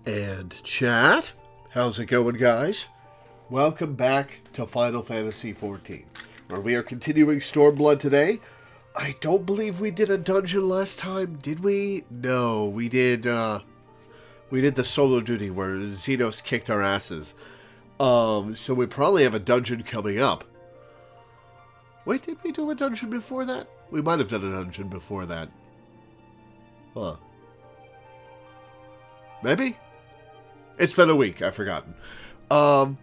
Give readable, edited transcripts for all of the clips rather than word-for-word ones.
And chat, how's it going, guys? Welcome back to Final Fantasy XIV, where we are continuing Stormblood today. I don't believe we did a dungeon last time, did we? No, we did the solo duty where Xenos kicked our asses. So we probably have a dungeon coming up. Wait, did we do a dungeon before that? We might have done a dungeon before that. Huh. Maybe? It's been a week, I've forgotten. Let's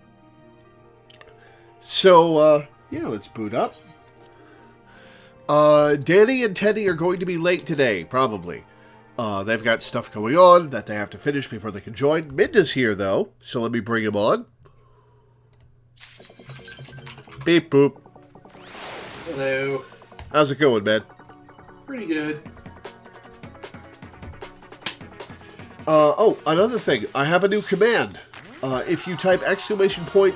boot up. Danny and Teddy are going to be late today, probably. They've got stuff going on that they have to finish before they can join. Minda's here, though, so let me bring him on. Beep boop. Hello. How's it going, man? Pretty good. Another thing. I have a new command. If you type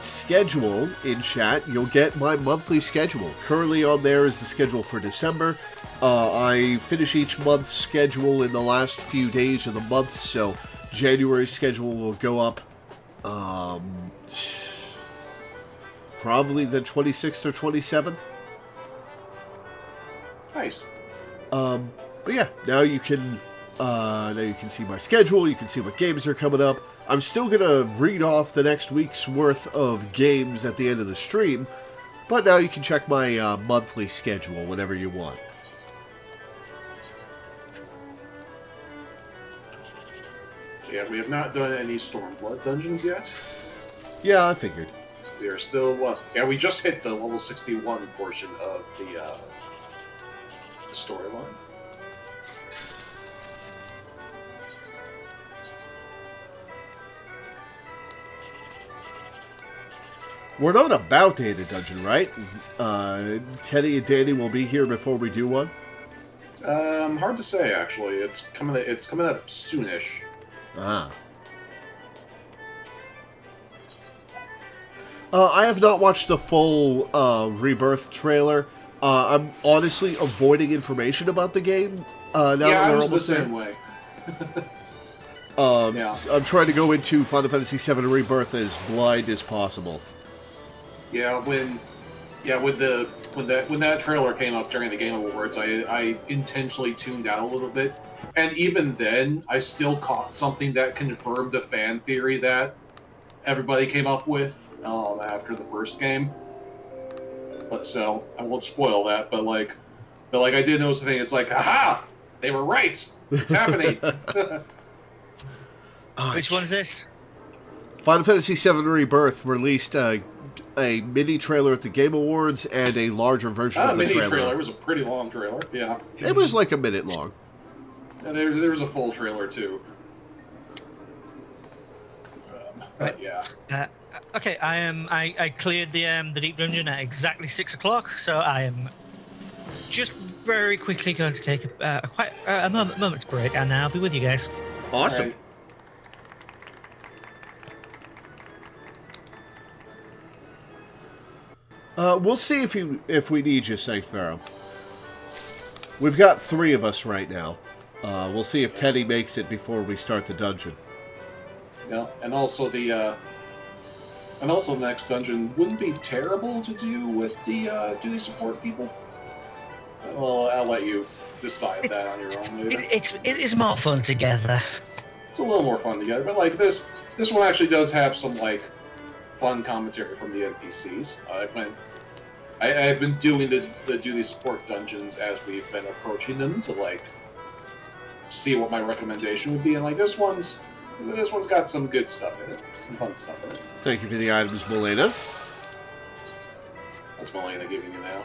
!schedule in chat, you'll get my monthly schedule. Currently on there is the schedule for December. I finish each month's schedule in the last few days of the month, so January's schedule will go up probably the 26th or 27th. Nice. But yeah, now you can see my schedule, you can see what games are coming up. I'm still going to read off the next week's worth of games at the end of the stream, but now you can check my monthly schedule whenever you want. Yeah, we have not done any Stormblood dungeons yet. Yeah, I figured. We are still, we just hit the level 61 portion of the storyline. We're not about to hit a dungeon, right? Teddy and Danny will be here before we do one. Hard to say actually. It's coming up soonish. Ah. I have not watched the full Rebirth trailer. I'm honestly avoiding information about the game. Now that I we're was the almost same there. way. Yeah. I'm trying to go into Final Fantasy VII Rebirth as blind as possible. Yeah, when that trailer came up during the Game Awards, I intentionally tuned out a little bit, and even then, I still caught something that confirmed a fan theory that everybody came up with after the first game. But so I won't spoil that. But I did notice the thing. It's like, aha! They were right. It's happening. Which one is this? Final Fantasy VII Rebirth released a mini trailer at the Game Awards and a larger version of the trailer. Trailer. It was a pretty long trailer. Yeah. It was like a minute long. Yeah, there was a full trailer too. But yeah. Okay, I cleared the deep dungeon at exactly 6 o'clock, so I am just very quickly going to take a moment's break, and I'll be with you guys. Awesome. Right. We'll see if we need you, Saint Pharaoh. We've got 3 of us right now. We'll see if Teddy makes it before we start the dungeon. Yeah, and also the next dungeon wouldn't be terrible to do with the duty support people. Well, I'll let you decide that on your own later. It is more fun together. It's a little more fun together, but this one actually does have some fun commentary from the NPCs. I've been doing the duty support dungeons as we've been approaching them to see what my recommendation would be, and this one's got some good stuff in it, some fun stuff in it. Thank you for the items, Milena. That's Milena giving you now.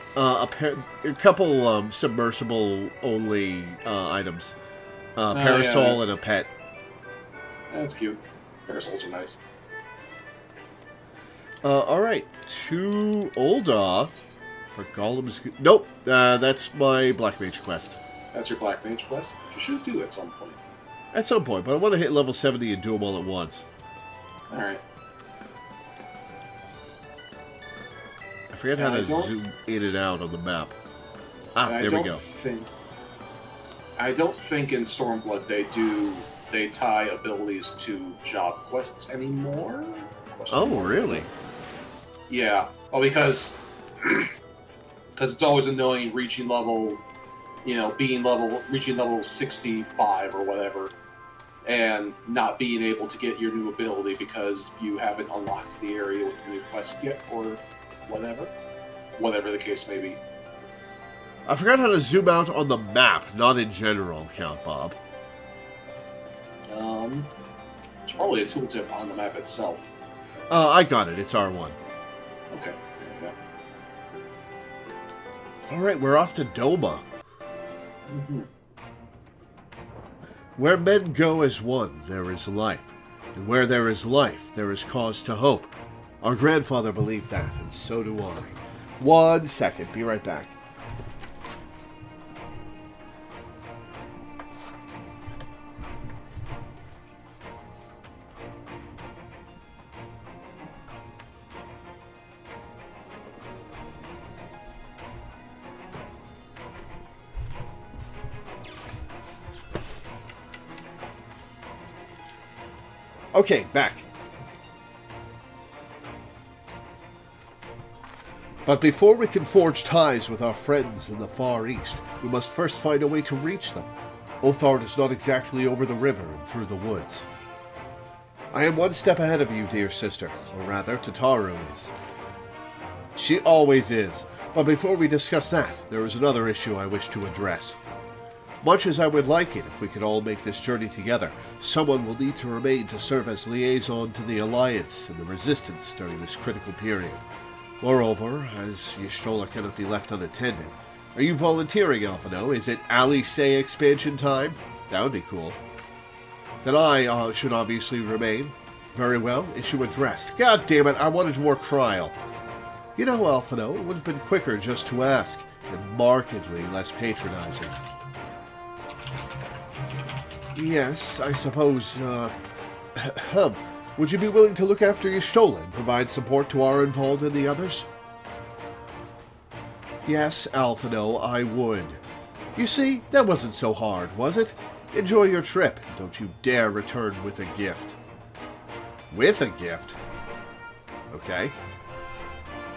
A couple submersible only items. Parasol and a pet. Yeah, that's cute. Parasols are nice. Alright. To Ul'dah for Golem's... Nope, that's my Black Mage quest. That's your Black Mage quest? You should do at some point. At some point, but I want to hit level 70 and do them all at once. Alright. I forget how to zoom in and out on the map. There we go. I don't think in Stormblood they do they tie abilities to job quests anymore. Oh, really? Yeah. Well, because it's always annoying reaching level 65 or whatever, and not being able to get your new ability because you haven't unlocked the area with the new quest yet, or whatever the case may be. I forgot how to zoom out on the map, not in general, Count Bob. There's probably a tooltip on the map itself. I got it. It's R1. Okay. There you All right, we're off to Doma. go. Where men go as one, there is life. And where there is life, there is cause to hope. Our grandfather believed that, and so do I. 1 second. Be right back. Okay, back. But before we can forge ties with our friends in the Far East, we must first find a way to reach them. Othard is not exactly over the river and through the woods. I am one step ahead of you, dear sister, or rather, Tataru is. She always is. But before we discuss that, there is another issue I wish to address. Much as I would like it if we could all make this journey together, someone will need to remain to serve as liaison to the Alliance and the Resistance during this critical period. Moreover, as Y'shtola cannot be left unattended, are you volunteering, Alphino? Is it Alice expansion time? That would be cool. Then I should obviously remain. Very well, issue addressed. God damn it, I wanted more Kryl. You know, Alphino, it would have been quicker just to ask, and markedly less patronizing. Yes, I suppose, would you be willing to look after Y'shtola and provide support to Arenvald and the others? Yes, Alphino, I would. You see, that wasn't so hard, was it? Enjoy your trip. Don't you dare return with a gift. With a gift? Okay.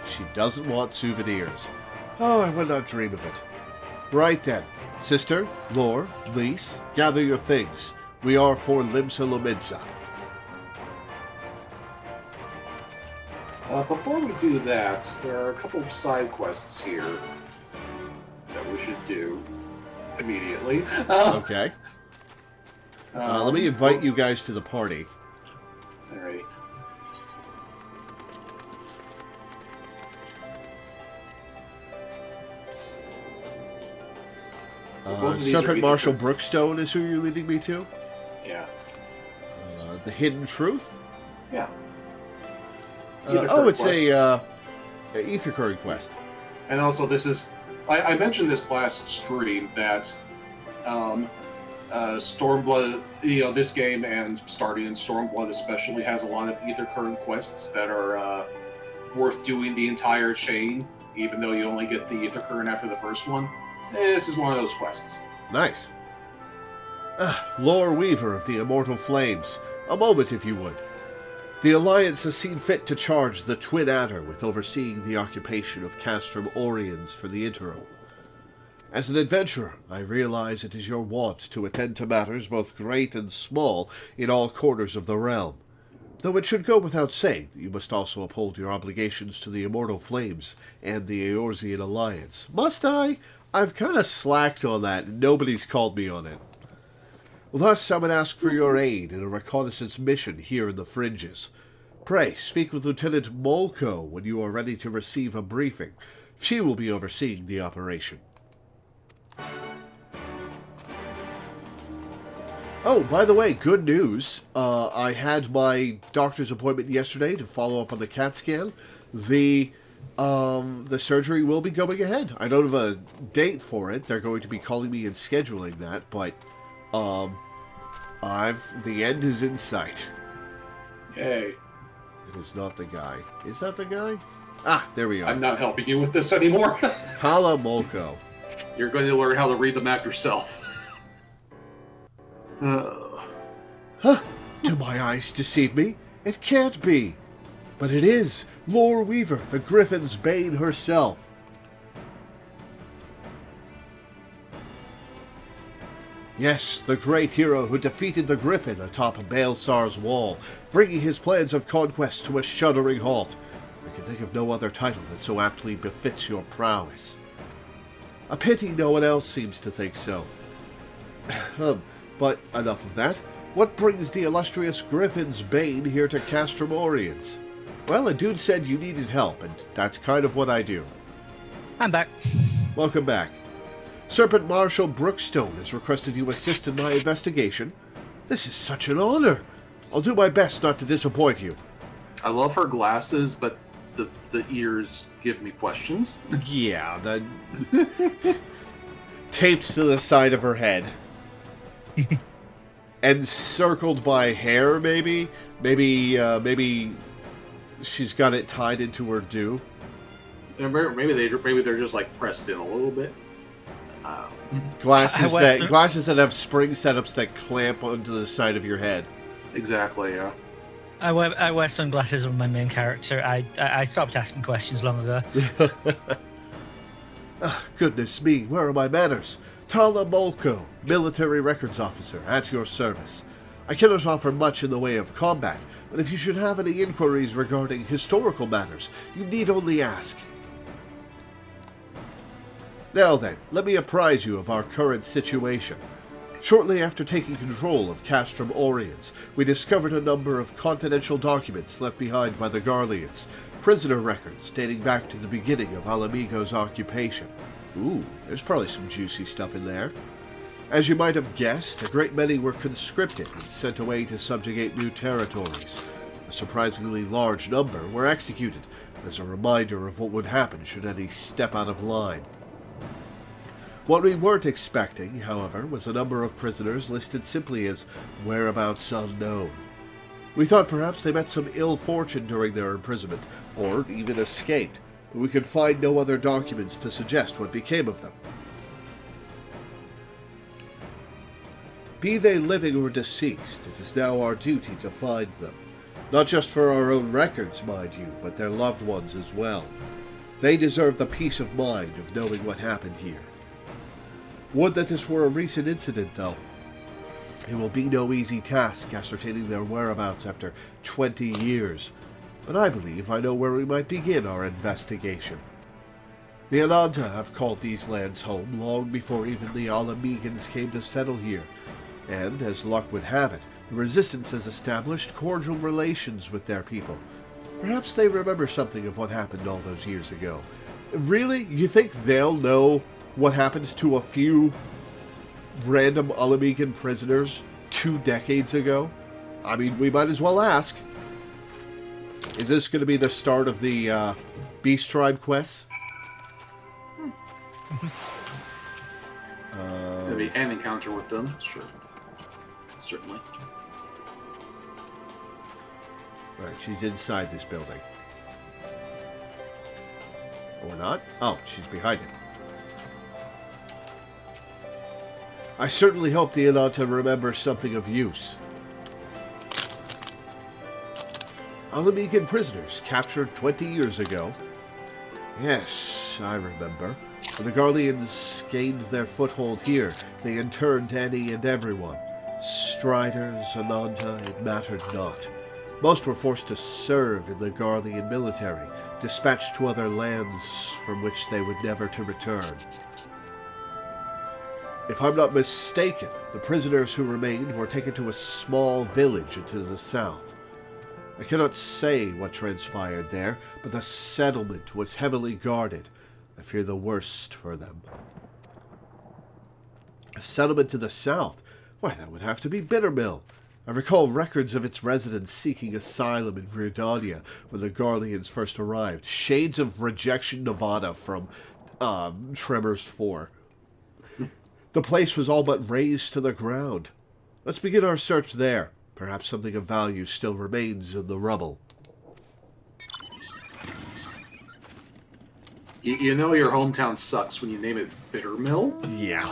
She doesn't want souvenirs. Oh, I would not dream of it. Right then. Sister, Lore, Lise, gather your things. We are for Limsa Lominsa. Before we do that, there are a couple of side quests here that we should do immediately. Okay. Let me invite you guys to the party. Alright. Serpent Marshal Brookstone is who you're leading me to? Yeah. The Hidden Truth? Yeah. It's a Ether Current quest. And also, this is... I mentioned this last stream that Stormblood, this game and starting in Stormblood especially has a lot of Ether Current quests that are worth doing the entire chain, even though you only get the Ether Current after the first one. This is one of those quests. Nice. Loreweaver of the Immortal Flames. A moment, if you would. The Alliance has seen fit to charge the Twin Adder with overseeing the occupation of Castrum Oriens for the interim. As an adventurer, I realize it is your wont to attend to matters both great and small in all corners of the realm. Though it should go without saying that you must also uphold your obligations to the Immortal Flames and the Eorzean Alliance. Must I? I've kind of slacked on that, and nobody's called me on it. Thus, I would ask for your aid in a reconnaissance mission here in the Fringes. Pray, speak with Lieutenant Molko when you are ready to receive a briefing. She will be overseeing the operation. Oh, by the way, good news. I had my doctor's appointment yesterday to follow up on the CAT scan. The surgery will be going ahead. I don't have a date for it. They're going to be calling me and scheduling that, but the end is in sight. Yay. It is not the guy. Is that the guy? Ah, there we are. I'm not helping you with this anymore. Tala Molko. You're going to learn how to read the map yourself. Huh? Do my eyes deceive me? It can't be. But it is Loreweaver, the Griffin's Bane herself. Yes, the great hero who defeated the Griffin atop Baelsar's wall, bringing his plans of conquest to a shuddering halt. I can think of no other title that so aptly befits your prowess. A pity no one else seems to think so. But enough of that. What brings the illustrious Griffin's Bane here to Castrum Oriens? Well, a dude said you needed help, and that's kind of what I do. I'm back. Welcome back. Serpent Marshal Brookstone has requested you assist in my investigation. This is such an honor. I'll do my best not to disappoint you. I love her glasses, but the ears give me questions. Yeah, the taped to the side of her head. Encircled by hair, maybe? Maybe she's got it tied into her dew. Maybe they're just like pressed in a little bit. Glasses that have spring setups that clamp onto the side of your head. Exactly, yeah. I wear sunglasses on my main character. I stopped asking questions long ago. Goodness me, where are my manners? Tala Molko, military records officer, at your service. I cannot offer much in the way of combat, but if you should have any inquiries regarding historical matters, you need only ask. Now then, let me apprise you of our current situation. Shortly after taking control of Castrum Oriens, we discovered a number of confidential documents left behind by the Garleans, prisoner records dating back to the beginning of Alamigo's occupation. Ooh, there's probably some juicy stuff in there. As you might have guessed, a great many were conscripted and sent away to subjugate new territories. A surprisingly large number were executed, as a reminder of what would happen should any step out of line. What we weren't expecting, however, was a number of prisoners listed simply as whereabouts unknown. We thought perhaps they met some ill fortune during their imprisonment, or even escaped, but we could find no other documents to suggest what became of them. Be they living or deceased, it is now our duty to find them. Not just for our own records, mind you, but their loved ones as well. They deserve the peace of mind of knowing what happened here. Would that this were a recent incident, though. It will be no easy task ascertaining their whereabouts after 20 years, but I believe I know where we might begin our investigation. The Ananta have called these lands home long before even the Alamegans came to settle here, and, as luck would have it, the Resistance has established cordial relations with their people. Perhaps they remember something of what happened all those years ago. Really? You think they'll know what happened to a few random Alamegan prisoners 2 decades ago? I mean, we might as well ask. Is this going to be the start of the Beast Tribe quests? Maybe an encounter with them, sure. Certainly. Alright, she's inside this building. Or not? Oh, she's behind it. I certainly hope the Ananta remembers something of use. Alamegan prisoners captured 20 years ago. Yes, I remember. When the Garleans gained their foothold here, they interned any and everyone. Striders, Ananta, it mattered not. Most were forced to serve in the Garlean military, dispatched to other lands from which they would never to return. If I'm not mistaken, the prisoners who remained were taken to a small village to the south. I cannot say what transpired there, but the settlement was heavily guarded. I fear the worst for them. A settlement to the south? Why, that would have to be Bittermill. I recall records of its residents seeking asylum in Verdania when the Garleans first arrived. Shades of Rejection, Nevada from Tremors 4. The place was all but razed to the ground. Let's begin our search there. Perhaps something of value still remains in the rubble. You know your hometown sucks when you name it Bittermill? Yeah.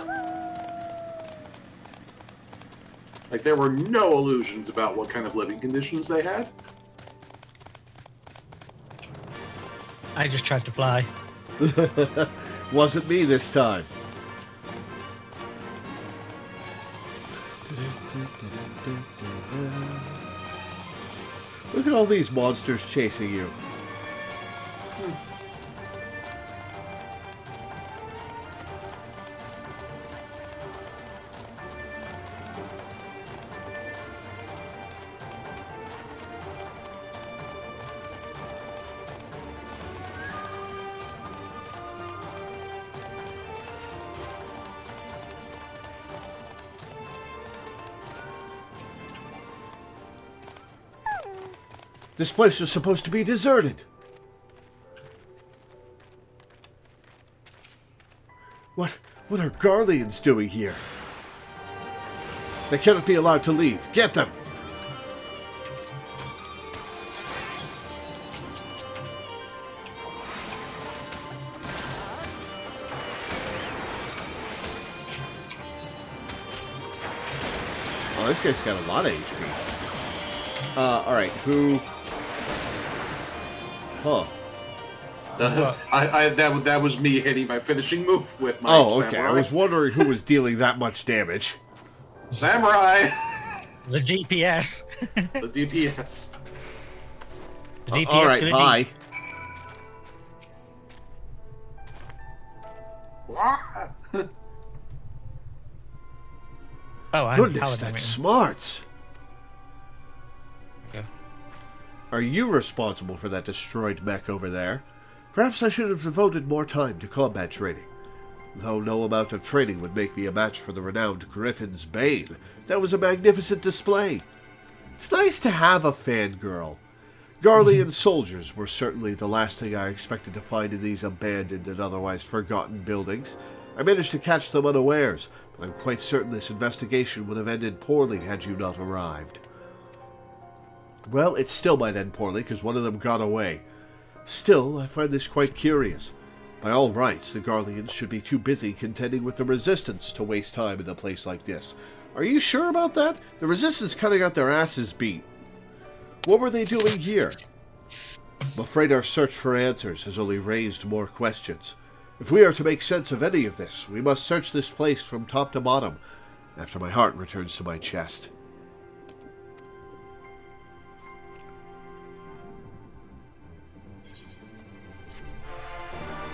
Like, there were no illusions about what kind of living conditions they had. I just tried to fly. Wasn't me this time. Look at all these monsters chasing you. This place was supposed to be deserted. What are Garleans doing here? They cannot be allowed to leave. Get them! Oh, this guy's got a lot of HP. Alright, who... Huh. That was me hitting my finishing move with my okay. samurai. I was wondering who was dealing that much damage. Samurai! The GPS. The DPS. The DPS Alright, bye. Oh, I'm Goodness, paladin that's right smart. now. Okay. Are you responsible for that destroyed mech over there? Perhaps I should have devoted more time to combat training. Though no amount of training would make me a match for the renowned Griffin's Bane. That was a magnificent display. It's nice to have a fangirl. Garlean soldiers were certainly the last thing I expected to find in these abandoned and otherwise forgotten buildings. I managed to catch them unawares, but I'm quite certain this investigation would have ended poorly had you not arrived. Well, it still might end poorly, because one of them got away. Still, I find this quite curious. By all rights, the Garleans should be too busy contending with the Resistance to waste time in a place like this. Are you sure about that? The Resistance kinda got their asses beat. What were they doing here? I'm afraid our search for answers has only raised more questions. If we are to make sense of any of this, we must search this place from top to bottom, after my heart returns to my chest.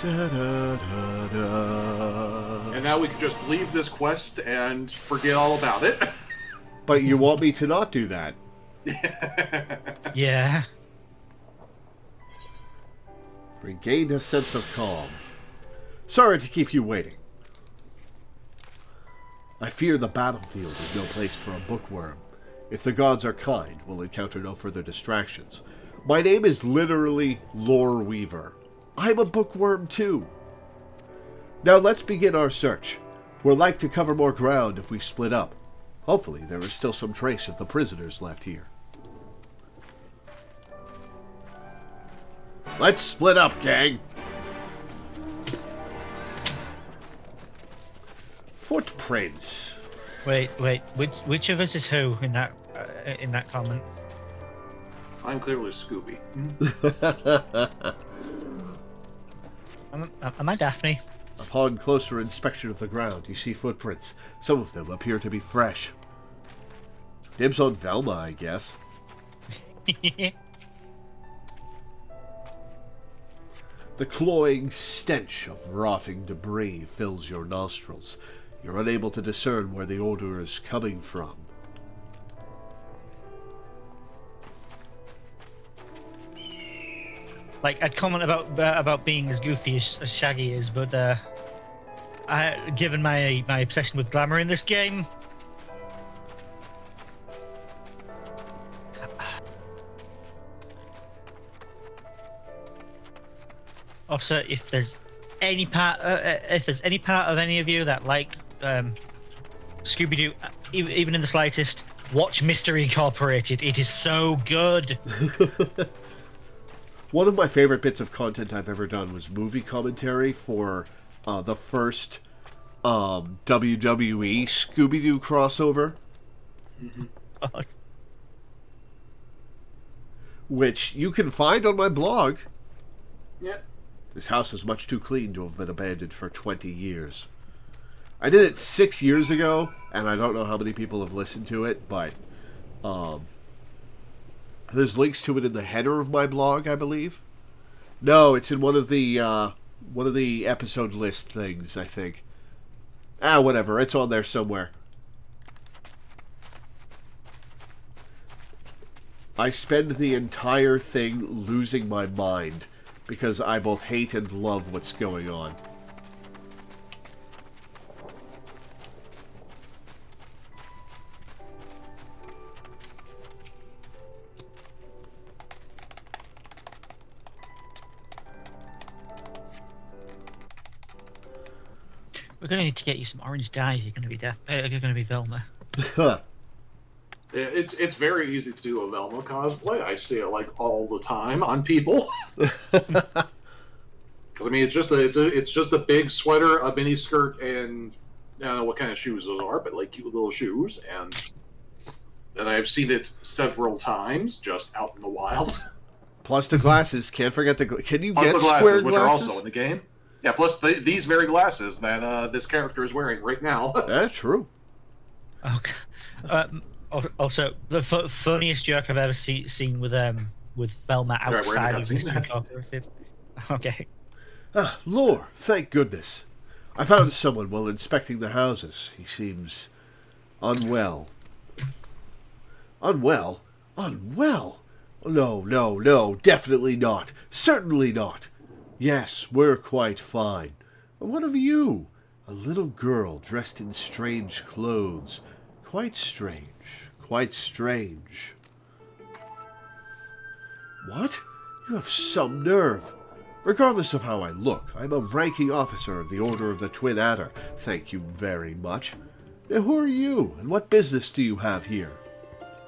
Da, da, da, da. And now we can just leave this quest and forget all about it. But you want me to not do that? Yeah. Regained a sense of calm. Sorry to keep you waiting. I fear the battlefield is no place for a bookworm. If the gods are kind, we'll encounter no further distractions. My name is literally Loreweaver. I'm a bookworm too. Now let's begin our search. We're like to cover more ground if we split up. Hopefully there is still some trace of the prisoners left here. Let's split up, gang! Footprints. Wait. Which of us is who in that comment? I'm clearly Scooby. Am I Daphne? Upon closer inspection of the ground, you see footprints. Some of them appear to be fresh. Dibs on Velma, I guess. The cloying stench of rotting debris fills your nostrils. You're unable to discern where the odor is coming from. Like, I'd comment about being as goofy as Shaggy is, but given my obsession with glamour in this game, also if there's any part of any of you that like Scooby-Doo, even in the slightest, watch Mystery Incorporated. It is so good. One of my favorite bits of content I've ever done was movie commentary for the first WWE Scooby-Doo crossover. God. Which you can find on my blog. Yeah. This house is much too clean to have been abandoned for 20 years. I did it 6 years ago, and I don't know how many people have listened to it, but there's links to it in the header of my blog, I believe. No, it's in one of the episode list things, I think. Whatever, it's on there somewhere. I spend the entire thing losing my mind because I both hate and love what's going on. We're going to need to get you some orange dye if you're going to be you're going to be Velma. It's very easy to do a Velma cosplay. I see it like all the time on people. Because I mean, it's just a big sweater, a mini skirt, and I don't know what kind of shoes those are, but like cute little shoes. And I've seen it several times just out in the wild. Plus the glasses. Can't forget the. Can you Plus get the glasses, square which glasses? are also in the game. Yeah. Plus these very glasses that this character is wearing right now. That's true. Okay. Also, the funniest joke I've ever seen with Velma outside of Mystery Incorporated. Okay. Lore, thank goodness. I found someone while inspecting the houses. He seems unwell. Unwell? Unwell? No, definitely not. Certainly not. Yes, we're quite fine. And what of you? A little girl dressed in strange clothes. Quite strange. Quite strange. What? You have some nerve. Regardless of how I look, I'm a ranking officer of the Order of the Twin Adder. Thank you very much. Now, who are you, and what business do you have here?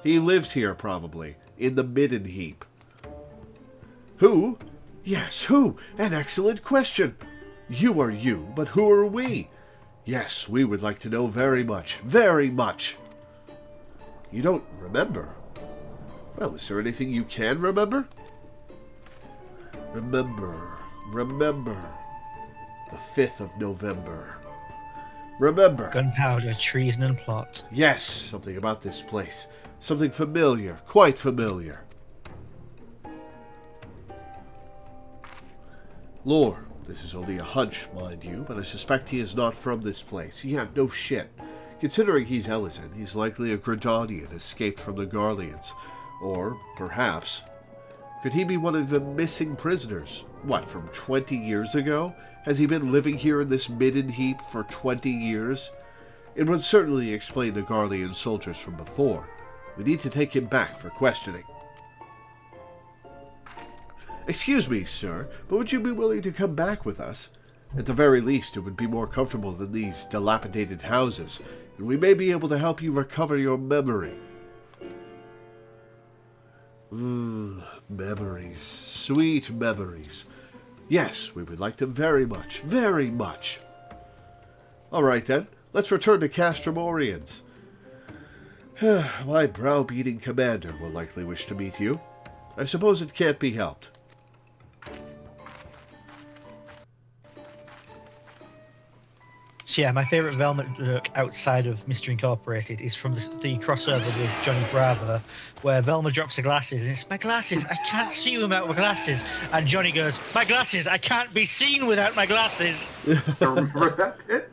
He lives here, probably, in the Midden Heap. Who? Yes, who? An excellent question. You are you, but who are we? Yes, we would like to know very much, very much. You don't remember? Well, is there anything you can remember? Remember. The 5th of November. Remember. Gunpowder, treason, and plot. Yes, something about this place. Something familiar, quite familiar. Lore, this is only a hunch, mind you, but I suspect he is not from this place. Yeah, no shit. Considering he's Elysian, he's likely a Gridanian escaped from the Garleans. Or, perhaps, could he be one of the missing prisoners? What, from 20 years ago? Has he been living here in this Midden Heap for 20 years? It would certainly explain the Garlean soldiers from before. We need to take him back for questioning. Excuse me, sir, but would you be willing to come back with us? At the very least, it would be more comfortable than these dilapidated houses, and we may be able to help you recover your memory. Memories. Sweet memories. Yes, we would like them very much, very much. All right, then. Let's return to Castromorians. My browbeating commander will likely wish to meet you. I suppose it can't be helped. So yeah, my favourite Velma joke outside of Mystery Incorporated is from the crossover with Johnny Bravo, where Velma drops her glasses and it's, "My glasses, I can't see without my glasses." And Johnny goes, "My glasses, I can't be seen without my glasses." I remember that bit.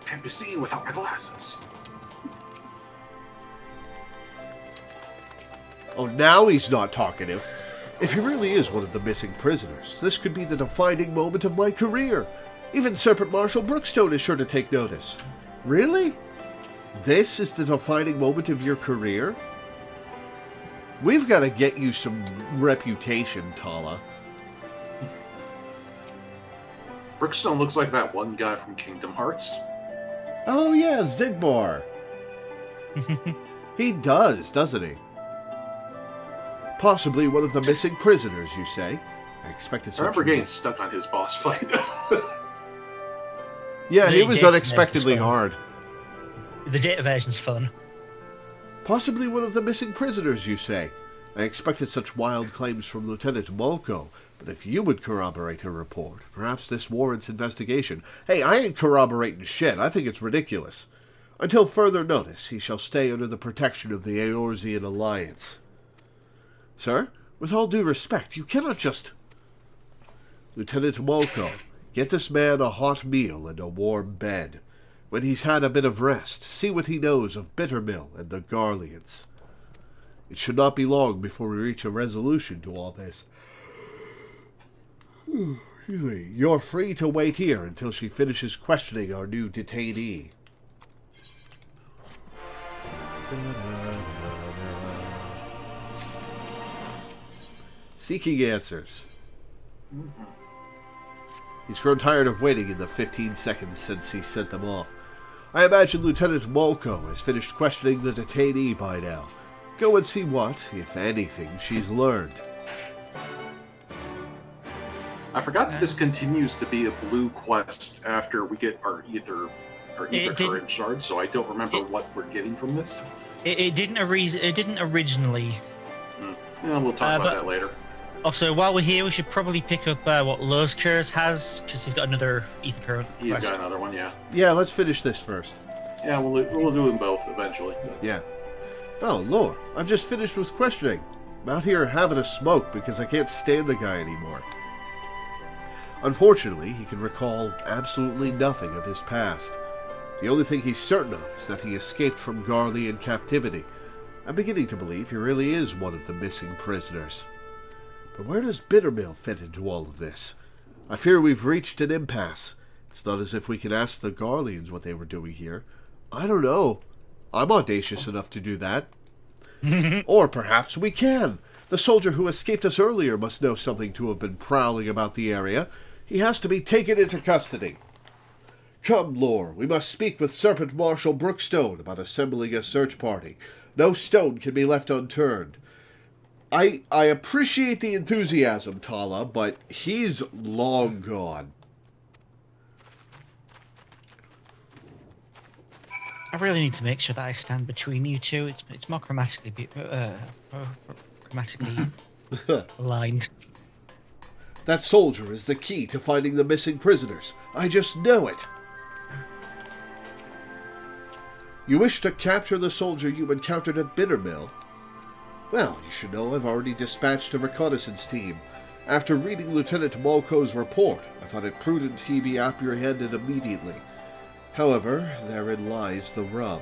Can't be seen without my glasses. Oh, now he's not talkative. If he really is one of the missing prisoners, this could be the defining moment of my career. Even Serpent Marshal Brookstone is sure to take notice. Really? This is the defining moment of your career? We've got to get you some reputation, Tala. Brookstone looks like that one guy from Kingdom Hearts. Oh yeah, Zigbar. He does, doesn't he? Possibly one of the missing prisoners, you say? I expected I such... remember getting stuck on his boss fight. Yeah, The he was data unexpectedly version's hard. The data version's fun. Possibly one of the missing prisoners, you say? I expected such wild claims from Lieutenant Molko, but if you would corroborate her report, perhaps this warrants investigation. Hey, I ain't corroborating shit. I think it's ridiculous. Until further notice, he shall stay under the protection of the Eorzean Alliance. Sir, with all due respect, you cannot just... Lieutenant Molko, get this man a hot meal and a warm bed. When he's had a bit of rest, see what he knows of Bittermill and the Garleans. It should not be long before we reach a resolution to all this. You're free to wait here until she finishes questioning our new detainee. Seeking answers. He's grown tired of waiting in the 15 seconds since he sent them off. I imagine Lieutenant Molko has finished questioning the detainee by now. Go and see what, if anything, she's learned. I forgot that this continues to be a blue quest after we get our ether current shard, so I don't remember what we're getting from this. It didn't originally. Yeah, we'll talk about that later. Also, while we're here, we should probably pick up what Lozkers has, because he's got another ether current. He's got another one, yeah. Yeah, let's finish this first. Yeah, we'll do them both eventually. Yeah. Oh, Lore, I've just finished with questioning. I'm out here having a smoke because I can't stand the guy anymore. Unfortunately, he can recall absolutely nothing of his past. The only thing he's certain of is that he escaped from Garlean captivity. I'm beginning to believe he really is one of the missing prisoners. But where does Bittermill fit into all of this? I fear we've reached an impasse. It's not as if we can ask the Garleans what they were doing here. I don't know. I'm audacious enough to do that. Or perhaps we can. The soldier who escaped us earlier must know something to have been prowling about the area. He has to be taken into custody. Come, Lore, we must speak with Serpent Marshal Brookstone about assembling a search party. No stone can be left unturned. I appreciate the enthusiasm, Tala, but he's long gone. I really need to make sure that I stand between you two. It's more grammatically aligned. That soldier is the key to finding the missing prisoners. I just know it. You wish to capture the soldier you encountered at Bittermill? Well, you should know I've already dispatched a reconnaissance team. After reading Lieutenant Molko's report, I thought it prudent he be apprehended immediately. However, therein lies the rub.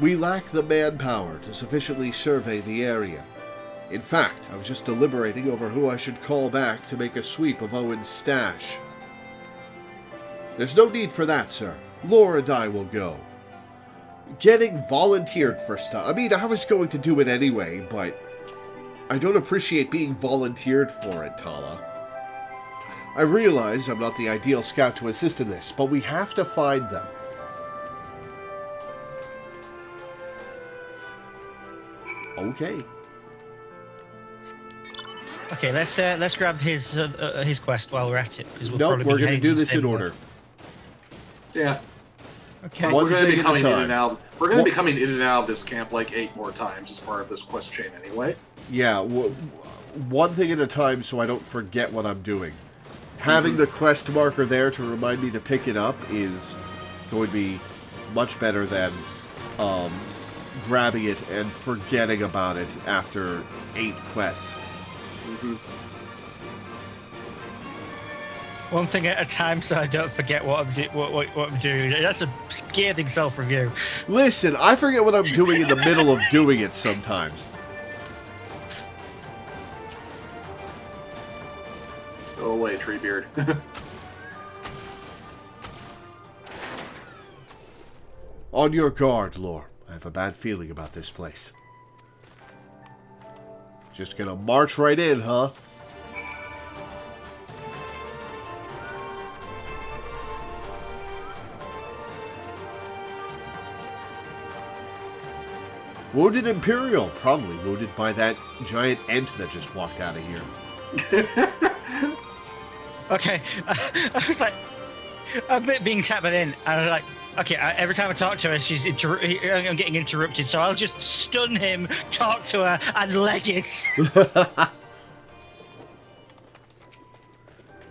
We lack the manpower to sufficiently survey the area. In fact, I was just deliberating over who I should call back to make a sweep of Owen's stash. There's no need for that, sir. Lore and I will go. Getting volunteered for stuff. I mean, I was going to do it anyway, but I don't appreciate being volunteered for it, Tala. I realize I'm not the ideal scout to assist in this, but we have to find them. Okay. Okay, let's grab his quest while we're at it, because we're going to do this in order. Yeah. Okay. We're going to be coming in and out. We're going to be coming in and out of this camp like 8 more times as part of this quest chain, anyway. Yeah, one thing at a time, so I don't forget what I'm doing. Having the quest marker there to remind me to pick it up is going to be much better than grabbing it and forgetting about it after 8 quests. Mm-hmm. One thing at a time, so I don't forget what I'm doing. That's a scathing self-review. Listen, I forget what I'm doing in the middle of doing it sometimes. Go away, Treebeard. On your guard, Lore. I have a bad feeling about this place. Just gonna march right in, huh? Wounded Imperial, probably wounded by that giant ent that just walked out of here. Okay, I was like, I'm being tapped in, and I'm like, okay, every time I talk to her, I'm getting interrupted, so I'll just stun him, talk to her, and leg it.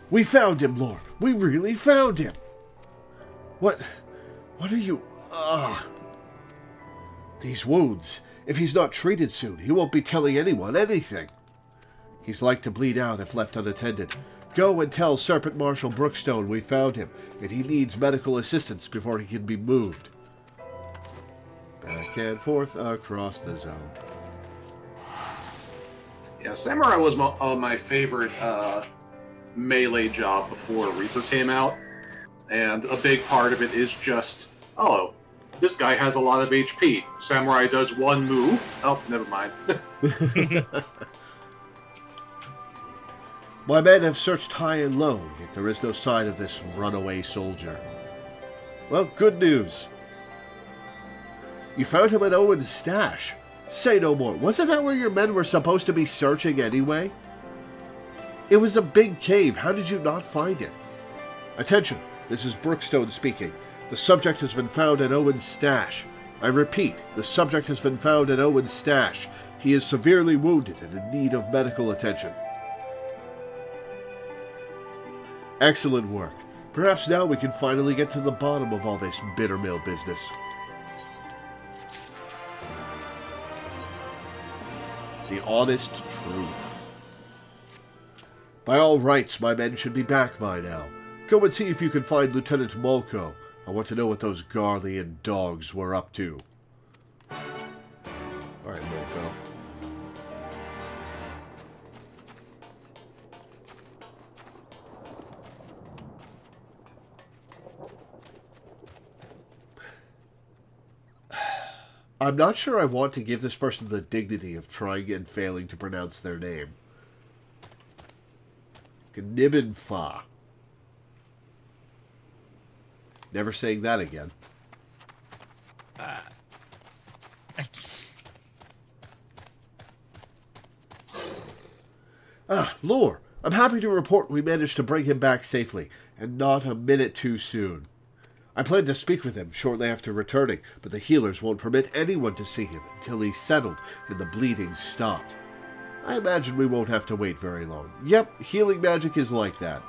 We found him, Lord. We really found him. What are you... These wounds. If he's not treated soon, he won't be telling anyone anything. He's like to bleed out if left unattended. Go and tell Serpent Marshal Brookstone we found him, and he needs medical assistance before he can be moved. Back and forth across the zone. Yeah, Samurai was my favorite melee job before Reaper came out. And a big part of it is just, oh, this guy has a lot of HP. Samurai does one move. Oh, never mind. My men have searched high and low, yet there is no sign of this runaway soldier. Well, good news. You found him at Owen's stash. Say no more. Wasn't that where your men were supposed to be searching anyway? It was a big cave. How did you not find it? Attention, this is Brookstone speaking. The subject has been found at Owen's stash. I repeat, the subject has been found at Owen's stash. He is severely wounded and in need of medical attention. Excellent work. Perhaps now we can finally get to the bottom of all this Bittermill business. The honest truth. By all rights, my men should be back by now. Go and see if you can find Lieutenant Molko. I want to know what those Garlean dogs were up to. Alright, Molko. I'm not sure I want to give this person the dignity of trying and failing to pronounce their name. Gnibbenfa. Never saying that again. Lore, I'm happy to report we managed to bring him back safely, and not a minute too soon. I plan to speak with him shortly after returning, but the healers won't permit anyone to see him until he's settled and the bleeding stopped. I imagine we won't have to wait very long. Yep, healing magic is like that.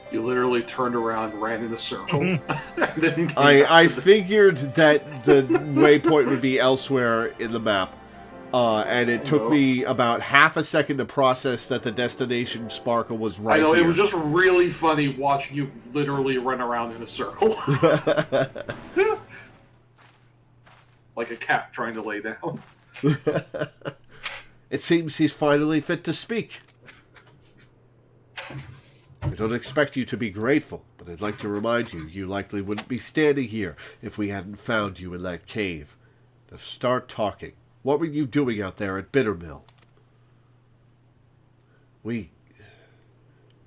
You literally turned around, ran in a circle, and then I figured that the waypoint would be elsewhere in the map. And it took me about half a second to process that the destination sparkle was right here. It was just really funny watching you literally run around in a circle. Like a cat trying to lay down. It seems he's finally fit to speak. I don't expect you to be grateful, but I'd like to remind you, you likely wouldn't be standing here if we hadn't found you in that cave. Now start talking. What were you doing out there at Bittermill? We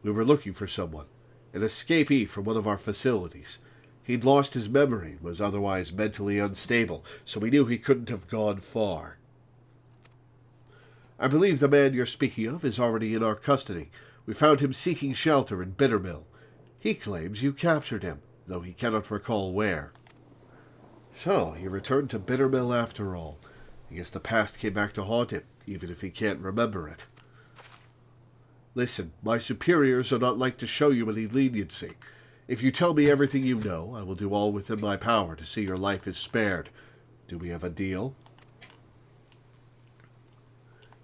were looking for someone, an escapee from one of our facilities. He'd lost his memory and was otherwise mentally unstable, so we knew he couldn't have gone far. I believe the man you're speaking of is already in our custody. We found him seeking shelter in Bittermill. He claims you captured him, though he cannot recall where. So, he returned to Bittermill after all. I guess the past came back to haunt him, even if he can't remember it. Listen, my superiors are not like to show you any leniency. If you tell me everything you know, I will do all within my power to see your life is spared. Do we have a deal?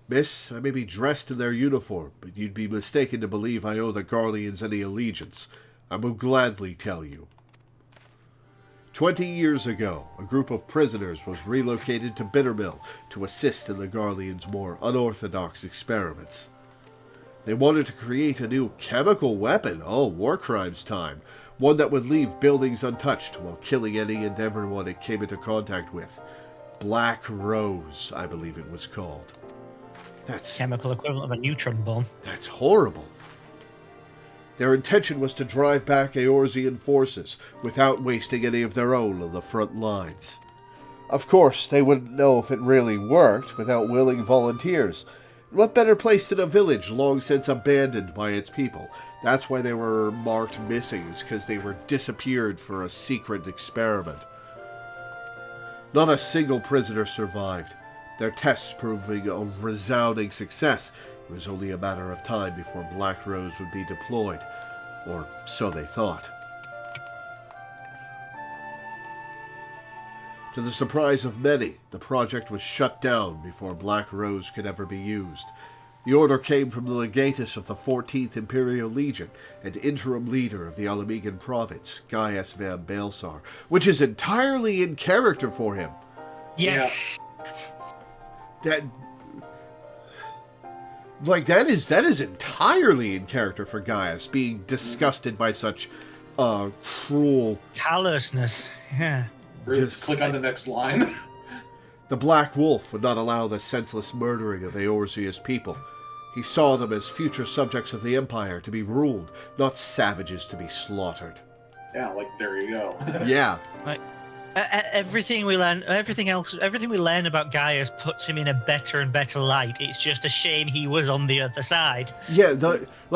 Miss, I may be dressed in their uniform, but you'd be mistaken to believe I owe the Garleans any allegiance. I will gladly tell you. 20 years ago, a group of prisoners was relocated to Bittermill to assist in the Garleans' more unorthodox experiments. They wanted to create a new chemical weapon, war crimes time, one that would leave buildings untouched while killing any and everyone it came into contact with. Black Rose, I believe it was called. That's chemical equivalent of a neutron bomb. That's horrible. Their intention was to drive back Eorzean forces without wasting any of their own on the front lines. Of course, they wouldn't know if it really worked without willing volunteers. what better place than a village long since abandoned by its people? That's why they were marked missing, because they were disappeared for a secret experiment. Not a single prisoner survived, their tests proving a resounding success. It was only a matter of time before Black Rose would be deployed, or so they thought. To the surprise of many, the project was shut down before Black Rose could ever be used. The order came from the legatus of the 14th Imperial Legion and interim leader of the Alamegan province, Gaius van Baelsar, which is entirely in character for him. Yes. That is entirely in character for Gaius, being disgusted by such cruel callousness. Yeah. Just click on the next line. The Black Wolf would not allow the senseless murdering of Eorzea's people. He saw them as future subjects of the Empire to be ruled, not savages to be slaughtered. Yeah, like, there you go. Yeah. Like, everything we learn about Gaius puts him in a better and better light. It's just a shame he was on the other side. Yeah,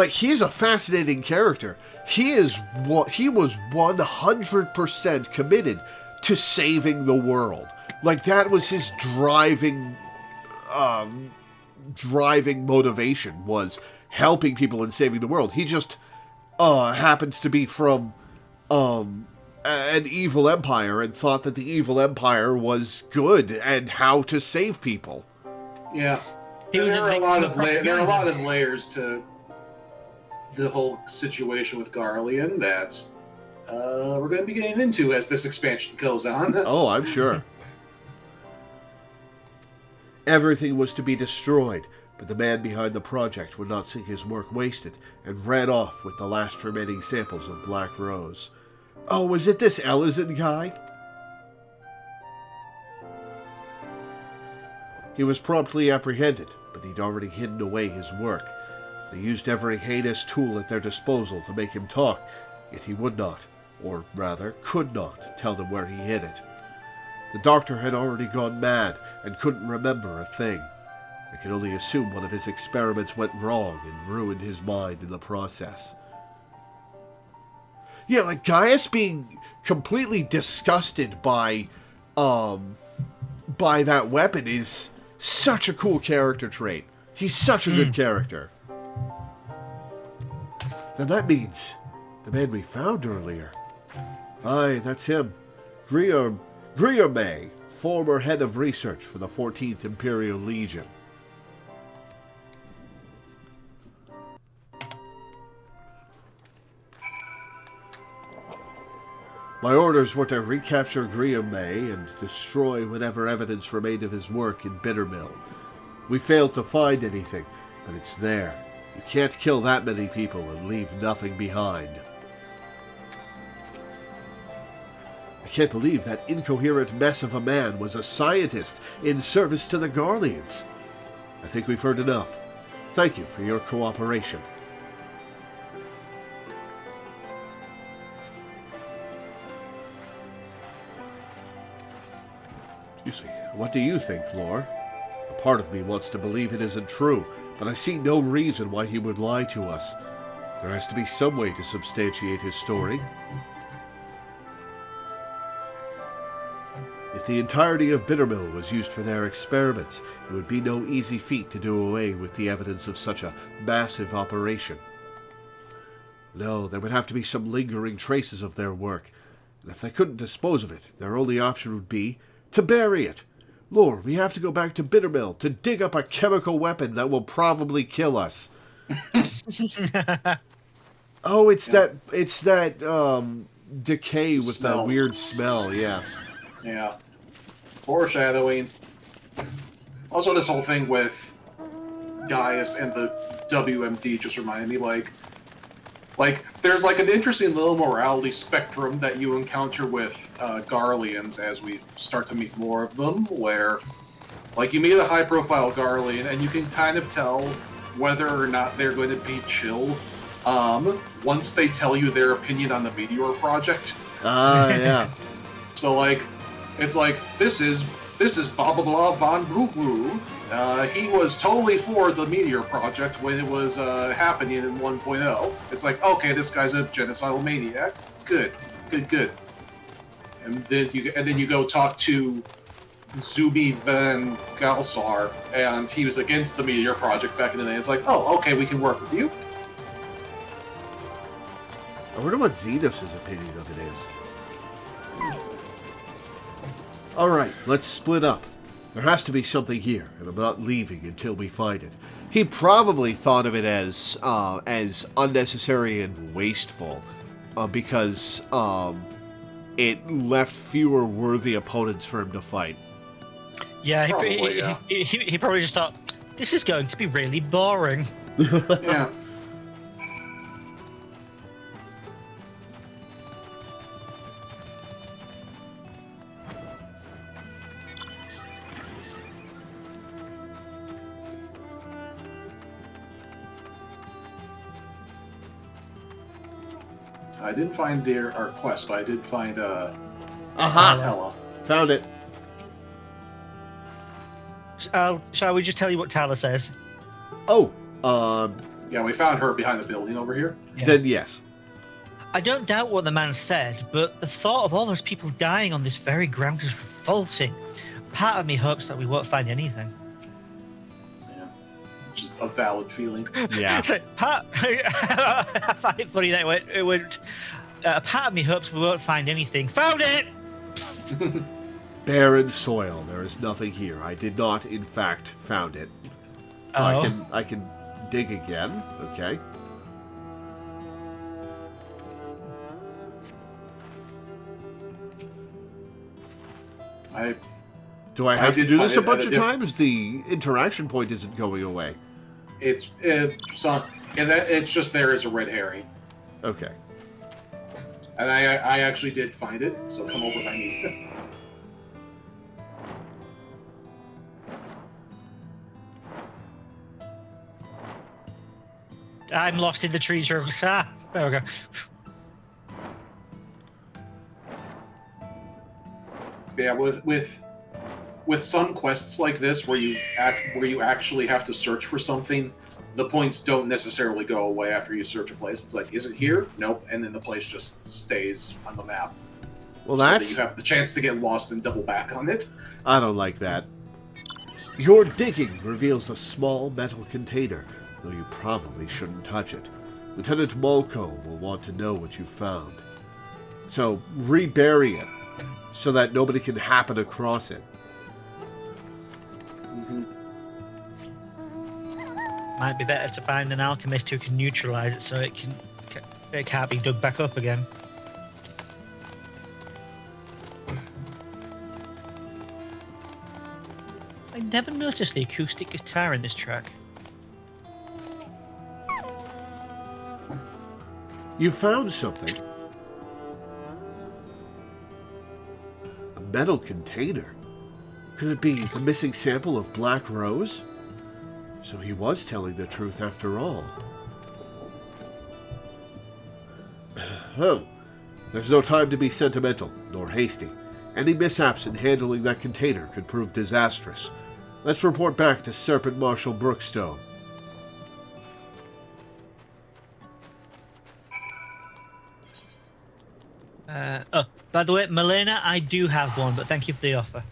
he's a fascinating character. He was 100% committed to saving the world. Like, that was his driving motivation, was helping people and saving the world. He just happens to be from an evil empire and thought that the evil empire was good and how to save people. Yeah. There are a lot of layers to the whole situation with Garlean that we're going to be getting into as this expansion goes on. Oh, I'm sure. Everything was to be destroyed, but the man behind the project would not see his work wasted and ran off with the last remaining samples of Black Rose. Oh, was it this Ellison guy? He was promptly apprehended, but he'd already hidden away his work. They used every heinous tool at their disposal to make him talk, yet he would not, or rather, could not, tell them where he hid it. The doctor had already gone mad and couldn't remember a thing. I can only assume one of his experiments went wrong and ruined his mind in the process. Yeah, like Gaius being completely disgusted by that weapon is such a cool character trait. He's such a good character. Then that means the man we found earlier. Aye, that's him. Griorme, former head of research for the 14th Imperial Legion. My orders were to recapture Griorme and destroy whatever evidence remained of his work in Bittermill. We failed to find anything, but it's there. You can't kill that many people and leave nothing behind. I can't believe that incoherent mess of a man was a scientist in service to the Garleans. I think we've heard enough. Thank you for your cooperation. Excuse me. What do you think, Lore? A part of me wants to believe it isn't true, but I see no reason why he would lie to us. There has to be some way to substantiate his story. If the entirety of Bittermill was used for their experiments, it would be no easy feat to do away with the evidence of such a massive operation. No, there would have to be some lingering traces of their work, and if they couldn't dispose of it, their only option would be to bury it. Lore, we have to go back to Bittermill to dig up a chemical weapon that will probably kill us. Oh, it's that decay with Smell. that weird smell, yeah. Yeah. Foreshadowing. Also, this whole thing with Gaius and the WMD just reminded me, like, there's like an interesting little morality spectrum that you encounter with Garleans as we start to meet more of them, where, like, you meet a high-profile Garlean, and you can kind of tell whether or not they're going to be chill once they tell you their opinion on the Meteor Project. Ah, yeah. So, like, it's like, this is this is blah blah blah von Blue. He was totally for the Meteor Project when it was happening in 1.0. It's like, okay, this guy's a genocidal maniac. Good. And then you go talk to Zuby Van Galsar, and he was against the Meteor Project back in the day. It's like, oh, okay, we can work with you. I wonder what Xenos' opinion of it is. Alright, let's split up. There has to be something here, and I'm not leaving until we find it. He probably thought of it as unnecessary and wasteful, because it left fewer worthy opponents for him to fight. Yeah, Probably, he probably just thought, this is going to be really boring. Yeah. I didn't find our quest, but I did find Tella. Found it. Shall we just tell you what Tala says? Oh, Yeah, we found her behind the building over here. Yeah. Then yes. I don't doubt what the man said, but the thought of all those people dying on this very ground is revolting. Part of me hopes that we won't find anything. Yeah, which is a valid feeling. Yeah. I find it funny that it went part of me hopes we won't find anything. Found it! Barren soil. There is nothing here. I did not, in fact, found it. Oh. I can dig again. Okay. Do I have to do this a bunch of times? The interaction point isn't going away. It's just there as a red herring. Okay. And I actually did find it, so come over by me. I'm lost in the trees. There we go. Yeah, with some quests like this where you actually have to search for something, the points don't necessarily go away after you search a place. It's like, is it here? Nope, and then the place just stays on the map. Well, so that's... that you have the chance to get lost and double back on it. I don't like that. Your digging reveals a small metal container, though you probably shouldn't touch it. Lieutenant Molko will want to know what you found. So, rebury it, so that nobody can happen across it. Mm-hmm. Might be better to find an alchemist who can neutralize it so it can't be dug back up again. I never noticed the acoustic guitar in this track. You found something. A metal container. Could it be the missing sample of Black Rose? So he was telling the truth after all. Oh, there's no time to be sentimental, nor hasty. Any mishaps in handling that container could prove disastrous. Let's report back to Serpent Marshal Brookstone. By the way, Milena, I do have one, but thank you for the offer.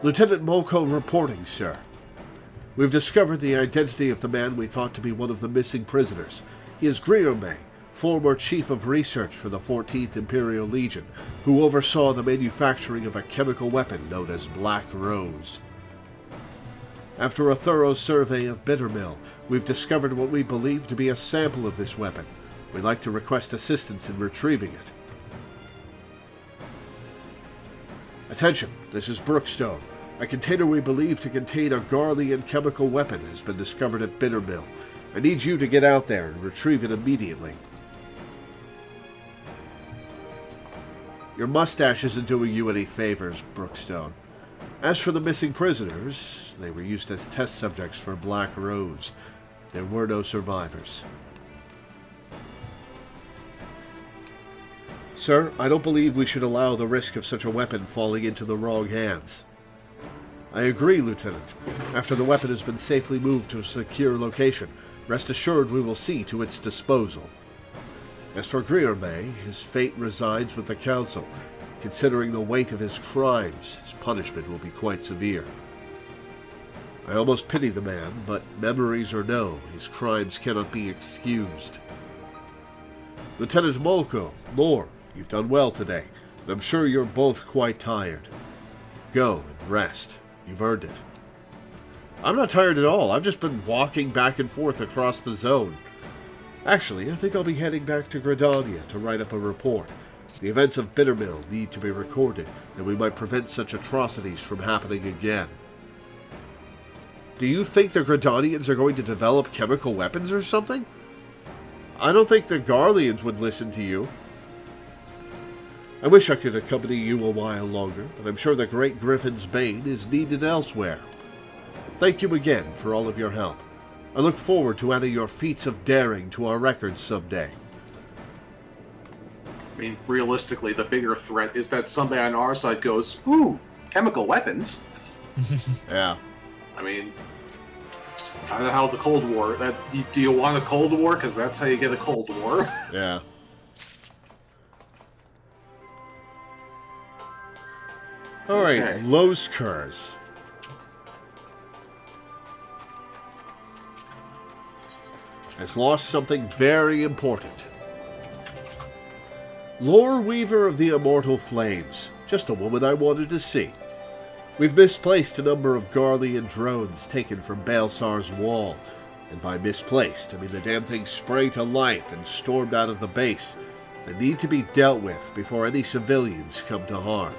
Lieutenant Molko reporting, sir. We've discovered the identity of the man we thought to be one of the missing prisoners. He is Griome, former chief of research for the 14th Imperial Legion, who oversaw the manufacturing of a chemical weapon known as Black Rose. After a thorough survey of Bittermill, we've discovered what we believe to be a sample of this weapon. We'd like to request assistance in retrieving it. Attention, this is Brookstone. A container we believe to contain a Garlean chemical weapon has been discovered at Bittermill. I need you to get out there and retrieve it immediately. Your mustache isn't doing you any favors, Brookstone. As for the missing prisoners, they were used as test subjects for Black Rose. There were no survivors. Sir, I don't believe we should allow the risk of such a weapon falling into the wrong hands. I agree, Lieutenant. After the weapon has been safely moved to a secure location, rest assured we will see to its disposal. As for Griorme, his fate resides with the Council. Considering the weight of his crimes, his punishment will be quite severe. I almost pity the man, but memories or no, his crimes cannot be excused. Lieutenant Molko, Lore, you've done well today, and I'm sure you're both quite tired. Go and rest. You've earned it. I'm not tired at all. I've just been walking back and forth across the zone. Actually, I think I'll be heading back to Gridania to write up a report. The events of Bittermill need to be recorded, and we might prevent such atrocities from happening again. Do you think the Gridanians are going to develop chemical weapons or something? I don't think the Garleans would listen to you. I wish I could accompany you a while longer, but I'm sure the Great Griffin's Bane is needed elsewhere. Thank you again for all of your help. I look forward to adding your feats of daring to our records someday. I mean, realistically, the bigger threat is that somebody on our side goes, ooh, chemical weapons. Yeah. I mean, it's kind of how the Cold War, do you want a Cold War? Because that's how you get a Cold War. Yeah. Alright, Okay. Loskurs. Has lost something very important. Loreweaver of the Immortal Flames. Just a woman I wanted to see. We've misplaced a number of Garlean drones taken from Balsar's wall. And by misplaced, I mean the damn thing sprang to life and stormed out of the base. They need to be dealt with before any civilians come to harm.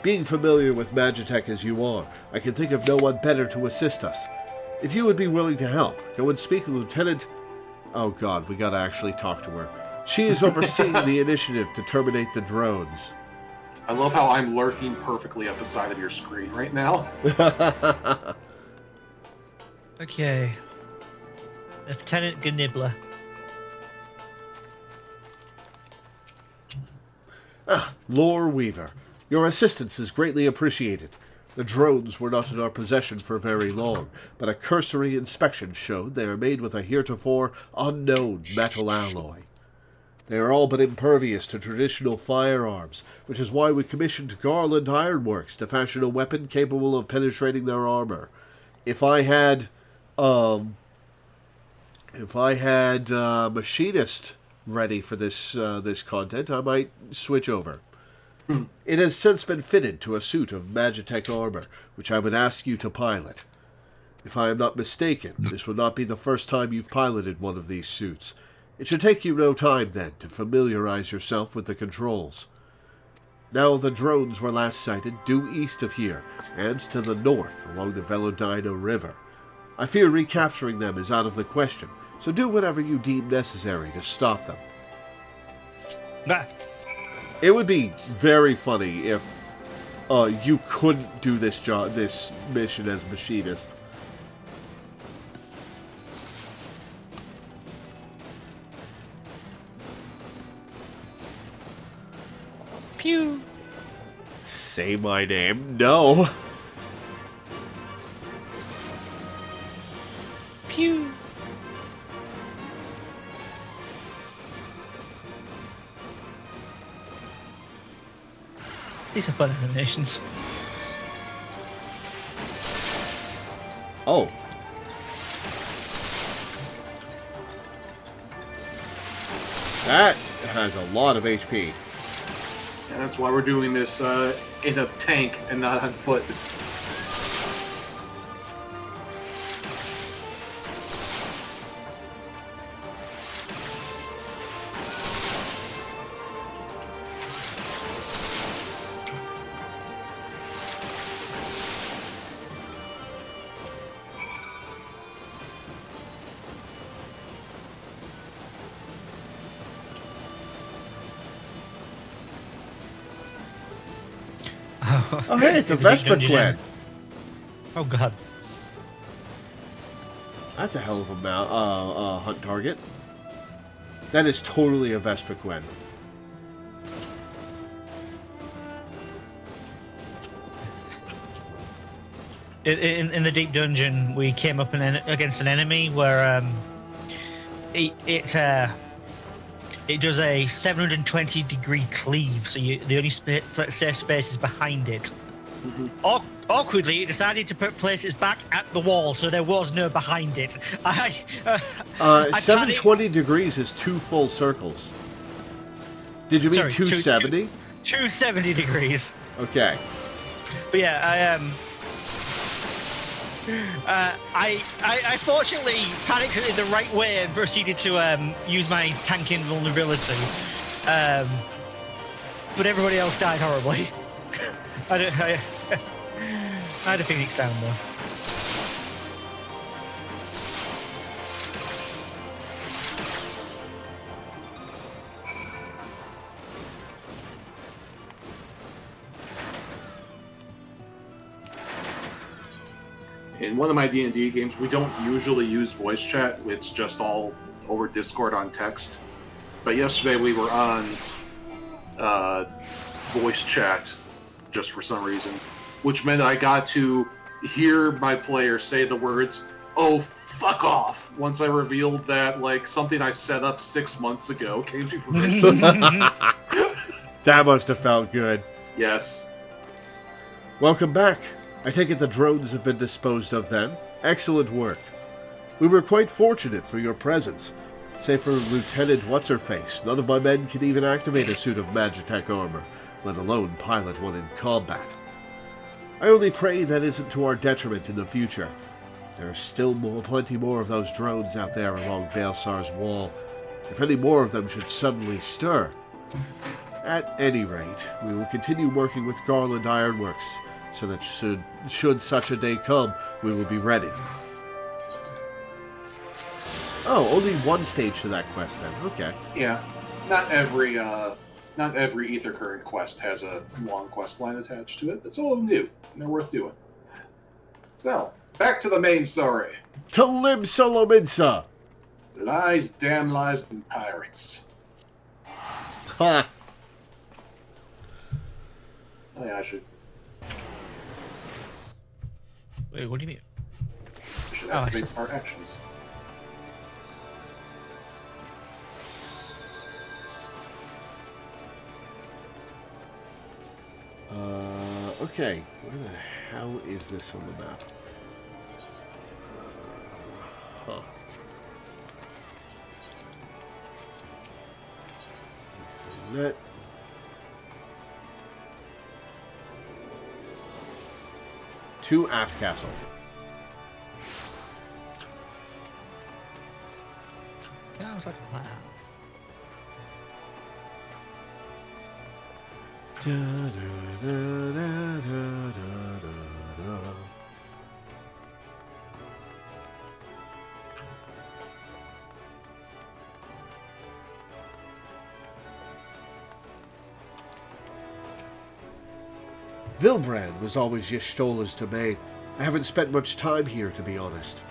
Being familiar with Magitech as you are, I can think of no one better to assist us. If you would be willing to help, go and speak to Lieutenant... Oh god, we gotta actually talk to her. She is overseeing the initiative to terminate the drones. I love how I'm lurking perfectly at the side of your screen right now. Okay. Lieutenant Gnibler. Loreweaver. Your assistance is greatly appreciated. The drones were not in our possession for very long, but a cursory inspection showed they are made with a heretofore unknown metal alloy. They are all but impervious to traditional firearms, which is why we commissioned Garland Ironworks to fashion a weapon capable of penetrating their armor. If I had Machinist ready for this content, I might switch over. It has since been fitted to a suit of Magitech armor, which I would ask you to pilot. If I am not mistaken, this would not be the first time you've piloted one of these suits. It should take you no time, then, to familiarize yourself with the controls. Now, the drones were last sighted due east of here, and to the north along the Velodino River. I fear recapturing them is out of the question, so do whatever you deem necessary to stop them. Ah. It would be very funny if you couldn't do this mission as Machinist. Pew. Say my name. No. Pew. These are fun animations. Oh. That has a lot of HP. And that's why we're doing this in a tank and not on foot. Oh, hey, it's a in the deep Vespa dungeon Quinn. area. Oh god. That's a hell of a hunt target. That is totally a Vespa Quinn. In the deep dungeon, we came up against an enemy where it does a 720-degree cleave, so the only safe space is behind it. Mm-hmm. Awkwardly, it decided to put places back at the wall, so there was no behind it. 720 degrees is 2 full circles. Did you mean Sorry, 270? 270 degrees. Okay. But yeah, I fortunately panicked in the right way and proceeded to use my tank invulnerability. But everybody else died horribly. I had a Phoenix down though. In one of my D&D games, we don't usually use voice chat. It's just all over Discord on text. But yesterday we were on voice chat just for some reason, which meant I got to hear my player say the words, "Oh, fuck off," once I revealed that, like, something I set up 6 months ago came to fruition. That must have felt good. Yes. Welcome back. I take it the drones have been disposed of then. Excellent work. We were quite fortunate for your presence. Save for Lieutenant What's-Her-Face, none of my men can even activate a suit of Magitech armor, let alone pilot one in combat. I only pray that isn't to our detriment in the future. There are still plenty more of those drones out there along Baelsar's wall. If any more of them should suddenly stir. At any rate, we will continue working with Garland Ironworks, so that should such a day come, we will be ready. Oh, only one stage to that quest then. Okay. Yeah. Not every Ether Current quest has a long quest line attached to it. But some of them do, and they're worth doing. So, back to the main story. To Lim Solomidsa! Lies, damn lies, and pirates. Ha! Oh yeah, I should Wait, what do you mean? activate our actions. Okay. Where the hell is this on the map? Huh. That. To Aft Castle. Yeah, I was like, wow. Da, da, da, da, da, da, da. Vilbrand was always Y'shtola's domain. I haven't spent much time here, to be honest.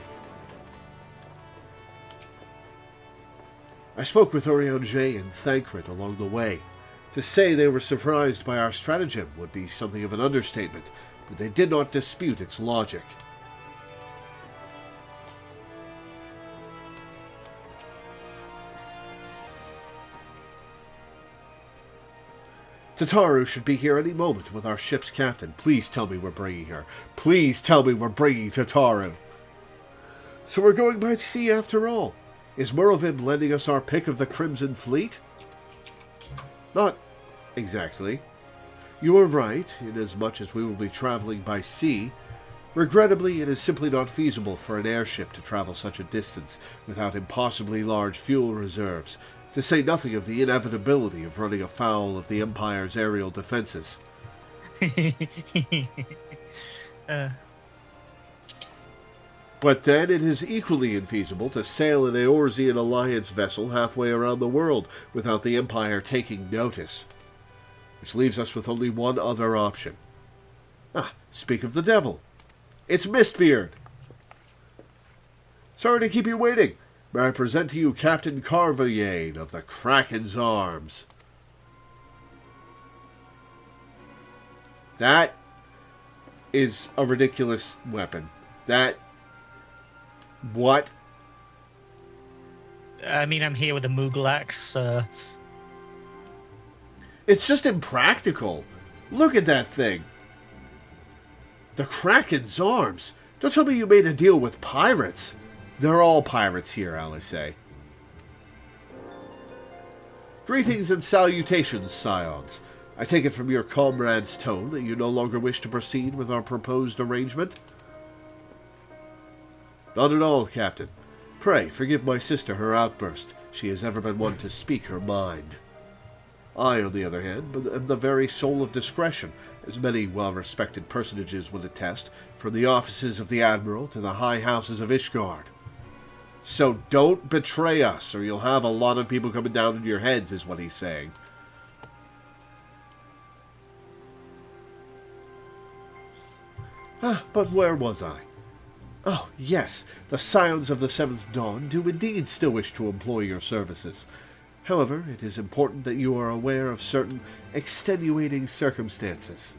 I spoke with Urianger and Thancred along the way. To say they were surprised by our stratagem would be something of an understatement, but they did not dispute its logic. Tataru should be here any moment with our ship's captain. Please tell me we're bringing her. Please tell me we're bringing Tataru. So we're going by sea after all. Is Murovim lending us our pick of the Crimson Fleet? Not exactly. You are right, inasmuch as we will be traveling by sea. Regrettably, it is simply not feasible for an airship to travel such a distance without impossibly large fuel reserves, to say nothing of the inevitability of running afoul of the Empire's aerial defenses. But then it is equally infeasible to sail an Eorzean Alliance vessel halfway around the world without the Empire taking notice. Which leaves us with only one other option. Ah, speak of the devil. It's Mistbeard. Sorry to keep you waiting. May I present to you Captain Carvillane of the Kraken's Arms. That is a ridiculous weapon. That... What? I mean, I'm here with a Moogle axe. It's just impractical. Look at that thing. The Kraken's Arms. Don't tell me you made a deal with pirates. They're all pirates here, Alice. Greetings and salutations, scions. I take it from your comrade's tone that you no longer wish to proceed with our proposed arrangement? Not at all, Captain. Pray, forgive my sister her outburst. She has ever been one to speak her mind. I, on the other hand, am the very soul of discretion, as many well-respected personages will attest, from the offices of the Admiral to the high houses of Ishgard. So don't betray us, or you'll have a lot of people coming down on your heads, is what he's saying. But where was I? Oh, yes, the Scions of the Seventh Dawn do indeed still wish to employ your services. However, it is important that you are aware of certain extenuating circumstances.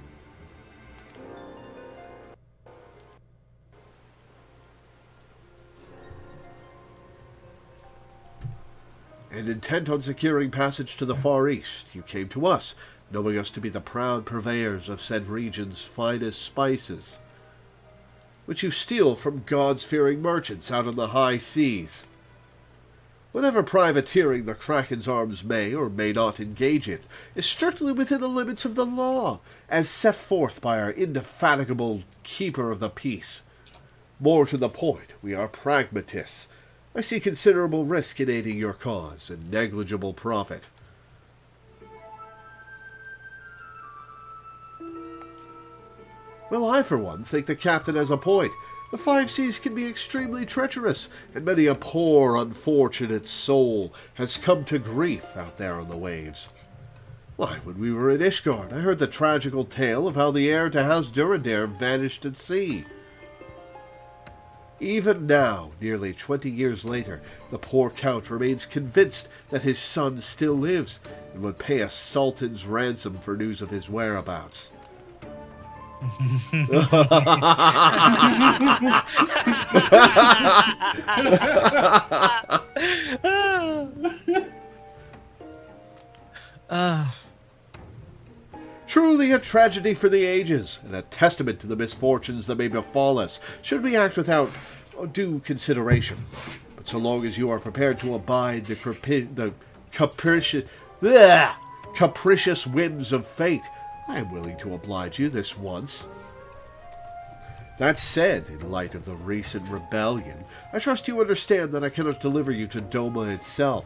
And intent on securing passage to the Far East, you came to us, knowing us to be the proud purveyors of said region's finest spices, which you steal from gods-fearing merchants out on the high seas. Whatever privateering the Kraken's Arms may or may not engage in is strictly within the limits of the law, as set forth by our indefatigable keeper of the peace. More to the point, we are pragmatists. I see considerable risk in aiding your cause and negligible profit. Well, I, for one, think the captain has a point. The five seas can be extremely treacherous, and many a poor, unfortunate soul has come to grief out there on the waves. Why, when we were at Ishgard, I heard the tragical tale of how the heir to House Durandare vanished at sea. Even now, nearly 20 years later, the poor count remains convinced that his son still lives, and would pay a sultan's ransom for news of his whereabouts. Truly a tragedy for the ages, and a testament to the misfortunes that may befall us, should we act without due consideration. But so long as you are prepared to abide the capricious whims of fate, I am willing to oblige you this once. That said, in light of the recent rebellion, I trust you understand that I cannot deliver you to Doma itself.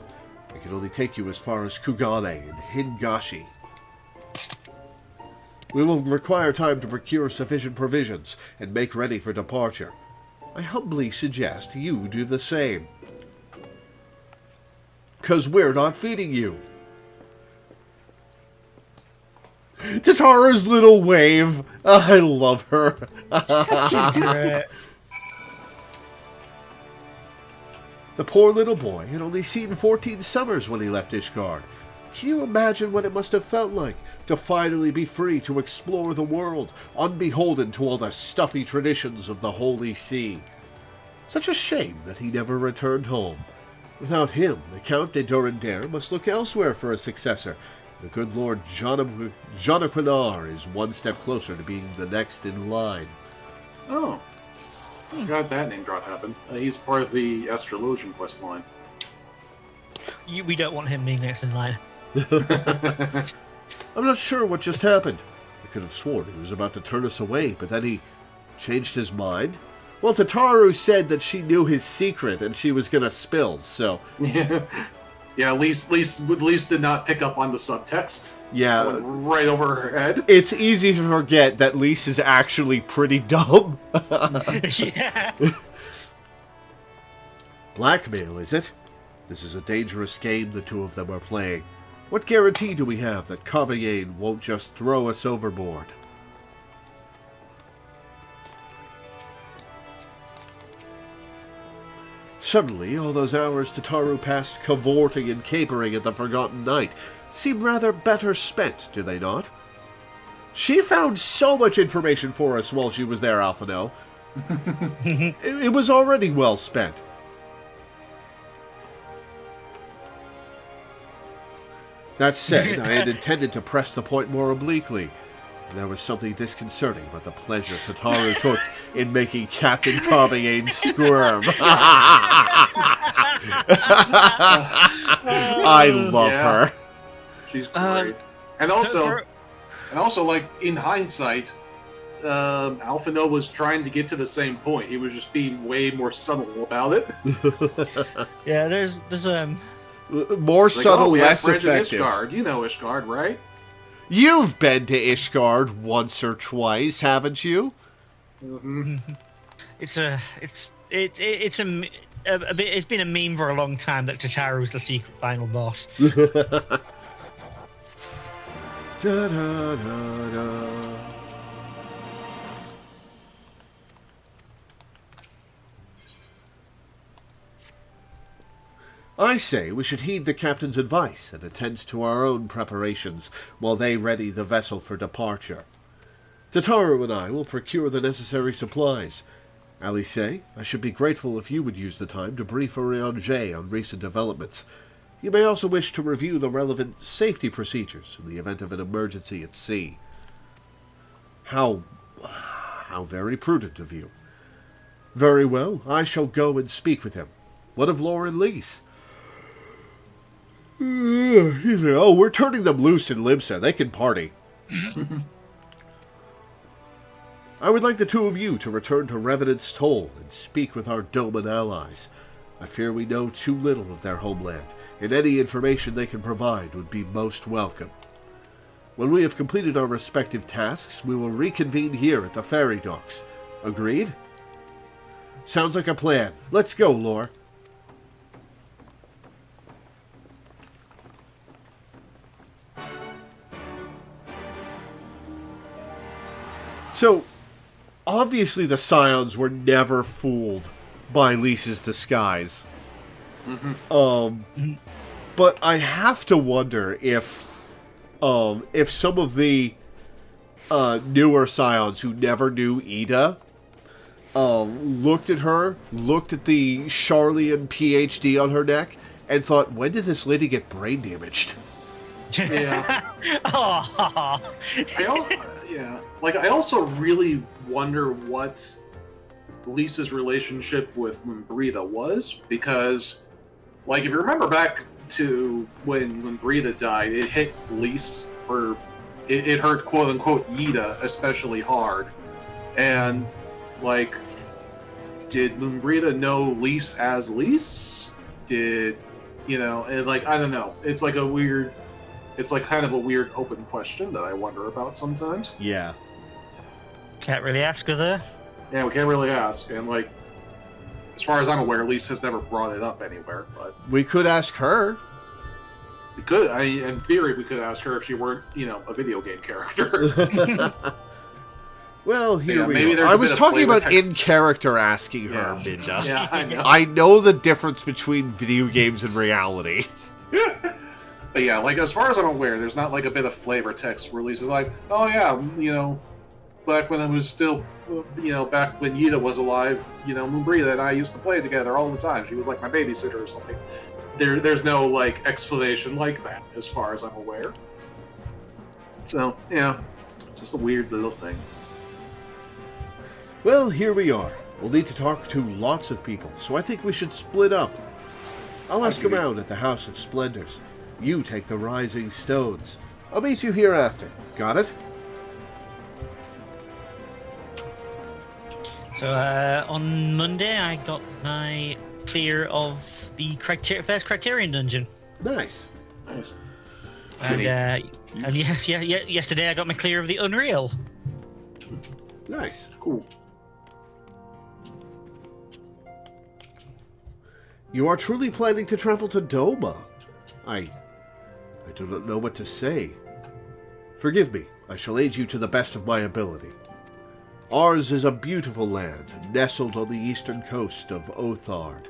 I can only take you as far as Kugane and Hingashi. We will require time to procure sufficient provisions and make ready for departure. I humbly suggest you do the same. 'Cause we're not feeding you. Tataru's little wave. I love her. The poor little boy had only seen 14 summers when he left Ishgard. Can you imagine what it must have felt like to finally be free to explore the world, unbeholden to all the stuffy traditions of the Holy See? Such a shame that he never returned home. Without him, the Count de Durandare must look elsewhere for a successor. The good Lord Jonaquinar is one step closer to being the next in line. Oh. I forgot that name drop happened. He's part of the Astrologian quest line. We don't want him being next in line. I'm not sure what just happened. I could have sworn he was about to turn us away, but then he changed his mind. Well, Tataru said that she knew his secret and she was going to spill, so... Yeah, at least did not pick up on the subtext. Yeah. Went right over her head. It's easy to forget that Lise is actually pretty dumb. Yeah. Blackmail, is it? This is a dangerous game the two of them are playing. What guarantee do we have that Carvillane won't just throw us overboard? Suddenly, all those hours Tataru passed cavorting and capering at the Forgotten Night seem rather better spent, do they not? She found so much information for us while she was there, Alphino. It was already well spent. That said, I had intended to press the point more obliquely. There was something disconcerting about the pleasure Tataru took in making Captain Kavayane squirm. I love her. She's great. And also, like, in hindsight, Alphino was trying to get to the same point. He was just being way more subtle about it. Yeah, there's more like, subtle, we less have friends effective. in Ishgard. You know Ishgard, right? You've been to Ishgard once or twice, haven't you? Mm-hmm. it's been a meme for a long time that Tataru's the secret final boss. Da, da, da, da. I say we should heed the captain's advice and attend to our own preparations while they ready the vessel for departure. Tataru and I will procure the necessary supplies. Alice, I should be grateful if you would use the time to brief Orion on recent developments. You may also wish to review the relevant safety procedures in the event of an emergency at sea. How very prudent of you. Very well, I shall go and speak with him. What of Laura and Lise? Oh, we're turning them loose in Limsa. They can party. I would like the two of you to return to Revenant's Toll and speak with our Doman allies. I fear we know too little of their homeland, and any information they can provide would be most welcome. When we have completed our respective tasks, we will reconvene here at the ferry docks. Agreed? Sounds like a plan. Let's go, Lore. So, obviously the Scions were never fooled by Lisa's disguise. Mm-hmm. But I have to wonder if some of the newer Scions who never knew Ida looked at her, looked at the Charlian PhD on her neck, and thought, when did this lady get brain damaged? Yeah. Oh. Yeah. Like, I also really wonder what Lisa's relationship with Breatha was, because, like, if you remember back to when Breatha died, it hit Lise, or it hurt quote-unquote Yida especially hard. And, like, did Breatha know Lise as Lise? Did, and, like, I don't know. It's like kind of a weird open question that I wonder about sometimes. Yeah. Can't really ask her there. Yeah, we can't really ask. And, like, as far as I'm aware, Lise has never brought it up anywhere. But We could ask her. we could, in theory, we could ask her if she weren't, a video game character. Well, here we maybe go. there's I a was bit of talking flavor about in text. character asking her, Yeah. Minda. Yeah, I know. I know the difference between video games and reality. But yeah, like, as far as I'm aware, there's not, like, a bit of flavor text where Lisa's like, oh yeah, back when I was still, back when Yida was alive, Breatha and I used to play together all the time. She was like my babysitter or something. There's no, like, explanation like that, as far as I'm aware. So, yeah, just a weird little thing. Well, here we are. We'll need to talk to lots of people, so I think we should split up. I'll ask Agreed. around at the House of Splendors. You take the Rising Stones. I'll meet you hereafter. Got it? So on Monday, I got my clear of the first Criterion dungeon, Nice. Nice. and yesterday I got my clear of the Unreal. Nice. Cool. You are truly planning to travel to Doma. I do not know what to say. Forgive me. I shall aid you to the best of my ability. Ours is a beautiful land, nestled on the eastern coast of Othard.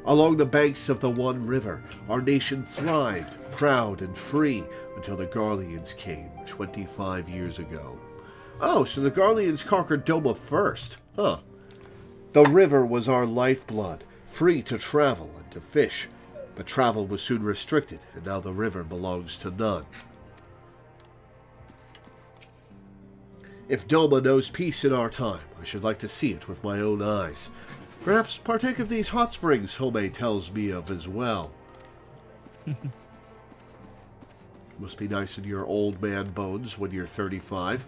Along the banks of the one river, our nation thrived, proud and free, until the Garleans came 25 years ago. Oh, so the Garleans conquered Doma first. Huh. The river was our lifeblood, free to travel and to fish. But travel was soon restricted, and now the river belongs to none. If Doma knows peace in our time, I should like to see it with my own eyes. Perhaps partake of these hot springs Home tells me of as well. Must be nice in your old man bones when you're 35.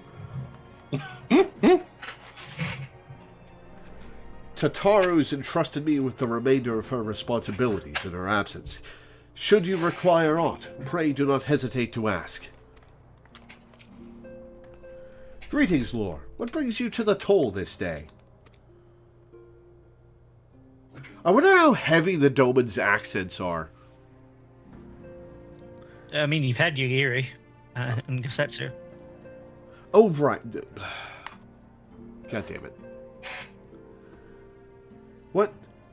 Tataru's entrusted me with the remainder of her responsibilities in her absence. Should you require aught, pray do not hesitate to ask. Greetings, Lore. What brings you to the toll this day? I wonder how heavy the Doman's accents are. I mean, you've had Yugiri and Gosetsu. Oh, right. God damn it.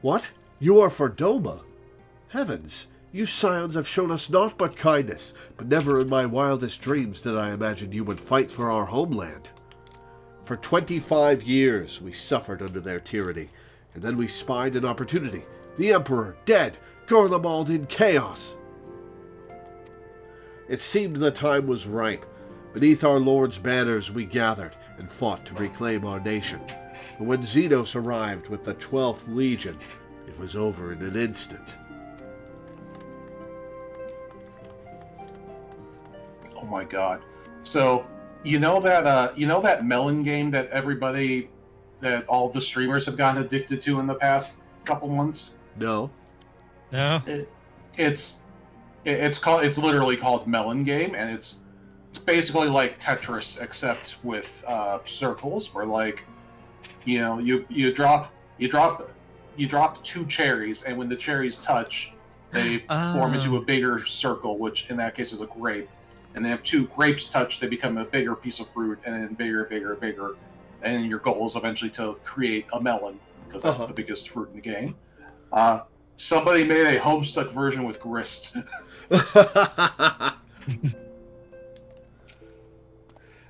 What? You are for Doma? Heavens, you scions have shown us naught but kindness, but never in my wildest dreams did I imagine you would fight for our homeland. For 25 years we suffered under their tyranny, and then we spied an opportunity. The Emperor dead, Garlemald in chaos. It seemed the time was ripe. Beneath our Lord's banners we gathered and fought to reclaim our nation. But when Xenos arrived with the 12th Legion, it was over in an instant. Oh my god. So, you know that melon game that all the streamers have gotten addicted to in the past couple months? No. No. It's literally called Melon Game, and it's basically like Tetris except with circles, where like, you drop two cherries, and when the cherries touch, they form into a bigger circle, which in that case is a grape. And then if two grapes touch, they become a bigger piece of fruit, and then bigger, and then your goal is eventually to create a melon, because that's the biggest fruit in the game. Somebody made a Homestuck version with grist.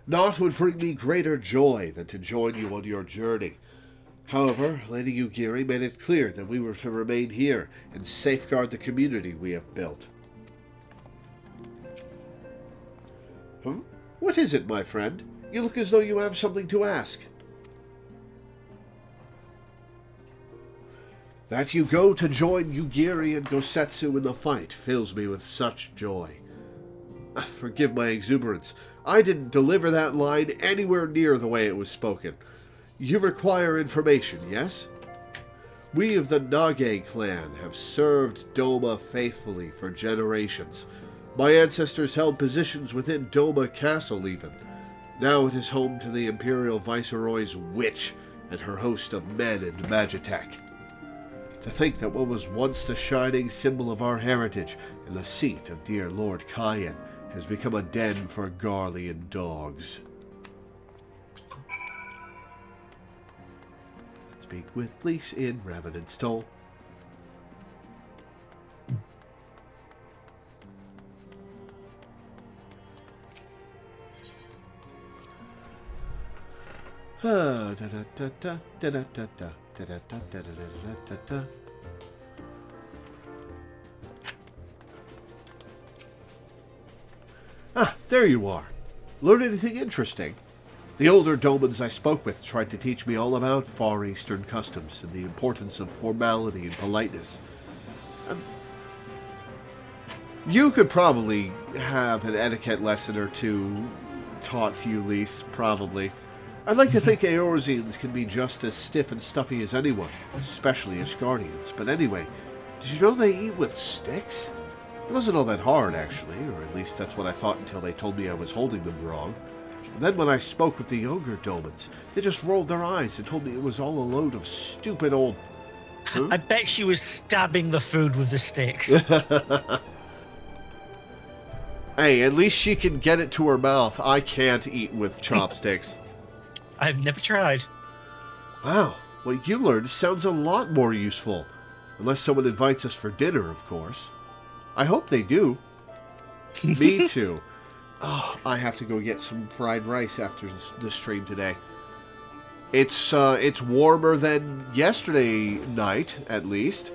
Naught would bring me greater joy than to join you on your journey. However, Lady Yugiri made it clear that we were to remain here and safeguard the community we have built. Huh? What is it, my friend? You look as though you have something to ask. That you go to join Yugiri and Gosetsu in the fight fills me with such joy. Forgive my exuberance. I didn't deliver that line anywhere near the way it was spoken. You require information, yes? We of the Nage clan have served Doma faithfully for generations. My ancestors held positions within Doma Castle even. Now it is home to the Imperial Viceroy's witch and her host of men and Magitek. To think that what was once the shining symbol of our heritage and the seat of dear Lord Cayenne has become a den for Garlean dogs. Speak with Lise in Revenant's Toll. Ah, there you are. Learn anything interesting? The older Domans I spoke with tried to teach me all about Far Eastern customs and the importance of formality and politeness. You could probably have an etiquette lesson or two taught to you, Lise, probably. I'd like to think Eorzeans can be just as stiff and stuffy as anyone, especially Ashgardians. But anyway, did you know they eat with sticks? It wasn't all that hard, actually, or at least that's what I thought until they told me I was holding them wrong. And then when I spoke with the younger Domans, they just rolled their eyes and told me it was all a load of stupid old... Huh? I bet she was stabbing the food with the sticks. Hey, at least she can get it to her mouth. I can't eat with chopsticks. I've never tried. Wow, what you learned sounds a lot more useful. Unless someone invites us for dinner, of course. I hope they do. Me too. Oh, I have to go get some fried rice after the stream today. It's warmer than yesterday night, at least.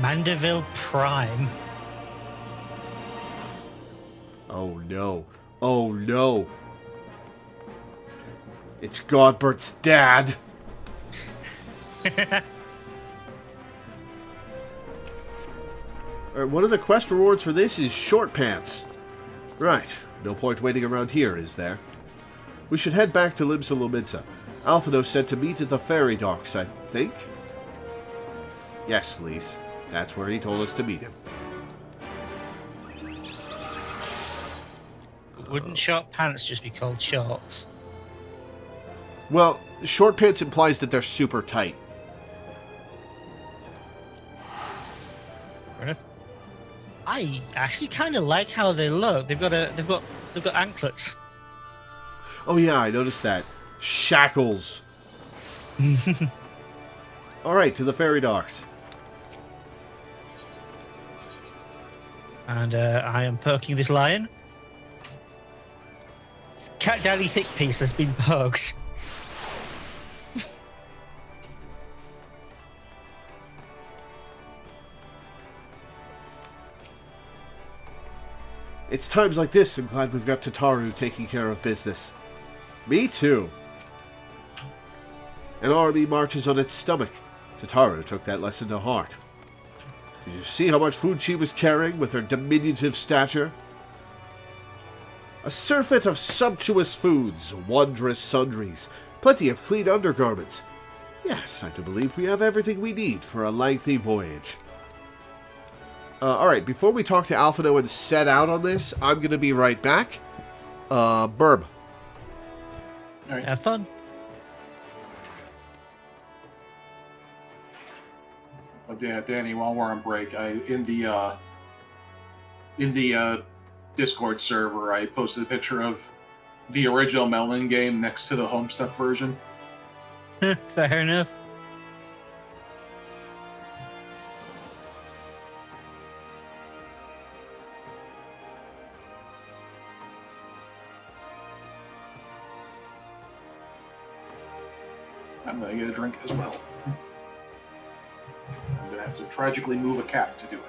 Mandeville Prime. Oh no. Oh no. It's Godbert's dad. One of the quest rewards for this is short pants. Right. No point waiting around here, is there? We should head back to Limsa Lominsa. Alphino said to meet at the ferry docks, I think? Yes, Lise. That's where he told us to meet him. Wouldn't short pants just be called shorts? Well, short pants implies that they're super tight. Fair enough. I actually kind of like how they look. They've got anklets. Oh yeah, I noticed that. Shackles. Alright, to the ferry docks. And I am poking this lion. Cat Daddy Thick Piece has been poked. It's times like this I'm glad we've got Tataru taking care of business. Me too. An army marches on its stomach. Tataru took that lesson to heart. Did you see how much food she was carrying with her diminutive stature? A surfeit of sumptuous foods, wondrous sundries, plenty of clean undergarments. Yes, I do believe we have everything we need for a lengthy voyage. Alright, before we talk to Alphino and set out on this, I'm going to be right back. Burb. Alright. Have fun. But yeah, Danny, while we're on break, in the Discord server, I posted a picture of the original Melon game next to the Homestuck version. Fair enough. I'm gonna get a drink as well. I'm gonna have to tragically move a cat to do it.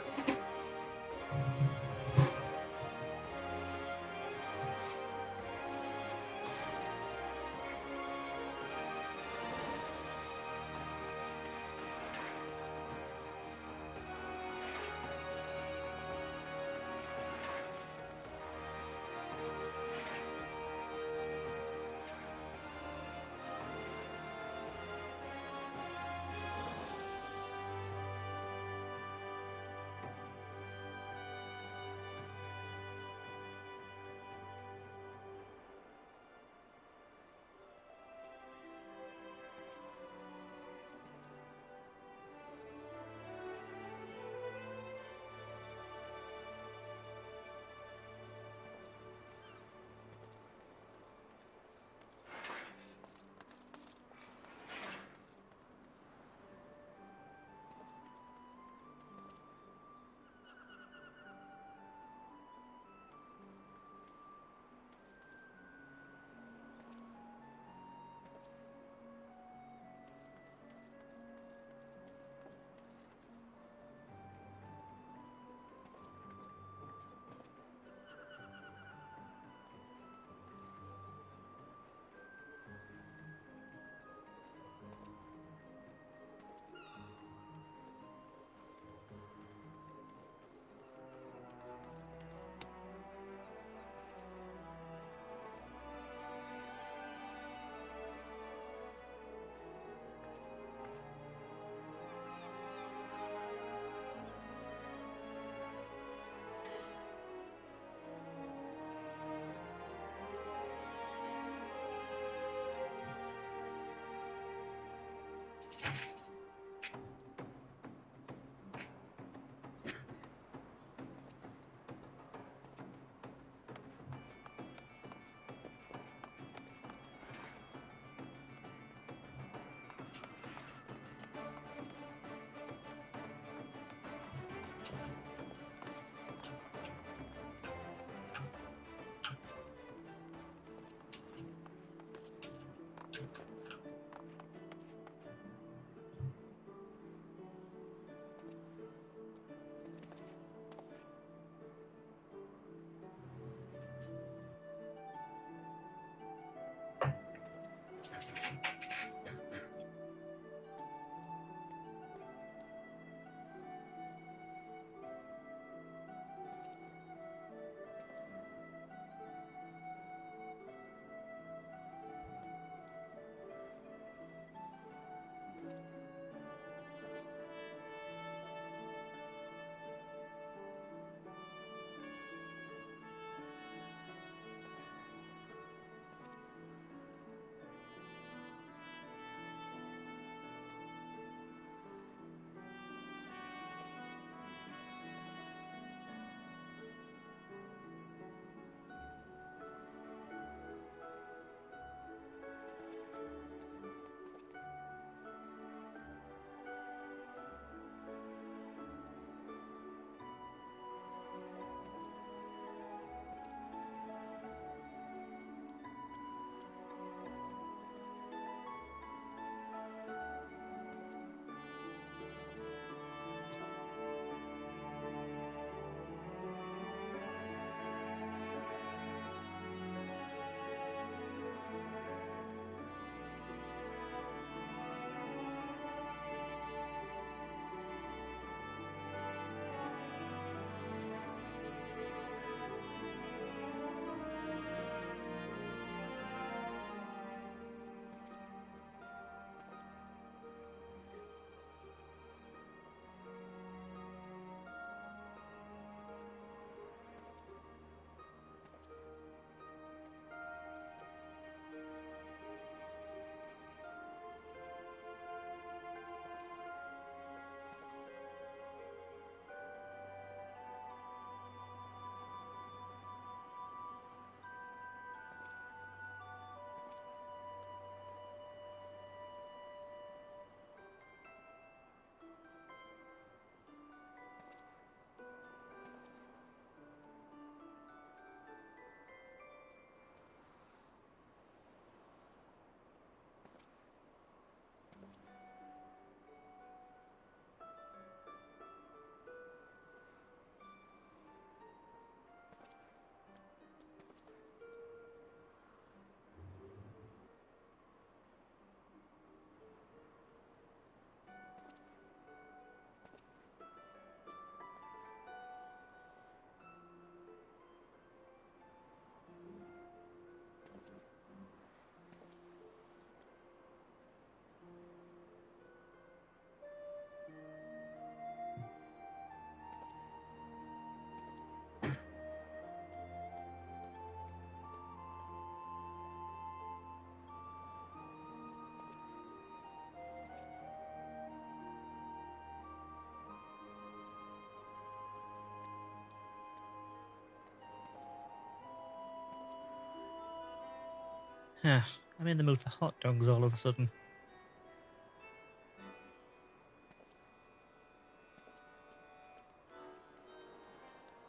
Yeah, I'm in the mood for hot dogs all of a sudden.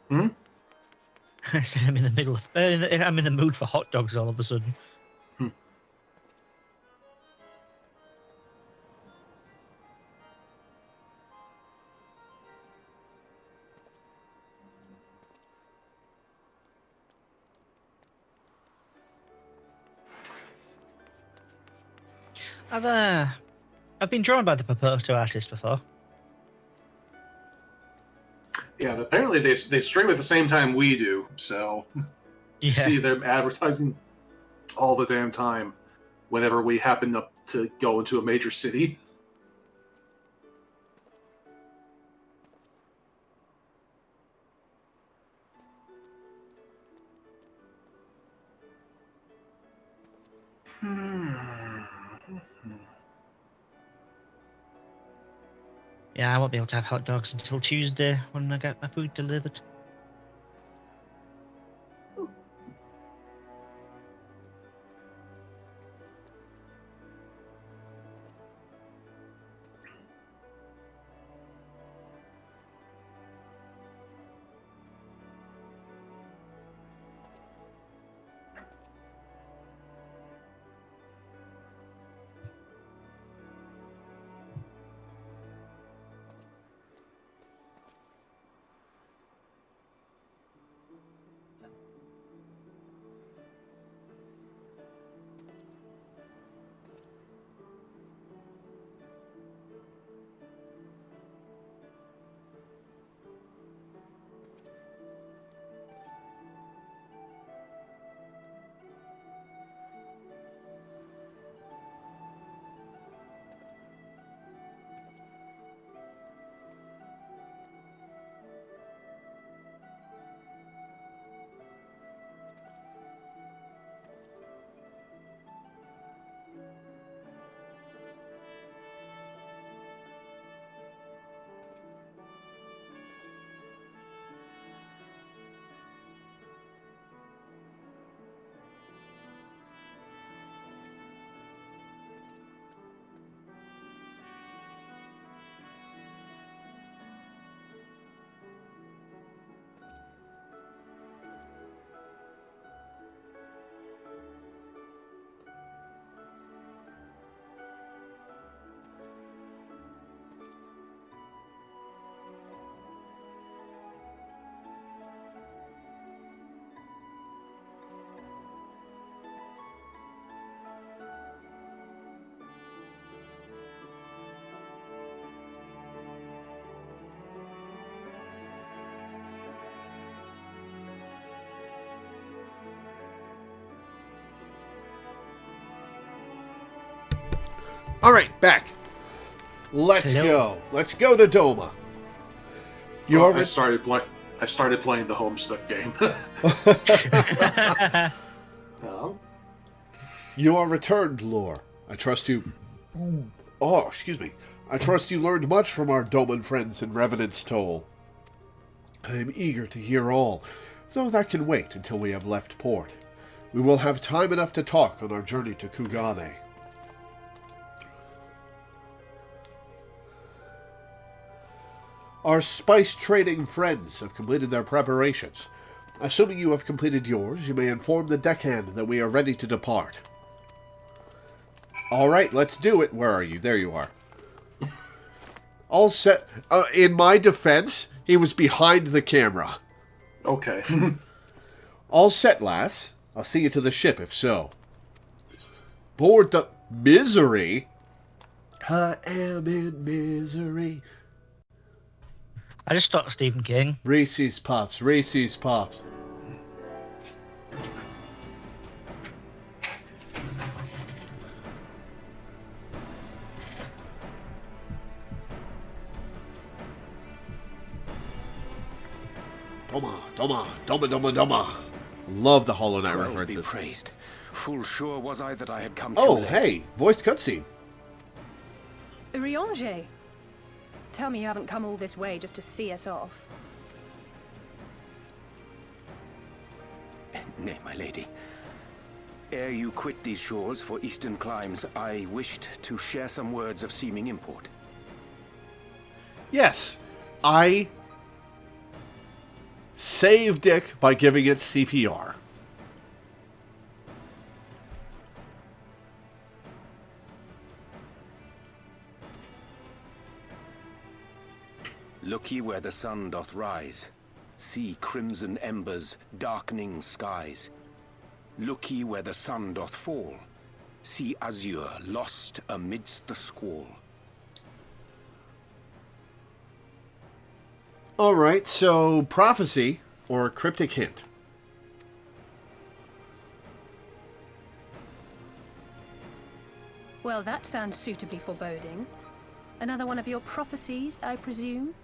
Hmm? I said I'm in the middle of. I'm in the mood for hot dogs all of a sudden. Hmm. I've been drawn by the Papoto artist before. Yeah, apparently they stream at the same time we do, so you Yeah. see them advertising all the damn time whenever we happen to go into a major city. Yeah, I won't be able to have hot dogs until Tuesday when I get my food delivered. All right, back. Let's Hello. go. Let's go to Doma. I started playing the Homestuck game. Oh. You are returned, Lore. I trust you. Oh, excuse me. I trust you learned much from our Doman friends in Revenant's Toll. I am eager to hear all, though that can wait until we have left port. We will have time enough to talk on our journey to Kugane. Our spice trading friends have completed their preparations. Assuming you have completed yours, you may inform the deckhand that we are ready to depart. All right, let's do it. Where are you? There you are. All set. In my defense, he was behind the camera. Okay. All set, lass. I'll see you to the ship, if so. Board the misery? I am in misery. I just thought Stephen King. Reese's Puffs, Reese's Puffs. Doma. Love the Hollow Knight Twelve be references. praised. Full sure was I that I had come Oh, too late. hey, voiced cutscene. Urianger! Tell me you haven't come all this way just to see us off. Nay, my lady. Ere you quit these shores for eastern climes, I wished to share some words of seeming import. Yes, I saved Dick by giving it CPR. Look ye where the sun doth rise. See crimson embers, darkening skies. Look ye where the sun doth fall. See azure lost amidst the squall. Alright, so prophecy or cryptic hint. Well, that sounds suitably foreboding. Another one of your prophecies, I presume?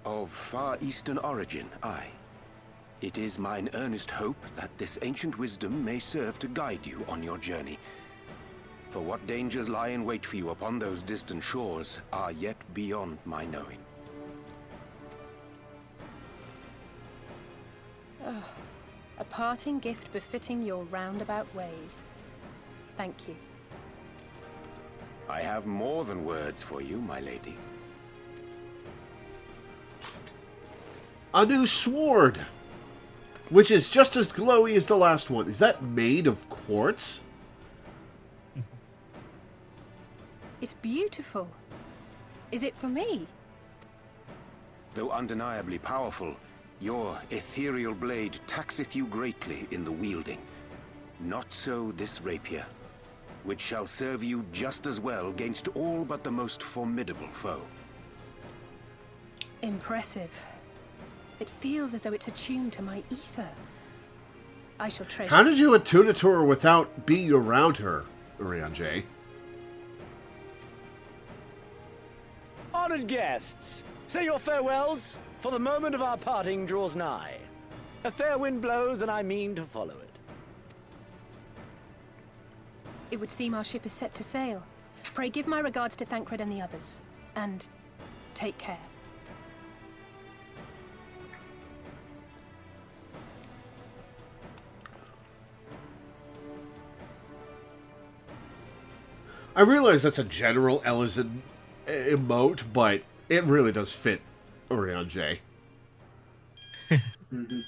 Of far eastern origin, aye. It is mine earnest hope that this ancient wisdom may serve to guide you on your journey. For what dangers lie in wait for you upon those distant shores are yet beyond my knowing. A parting gift befitting your roundabout ways. Thank you. I have more than words for you, my lady. A new sword, which is just as glowy as the last one. Is that made of quartz? It's beautiful. Is it for me? Though undeniably powerful, your ethereal blade taxeth you greatly in the wielding. Not so this rapier, which shall serve you just as well against all but the most formidable foe. Impressive. It feels as though it's attuned to my ether. I shall treasure. How did you attune it to her without being around her, Urian J? Honored guests, say your farewells, for the moment of our parting draws nigh. A fair wind blows, and I mean to follow it. It would seem our ship is set to sail. Pray give my regards to Thancred and the others. And take care. I realize that's a general Ellison emote, but it really does fit Urian J. Mm-hmm.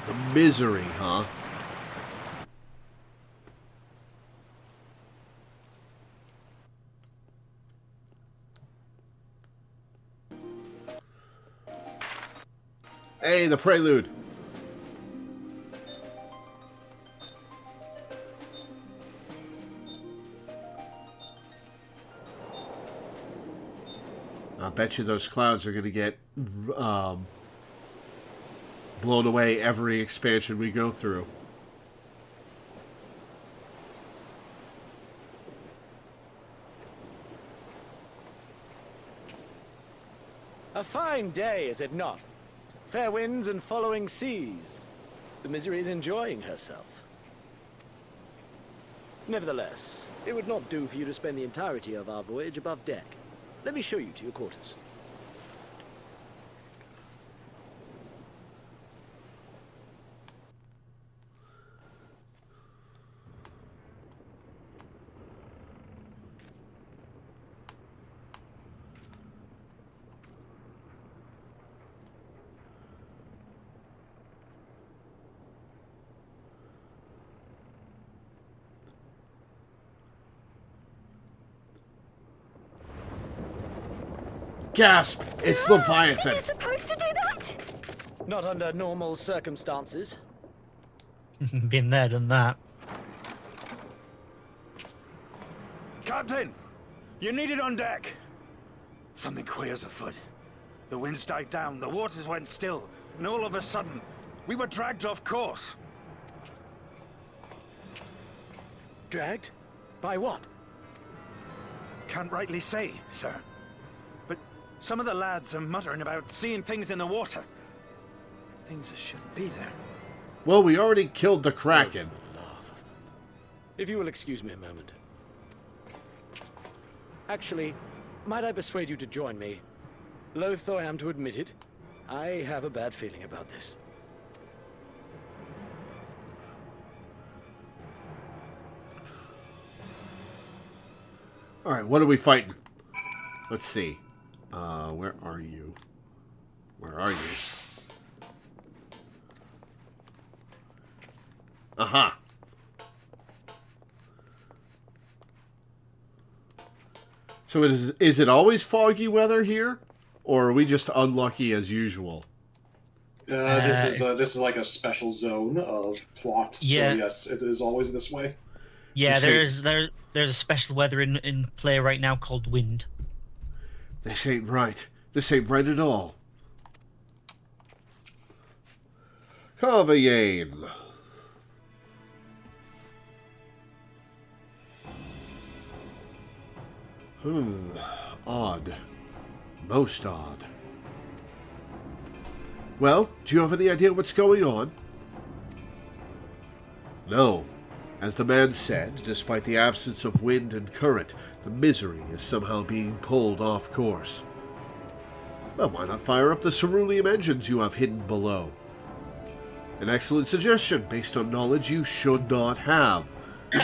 The misery, huh? Hey, the prelude. I bet you those clouds are going to get blown away every expansion we go through. A fine day, is it not? Fair winds and following seas. The Misery is enjoying herself. Nevertheless, it would not do for you to spend the entirety of our voyage above deck. Let me show you to your quarters. Gasp! It's Leviathan! Is it supposed to do that? Not under normal circumstances. Been there, done that. Captain! You're needed on deck! Something queer's afoot. The winds died down, the waters went still, and all of a sudden, we were dragged off course. Dragged? By what? Can't rightly say, sir. But some of the lads are muttering about seeing things in the water. Things that shouldn't be there. Well, we already killed the Kraken. If you will excuse me a moment. Actually, might I persuade you to join me? Loath though I am to admit it, I have a bad feeling about this. Alright, what are we fighting? Let's see. Where are you? Where are you? Aha! So is it always foggy weather here? Or are we just unlucky as usual? This is like a special zone of plot. Yeah. So yes, it is always this way. Yeah, there's a special weather in play right now called wind. This ain't right. This ain't right at all. Kugane. Odd. Most odd. Well, do you have any idea what's going on? No. As the man said, despite the absence of wind and current, the misery is somehow being pulled off course. Well, why not fire up the cerulean engines you have hidden below? An excellent suggestion based on knowledge you should not have. I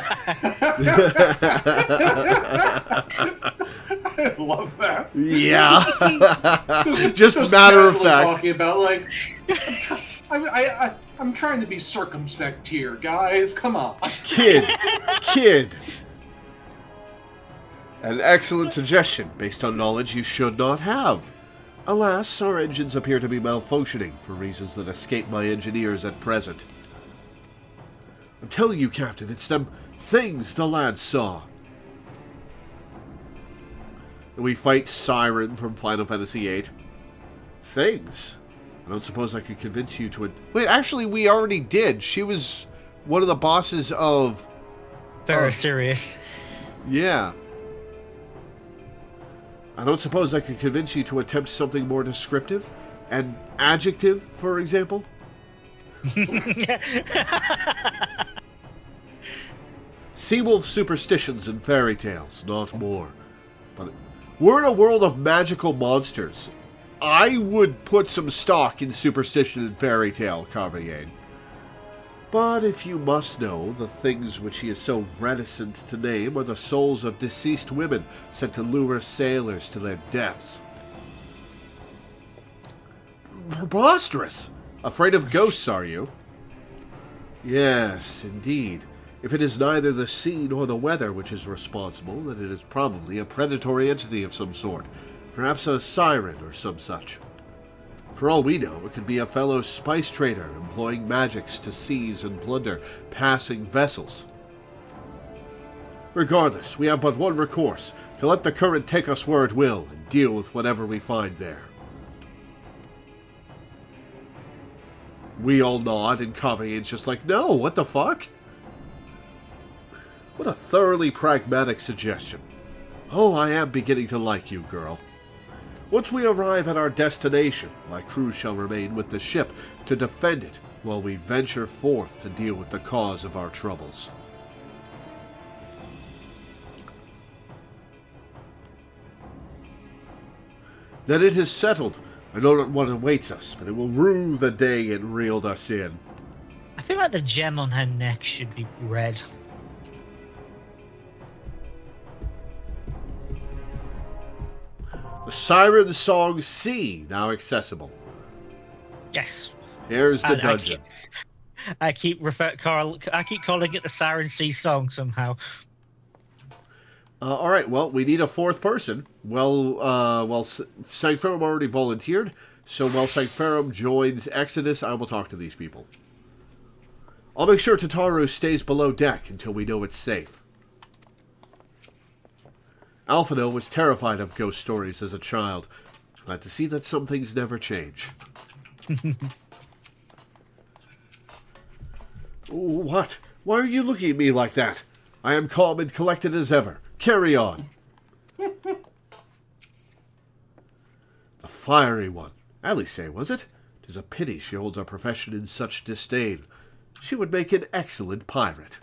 love that. Yeah. just matter of fact. Talking about like, I'm trying to be circumspect here, guys. Come on, Kid. An excellent suggestion based on knowledge you should not have. Alas, our engines appear to be malfunctioning for reasons that escape my engineers at present. I'm telling you, Captain, it's them things the lads saw. We fight Siren from Final Fantasy VIII. Things? I don't suppose I could convince you to... Wait, actually, we already did. She was one of the bosses of... Very serious. Yeah. I don't suppose I could convince you to attempt something more descriptive? An adjective, for example? Seawolf superstitions and fairy tales, not more. But we're in a world of magical monsters. I would put some stock in superstition and fairy tale, Kugane. But if you must know, the things which he is so reticent to name are the souls of deceased women sent to lure sailors to their deaths. Preposterous! Afraid of ghosts, are you? Yes, indeed. If it is neither the sea nor the weather which is responsible, then it is probably a predatory entity of some sort. Perhaps a siren or some such. For all we know, it could be a fellow spice trader employing magics to seize and plunder passing vessels. Regardless, we have but one recourse, to let the current take us where it will and deal with whatever we find there. We all nod, and Kugane's just like, no, what the fuck? What a thoroughly pragmatic suggestion. Oh, I am beginning to like you, girl. Once we arrive at our destination, my crew shall remain with the ship to defend it while we venture forth to deal with the cause of our troubles. Then it is settled. I know not what awaits us, but it will rue the day it reeled us in. I feel like the gem on her neck should be red. The Sirensong Sea, now accessible. Yes. Here's the dungeon. I keep calling it the Sirensong song somehow. All right, well, we need a fourth person. Well, Sancferum already volunteered, so while Sancferum joins Exodus, I will talk to these people. I'll make sure Tataru stays below deck until we know it's safe. Alphino was terrified of ghost stories as a child. Glad to see that some things never change. What? Why are you looking at me like that? I am calm and collected as ever. Carry on. The fiery one. Alice, was it? 'Tis a pity she holds our profession in such disdain. She would make an excellent pirate.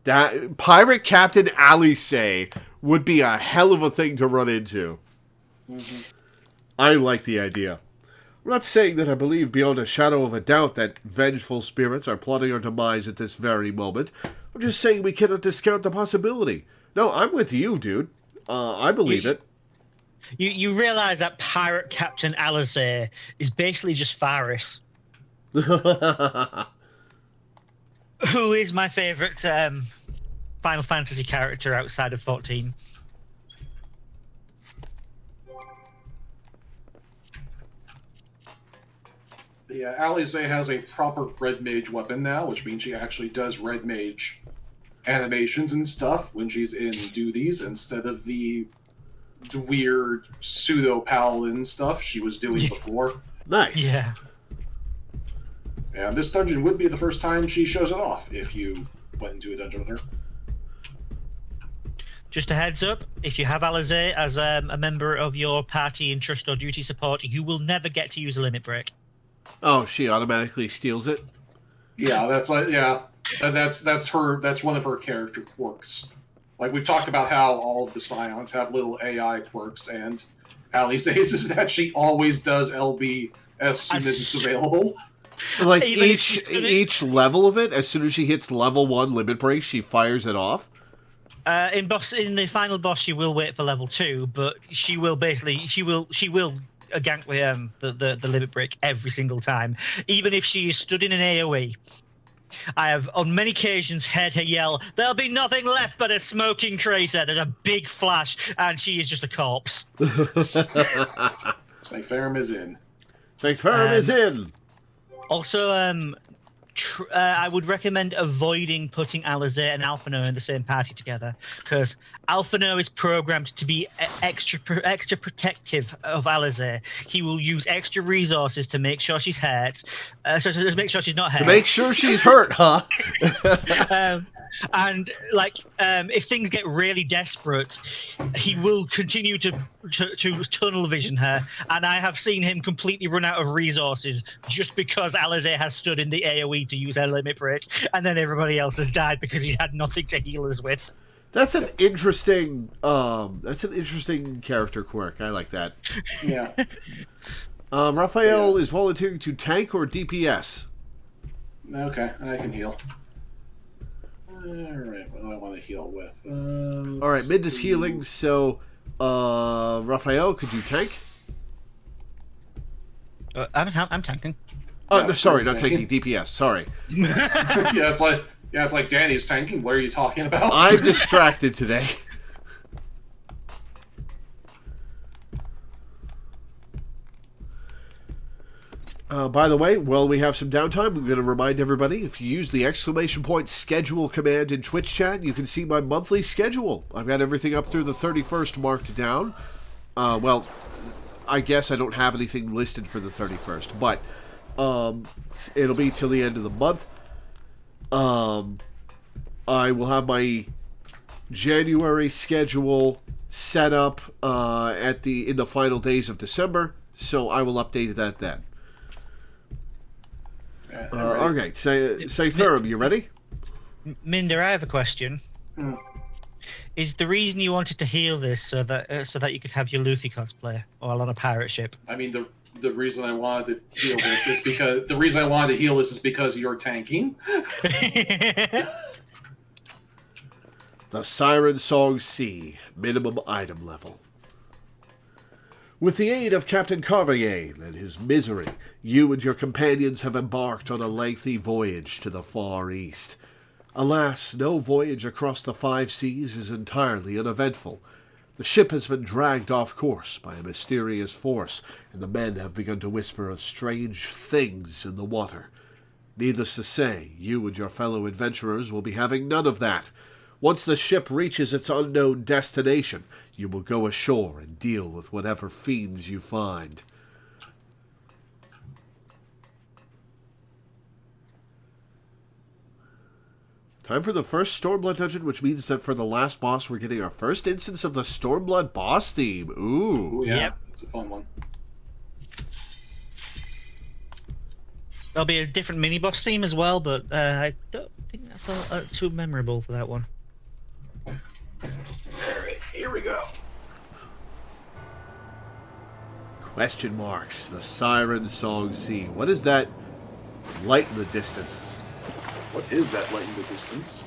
That Pirate Captain Alice would be a hell of a thing to run into. Mm-hmm. I like the idea. I'm not saying that I believe beyond a shadow of a doubt that vengeful spirits are plotting our demise at this very moment. I'm just saying we cannot discount the possibility. No, I'm with you, dude. I believe it. You realize that Pirate Captain Alizé is basically just Faris. Who is my favourite Final Fantasy character outside of 14? Yeah, Alize has a proper red mage weapon now, which means she actually does red mage animations and stuff when she's in duties instead of the weird pseudo-paladin stuff she was doing before. Nice. Yeah. And this dungeon would be the first time she shows it off if you went into a dungeon with her. Just a heads up, if you have Alizé as a member of your party in trust or duty support, you will never get to use a limit break. Oh, she automatically steals it? Yeah, that's her. That's one of her character quirks. Like we've talked about how all of the Scions have little AI quirks, and Alice says is that she always does LB as soon as it's available. Like each level of it, as soon as she hits level 1 limit break, she fires it off. In the final boss, she will wait for level 2, but she will gank the limit break every single time, even if she is stood in an AoE. I have on many occasions heard her yell, "There'll be nothing left but a smoking crater." There's a big flash, and she is just a corpse. Snake Ferrum is in. Snake Ferrum is in. Also, I would recommend avoiding putting Alizé and Alphinaud in the same party together, because Alphinaud is programmed to be extra protective of Alizé. He will use extra resources to make sure she's hurt, to make sure she's not hurt. To make sure she's hurt, huh? And if things get really desperate, he will continue to tunnel vision her, and I have seen him completely run out of resources just because Alizé has stood in the AoE to use her limit break, and then everybody else has died because he had nothing to heal us with. That's an interesting character quirk. I like that. Yeah. Raphael is volunteering to tank or DPS. Okay, I can heal. Alright, what do I want to heal with? Alright, mid is healing, so Raphael, could you tank? I'm tanking. Oh, no, sorry, not tanking, DPS, sorry. It's like Danny's tanking. What are you talking about? I'm distracted today. By the way, while we have some downtime, I'm going to remind everybody, if you use the !schedule command in Twitch chat, you can see my monthly schedule. I've got everything up through the 31st marked down. Well, I guess I don't have anything listed for the 31st, but it'll be till the end of the month. I will have my January schedule set up in the final days of December, so I will update that then. Okay, say Ferrum, you ready? Minder, I have a question. Is the reason you wanted to heal this so that you could have your Luffy cosplay while on a pirate ship? I mean, the reason I wanted to heal this is because you're tanking. The Sirensong C, minimum item level. With the aid of Captain Carvagne and his misery, you and your companions have embarked on a lengthy voyage to the Far East. Alas, no voyage across the 5 seas is entirely uneventful. The ship has been dragged off course by a mysterious force, and the men have begun to whisper of strange things in the water. Needless to say, you and your fellow adventurers will be having none of that. Once the ship reaches its unknown destination, you will go ashore and deal with whatever fiends you find. Time for the first Stormblood dungeon, which means that for the last boss, we're getting our first instance of the Stormblood boss theme. Ooh. Yeah, Yep. it's a fun one. There'll be a different mini-boss theme as well, but I don't think that's too memorable for that one. Alright, here we go. Question marks. The Sirensong Sea. What is that light in the distance? What is that light in the distance?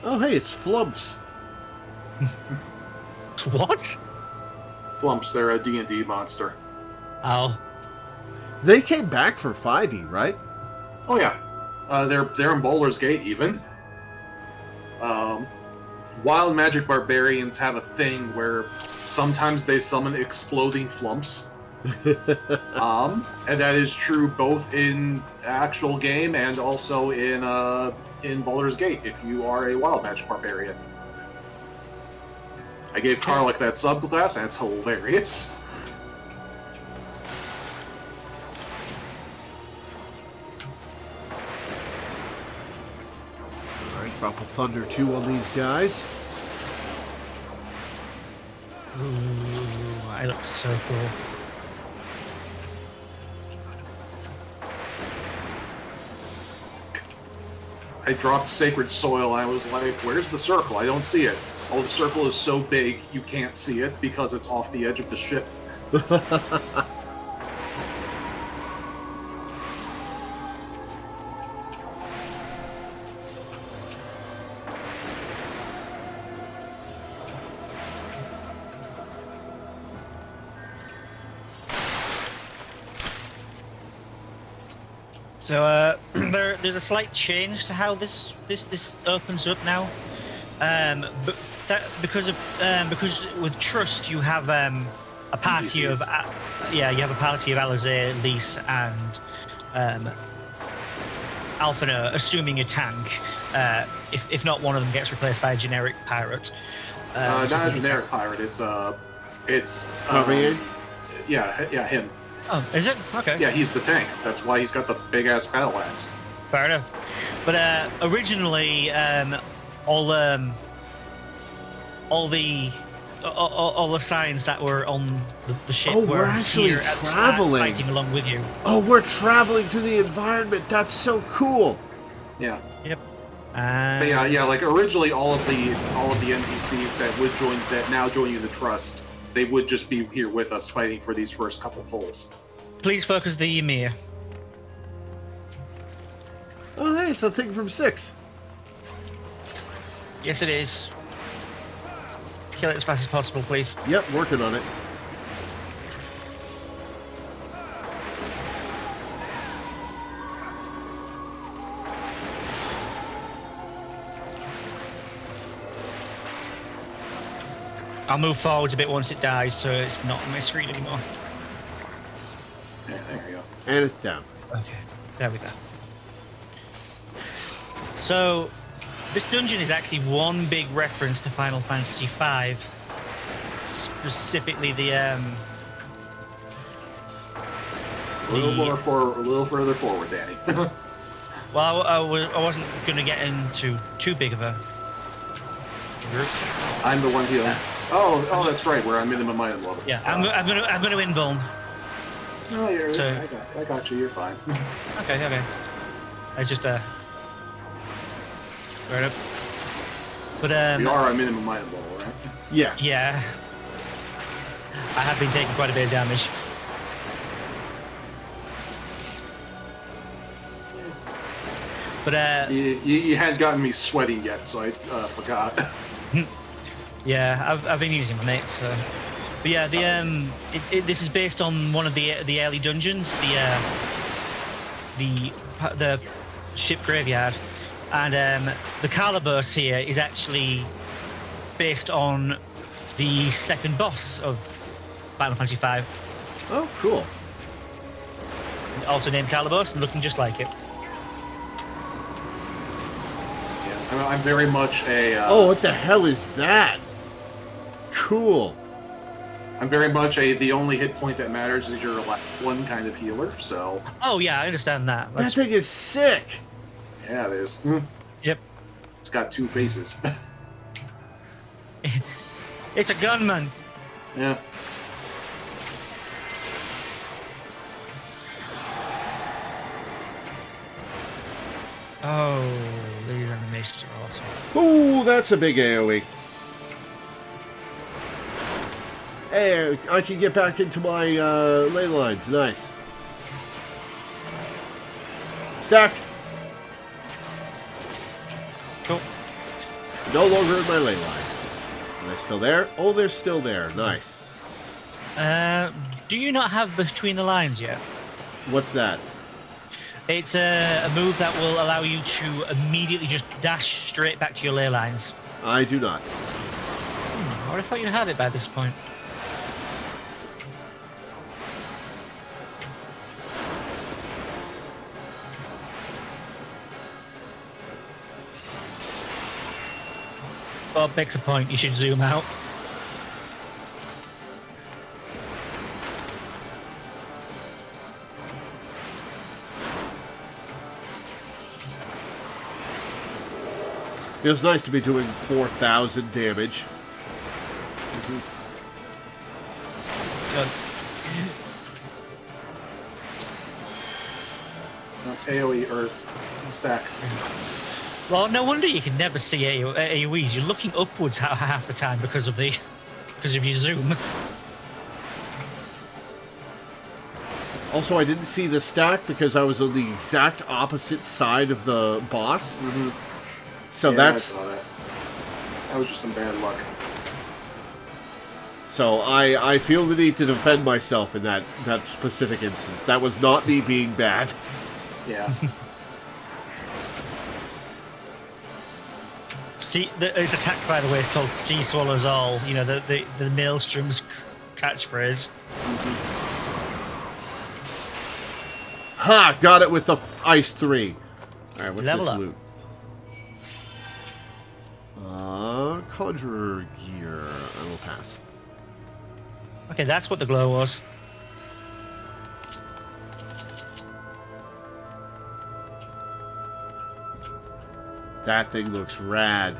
Oh, hey, it's Flumps. What? Flumps, they're a D&D monster. Oh. They came back for 5e, right? Oh yeah, they're in Baldur's Gate even. Wild magic barbarians have a thing where sometimes they summon exploding flumps. And that is true both in actual game and also in Baldur's Gate if you are a wild magic barbarian. I gave Karlach that subclass and it's hilarious. Alright, drop a Thunder 2 on these guys. Ooh, I look so cool. I dropped Sacred Soil and I was like, where's the circle? I don't see it. Oh, the circle is so big you can't see it because it's off the edge of the ship. So there's a slight change to how this opens up now, but because with Trust you have a party of you have a party of Alizé, Lise, and Alphina, assuming a tank. If not, one of them gets replaced by a generic pirate. Not a generic pirate. It's yeah, him. Oh, is it? Okay. Yeah, he's the tank. That's why he's got the big ass battle axe. Fair enough. But originally, all the signs that were on the ship were actually here at the traveling. start, fighting along with you. Oh, we're traveling to the environment. That's so cool. Yeah. Yep. But yeah. Like originally, all of the NPCs that now join you in the Trust, they would just be here with us fighting for these first couple pulls. Please focus the Ymir. Oh, hey, it's a thing from 6. Yes, it is. Kill it as fast as possible, please. Yep, working on it. I'll move forwards a bit once it dies, so it's not on my screen anymore. Yeah, there you go. And it's down. Okay, there we go. So, this dungeon is actually one big reference to Final Fantasy V. Specifically the A little further forward, Danny. Well, I wasn't going to get into too big of a group. I'm the one healing. Oh, that's right. We're on minimum item level. Yeah, I'm going to invuln. No, you're. So- I got you. You're fine. Okay. I just right up. But We are on minimum item level, right? Yeah. yeah, I have been taking quite a bit of damage. But You hadn't gotten me sweating yet, so I forgot. yeah, I've been using my mates. So. But yeah, this is based on one of the early dungeons, the ship graveyard, and the Calibos here is actually based on the second boss of Final Fantasy V, Oh, cool. also named Calibos and looking just like it. Yeah, I'm very much a. Oh, what the hell is that? Cool. I'm very much a. The only hit point that matters is your last one kind of healer. So. Oh yeah, I understand that. That thing is sick. Yeah, it is. Yep. It's got two faces. It's a gunman. Yeah. Oh, these animations are awesome. Ooh, that's a big AoE. Hey, I can get back into my ley lines. Nice. Stack. Cool. No longer in my ley lines. Are they still there? Oh, they're still there. Nice. Do you not have between the lines yet? What's that? It's a move that will allow you to immediately just dash straight back to your ley lines. I do not. I would have thought you'd have it by this point. Bob makes a point, you should zoom out. Feels nice to be doing 4,000 damage. Good. AoE or stack. Well, no wonder you can never see AoEs. You're looking upwards half the time because of your zoom. Also, I didn't see the stack because I was on the exact opposite side of the boss. So Yeah, that's... I saw that. That was just some bad luck. So I feel the need to defend myself in that specific instance. That was not me being bad. Yeah. See, his attack, by the way, is called Sea Swallows All. You know, the Maelstrom's catchphrase. Ha! Got it with the Ice 3. Alright, what's Level this up. loot? Conjurer gear. I will pass. Okay, that's what the glow was. That thing looks rad.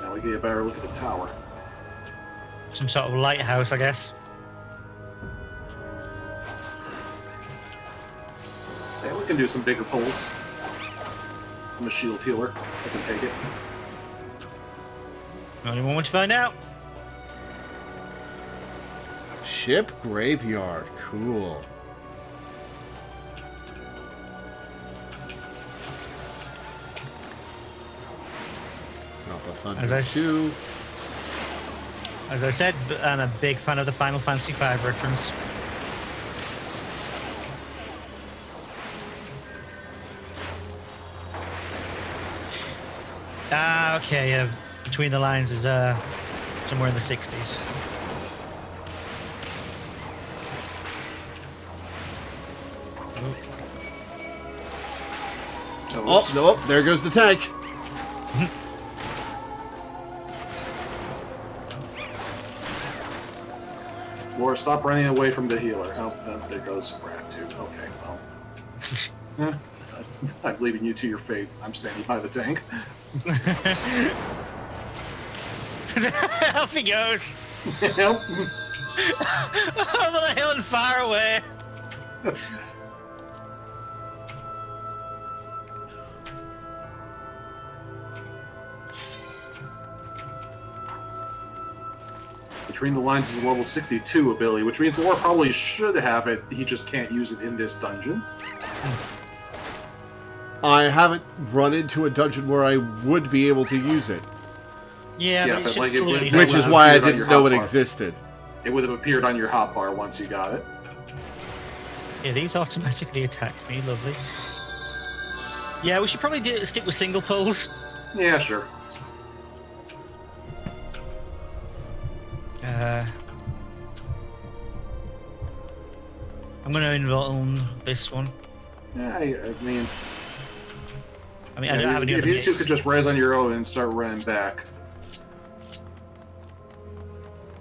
Now we get a better look at the tower. Some sort of lighthouse, I guess. Yeah, we can do some bigger pulls. I'm a shield healer. I can take it. Only one to find out. Ship graveyard. Cool. Drop a Thunder As I 2. As I said, I'm a big fan of the Final Fantasy V reference. Ah, okay. Between the lines is somewhere in the 60s. Oh, no, there goes the tank. Laura, stop running away from the healer. Oh, there goes Raph too. Okay, well. I'm leaving you to your fate. I'm standing by the tank. Off he goes. Nope. Over the hill and far away. Between the Lines is a level 62 ability, which means Laura probably should have it. He just can't use it in this dungeon. I haven't run into a dungeon where I would be able to use it. Yeah, but it's just it slowly- Which is have why I appeared on didn't your know it hotbar. existed. It would have appeared on your hotbar once you got it. Yeah, these automatically attack me. Lovely. Yeah, we should probably stick with single pulls. Yeah, sure. I'm going to involve this one. Yeah, I mean, I mean, I don't have any if other you two hits. could just res on your own and start running back.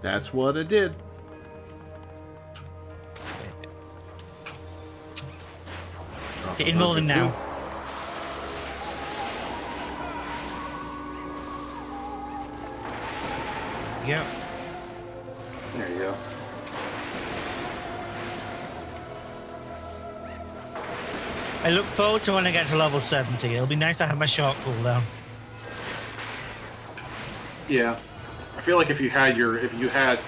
That's what it did. Get in rolling now. Yeah. There you go. I look forward to when I get to level 70. It'll be nice to have my short cooldown. Yeah. I feel like if you had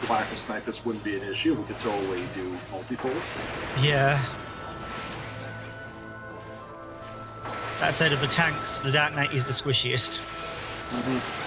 Blackest Night, this wouldn't be an issue. We could totally do multiples. Yeah. That said, of the tanks, the Dark Knight is the squishiest. Mm-hmm.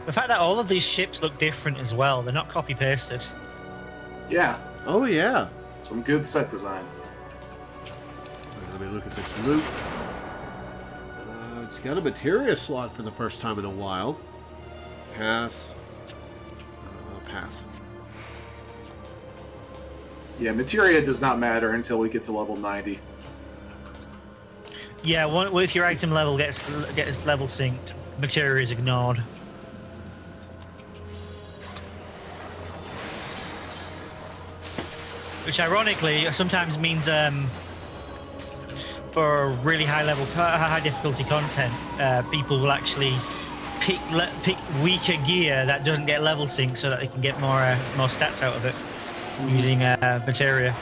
The fact that all of these ships look different as well, they're not copy-pasted. Yeah. Oh, yeah. Some good set design. Let me look at this loot. It's got a materia slot for the first time in a while. Pass. Pass. Yeah, materia does not matter until we get to level 90. Yeah, if your item level gets level synced, materia is ignored. Which ironically sometimes means for really high difficulty content, people will actually pick weaker gear that doesn't get level synced so that they can get more stats out of it using materia.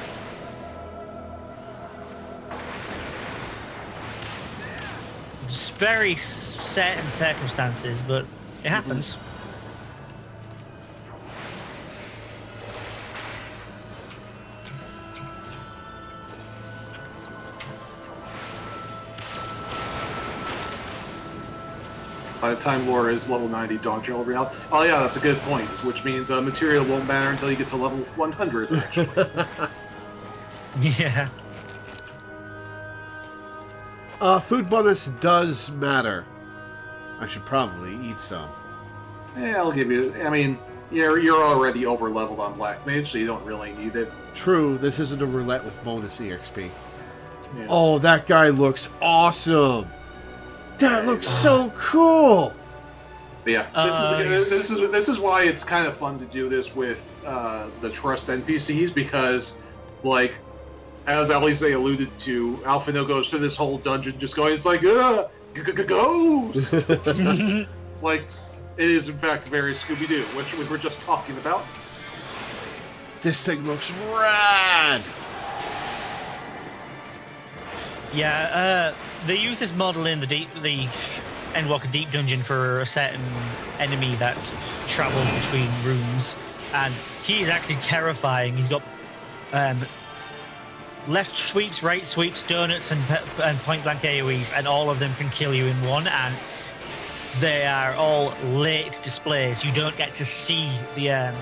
It's very set in circumstances, but it happens. By the time Laura is level 90, Dog Drill will be out. Oh yeah, that's a good point, which means material won't matter until you get to level 100, actually. Yeah. Food bonus does matter. I should probably eat some. Yeah, I'll give you... I mean, you're already over-leveled on Black Mage, so you don't really need it. True, this isn't a roulette with bonus EXP. Yeah. Oh, that guy looks awesome! That looks so cool! But yeah, this is why it's kind of fun to do this with the Trust NPCs, because, like, as Alize alluded to, Alphino goes through this whole dungeon just going, it's like, ghost! It's like, it is in fact very Scooby-Doo, which we were just talking about. This thing looks rad! Yeah, they use this model in the Endwalker Deep Dungeon for a certain enemy that travels between rooms, and he is actually terrifying. He's got left sweeps, right sweeps, donuts, and point-blank AoEs, and all of them can kill you in one, and they are all late displays. You don't get to see that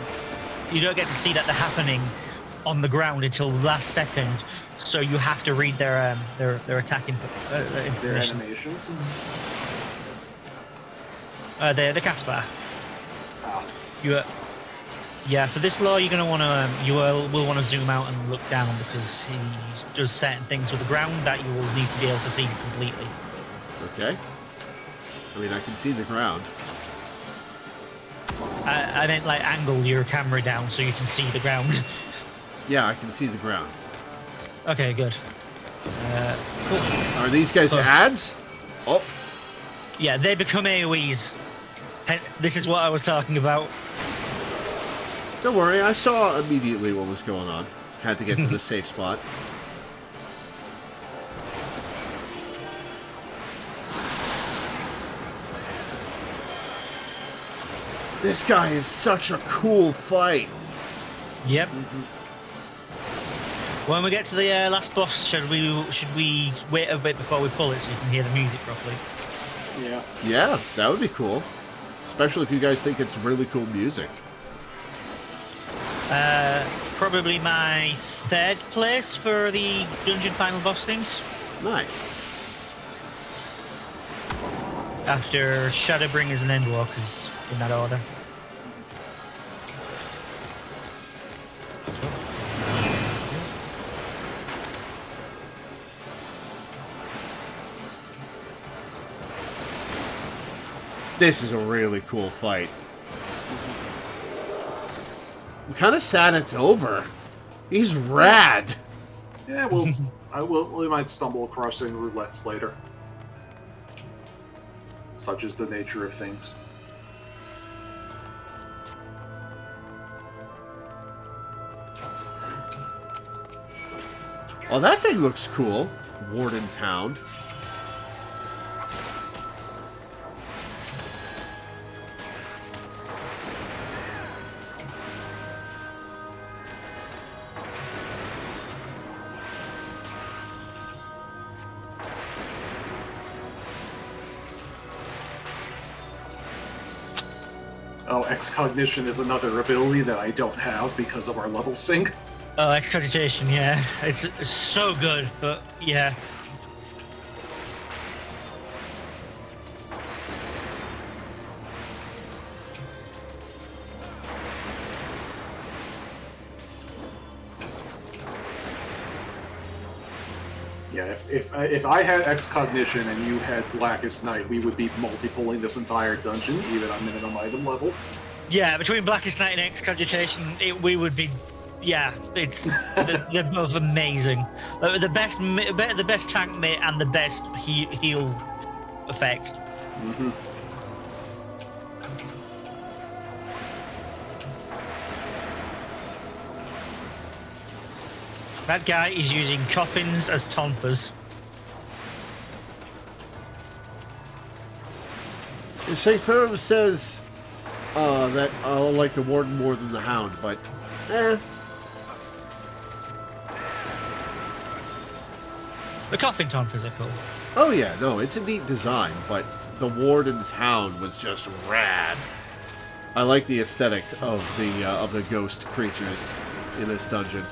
they're happening on the ground until the last second. So you have to read their attack information. Their animations? The cast bar. Oh. For this lore, you're gonna will want to zoom out and look down, because he does certain things with the ground that you will need to be able to see completely. Okay. I mean, I can see the ground. I meant like angle your camera down so you can see the ground. Yeah, I can see the ground. Okay, good. Cool. Are these guys ads? Oh. Yeah, they become AoEs. This is what I was talking about. Don't worry, I saw immediately what was going on. Had to get to the safe spot. This guy is such a cool fight. Yep. When we get to the last boss, should we wait a bit before we pull it so you can hear the music properly? Yeah. Yeah, that would be cool. Especially if you guys think it's really cool music. Probably my third place for the dungeon final boss things. Nice. After Shadowbringers and Endwalkers, in that order. This is a really cool fight. I'm kind of sad it's over. He's rad. Yeah, well, we might stumble across in roulettes later. Such is the nature of things. Oh, that thing looks cool. Warden's Hound. Oh, Excognition is another ability that I don't have because of our level sync. Oh, Excogitation, yeah. It's so good, but yeah. Yeah, if I had Excognition and you had Blackest Night, we would be multi-pulling this entire dungeon, even on minimum item level. Yeah, between Blackest Night and Excogitation, we would be. Yeah, it's they're both amazing. The best tank mate and the best heal effect. Mm-hmm. That guy is using coffins as tonfas. St. Firm says that I like the Warden more than the Hound, but The coffin tonfas are cool. Oh yeah, no, it's a neat design, but the Warden's Hound was just rad. I like the aesthetic of the ghost creatures in this dungeon.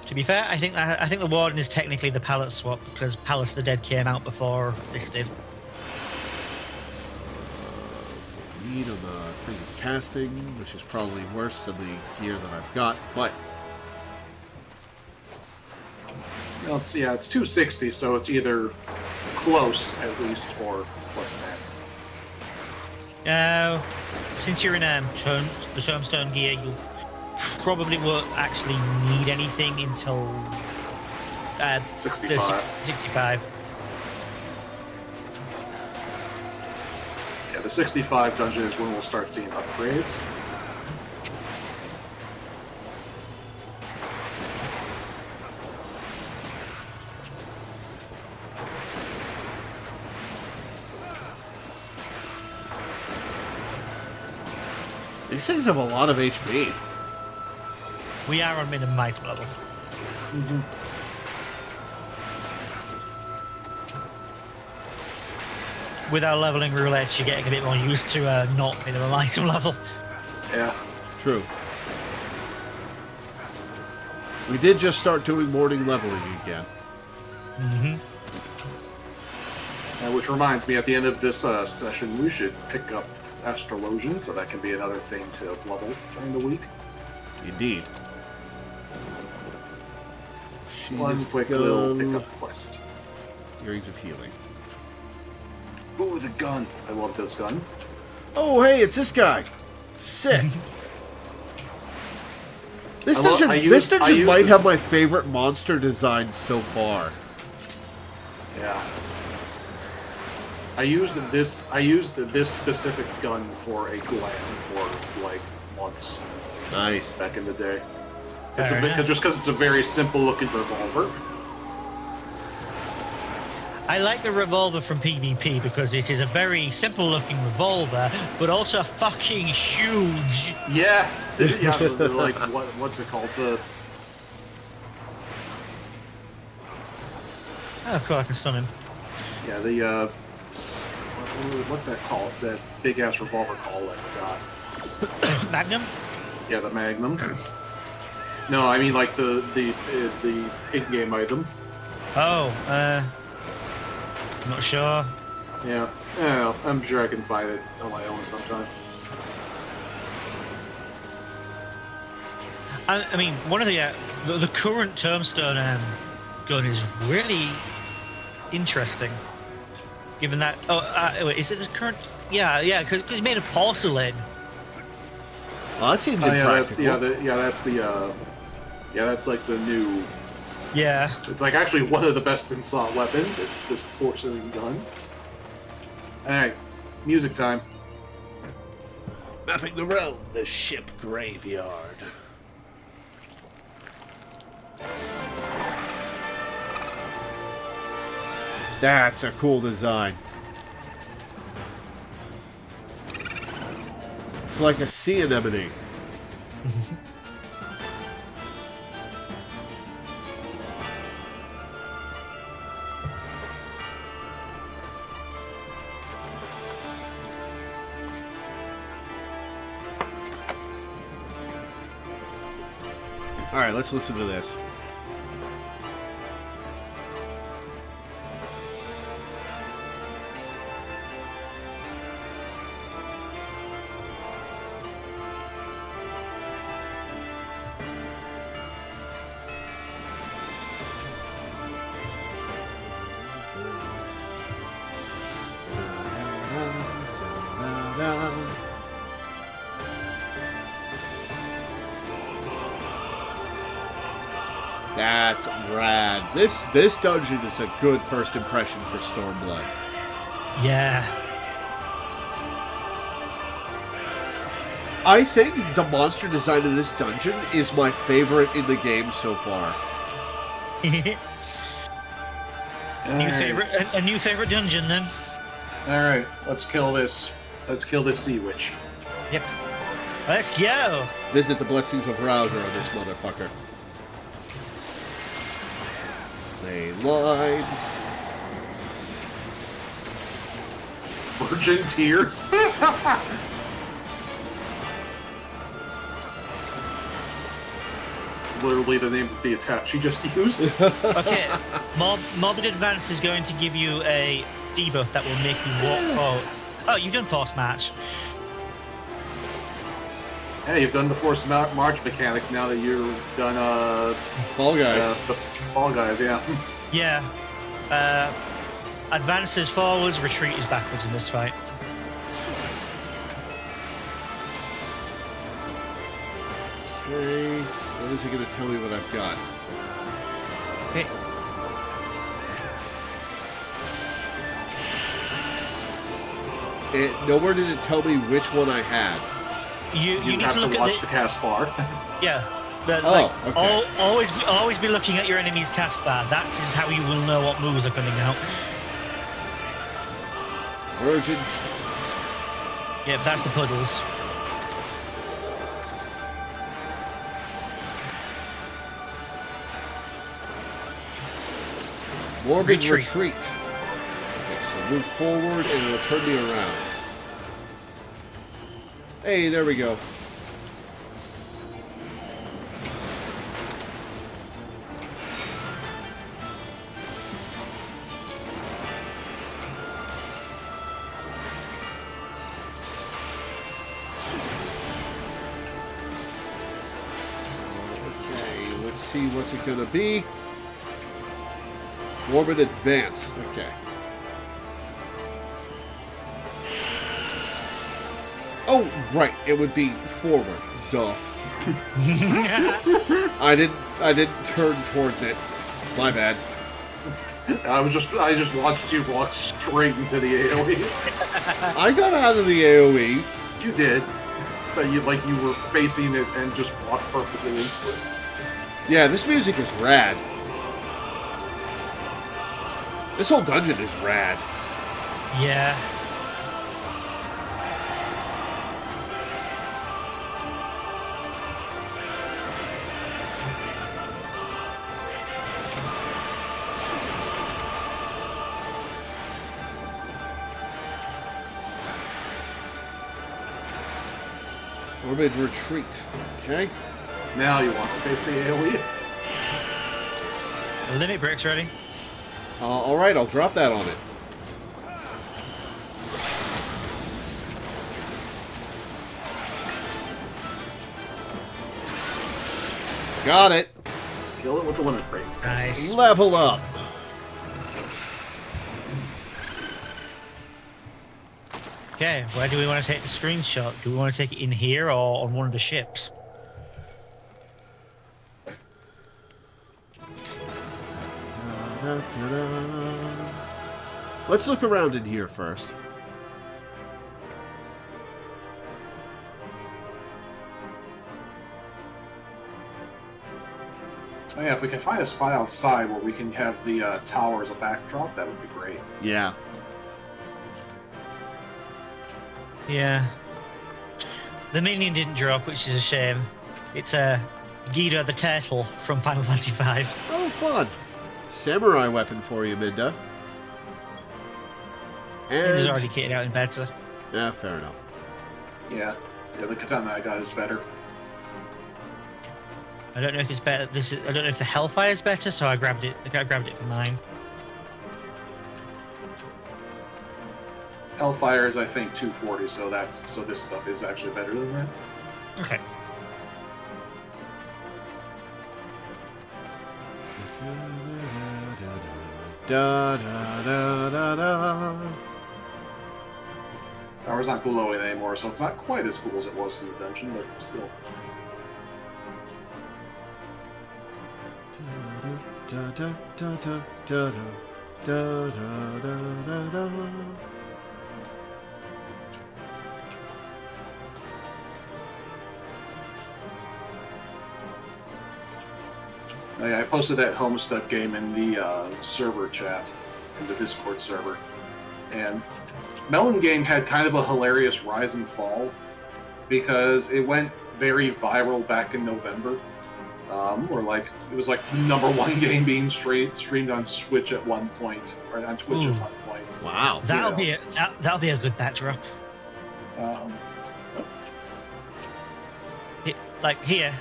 To be fair, I think the Warden is technically the palette swap because Palace of the Dead came out before this did. Need on the thing of casting, which is probably worse than the gear that I've got, but Well, it's 260, so it's either close at least or plus that. Now, since you're in the Tombstone gear, you probably won't actually need anything until 65. 65. Yeah, the 65 dungeon is when we'll start seeing upgrades. these things have a lot of HP. We are on minimum item level. Mm-hmm. With our leveling roulettes, you're getting a bit more used to not minimum item level. Yeah. True. We did just start doing morning leveling again. Mm-hmm. Which reminds me, at the end of this session, we should pick up Astrologian, so that can be another thing to level during the week. Indeed. One quick little pickup quest. Earrings of Healing. Ooh, the gun. I love this gun. Oh, hey, it's this guy. Sick. This dungeon might have my favorite monster design so far. Yeah. I used this specific gun for a glam for like months Nice. back in the day. It's just because it's a very simple looking revolver. I like the revolver from PvP because it is a very simple looking revolver, but also fucking huge. Yeah, yeah. Like what's it called? Oh, cool! I can stun him. Yeah, the what's that called? That big ass revolver called? I forgot. Magnum. Yeah, the Magnum. No, I mean like the in-game item. Oh, I'm not sure. Yeah, I don't know. I'm sure I can find it on my own sometime. I mean, one of the current Tombstone gun is really interesting. Given that, wait, is it the current? Yeah, because it's made of porcelain. Well, that seems impractical. That's like the new. Yeah. It's like actually one of the best installed weapons. It's this porcelain gun. All right, music time. Mapping the realm, the ship graveyard. That's a cool design. It's like a sea anemone. Alright, let's listen to this. That's rad. This dungeon is a good first impression for Stormblood. Yeah. I think the monster design of this dungeon is my favorite in the game so far. A new favorite dungeon then. All right, let's kill this. Let's kill this sea witch. Yep. Let's go. Visit the blessings of Router on this motherfucker. Lane lines. Virgin tears. It's literally the name of the attack she just used. Okay, Morbid Advance is going to give you a debuff that will make you walk forward. Oh, you've done Force March. Hey, you've done the Force March mechanic now that you've done Fall Guys. the Fall Guys, yeah. Yeah. Advance is forwards, retreat is backwards in this fight. Okay, what is it going to tell me what I've got? Okay. Nowhere did it tell me which one I had. You need have to look to watch the cast bar. Yeah. Okay. Always be looking at your enemy's cast bar. That is how you will know what moves are coming out. Virgin. Yep, that's the puddles. Morbid Retreat. retreat. Okay, so move forward and it'll turn me around. Hey, there we go. Okay, let's see what's it gonna be. Morbid advance. Okay. Oh, right. It would be forward. Duh. I didn't turn towards it. My bad. I just watched you walk straight into the AoE. I got out of the AoE. You did. But you were facing it and just walked perfectly into it. Yeah, this music is rad. This whole dungeon is rad. Yeah. Morbid retreat. Okay. Now you want to face the AoE. Limit breaks ready. Alright, I'll drop that on it. Got it. Kill it with the limit break. Nice. Level up. Okay, where do we want to take the screenshot? Do we want to take it in here or on one of the ships? Let's look around in here first. Oh yeah, if we can find a spot outside where we can have the tower as a backdrop, that would be great. Yeah. Yeah. The minion didn't drop, which is a shame. It's Guido the Turtle from Final Fantasy V. Oh, fun. Samurai weapon for you, Minda. It was And... already kitted out in better. Yeah, fair enough. Yeah, the katana I got is better. I don't know if it's better. I don't know if the Hellfire is better, so I grabbed it. I grabbed it for mine. Hellfire is, I think, 240, so this stuff is actually better than that. Okay. Da da da da da. Tower's not glowing anymore, so it's not quite as cool as it was in the dungeon, but still. Da da da da da da da da da. I posted that Homestuck game in the server chat, in the Discord server, and Melon Game had kind of a hilarious rise and fall because it went very viral back in November. Or like it was like the #1 game being streamed on Switch at one point, or on Twitch at one point. Wow, That'll be a good backdrop. Like here.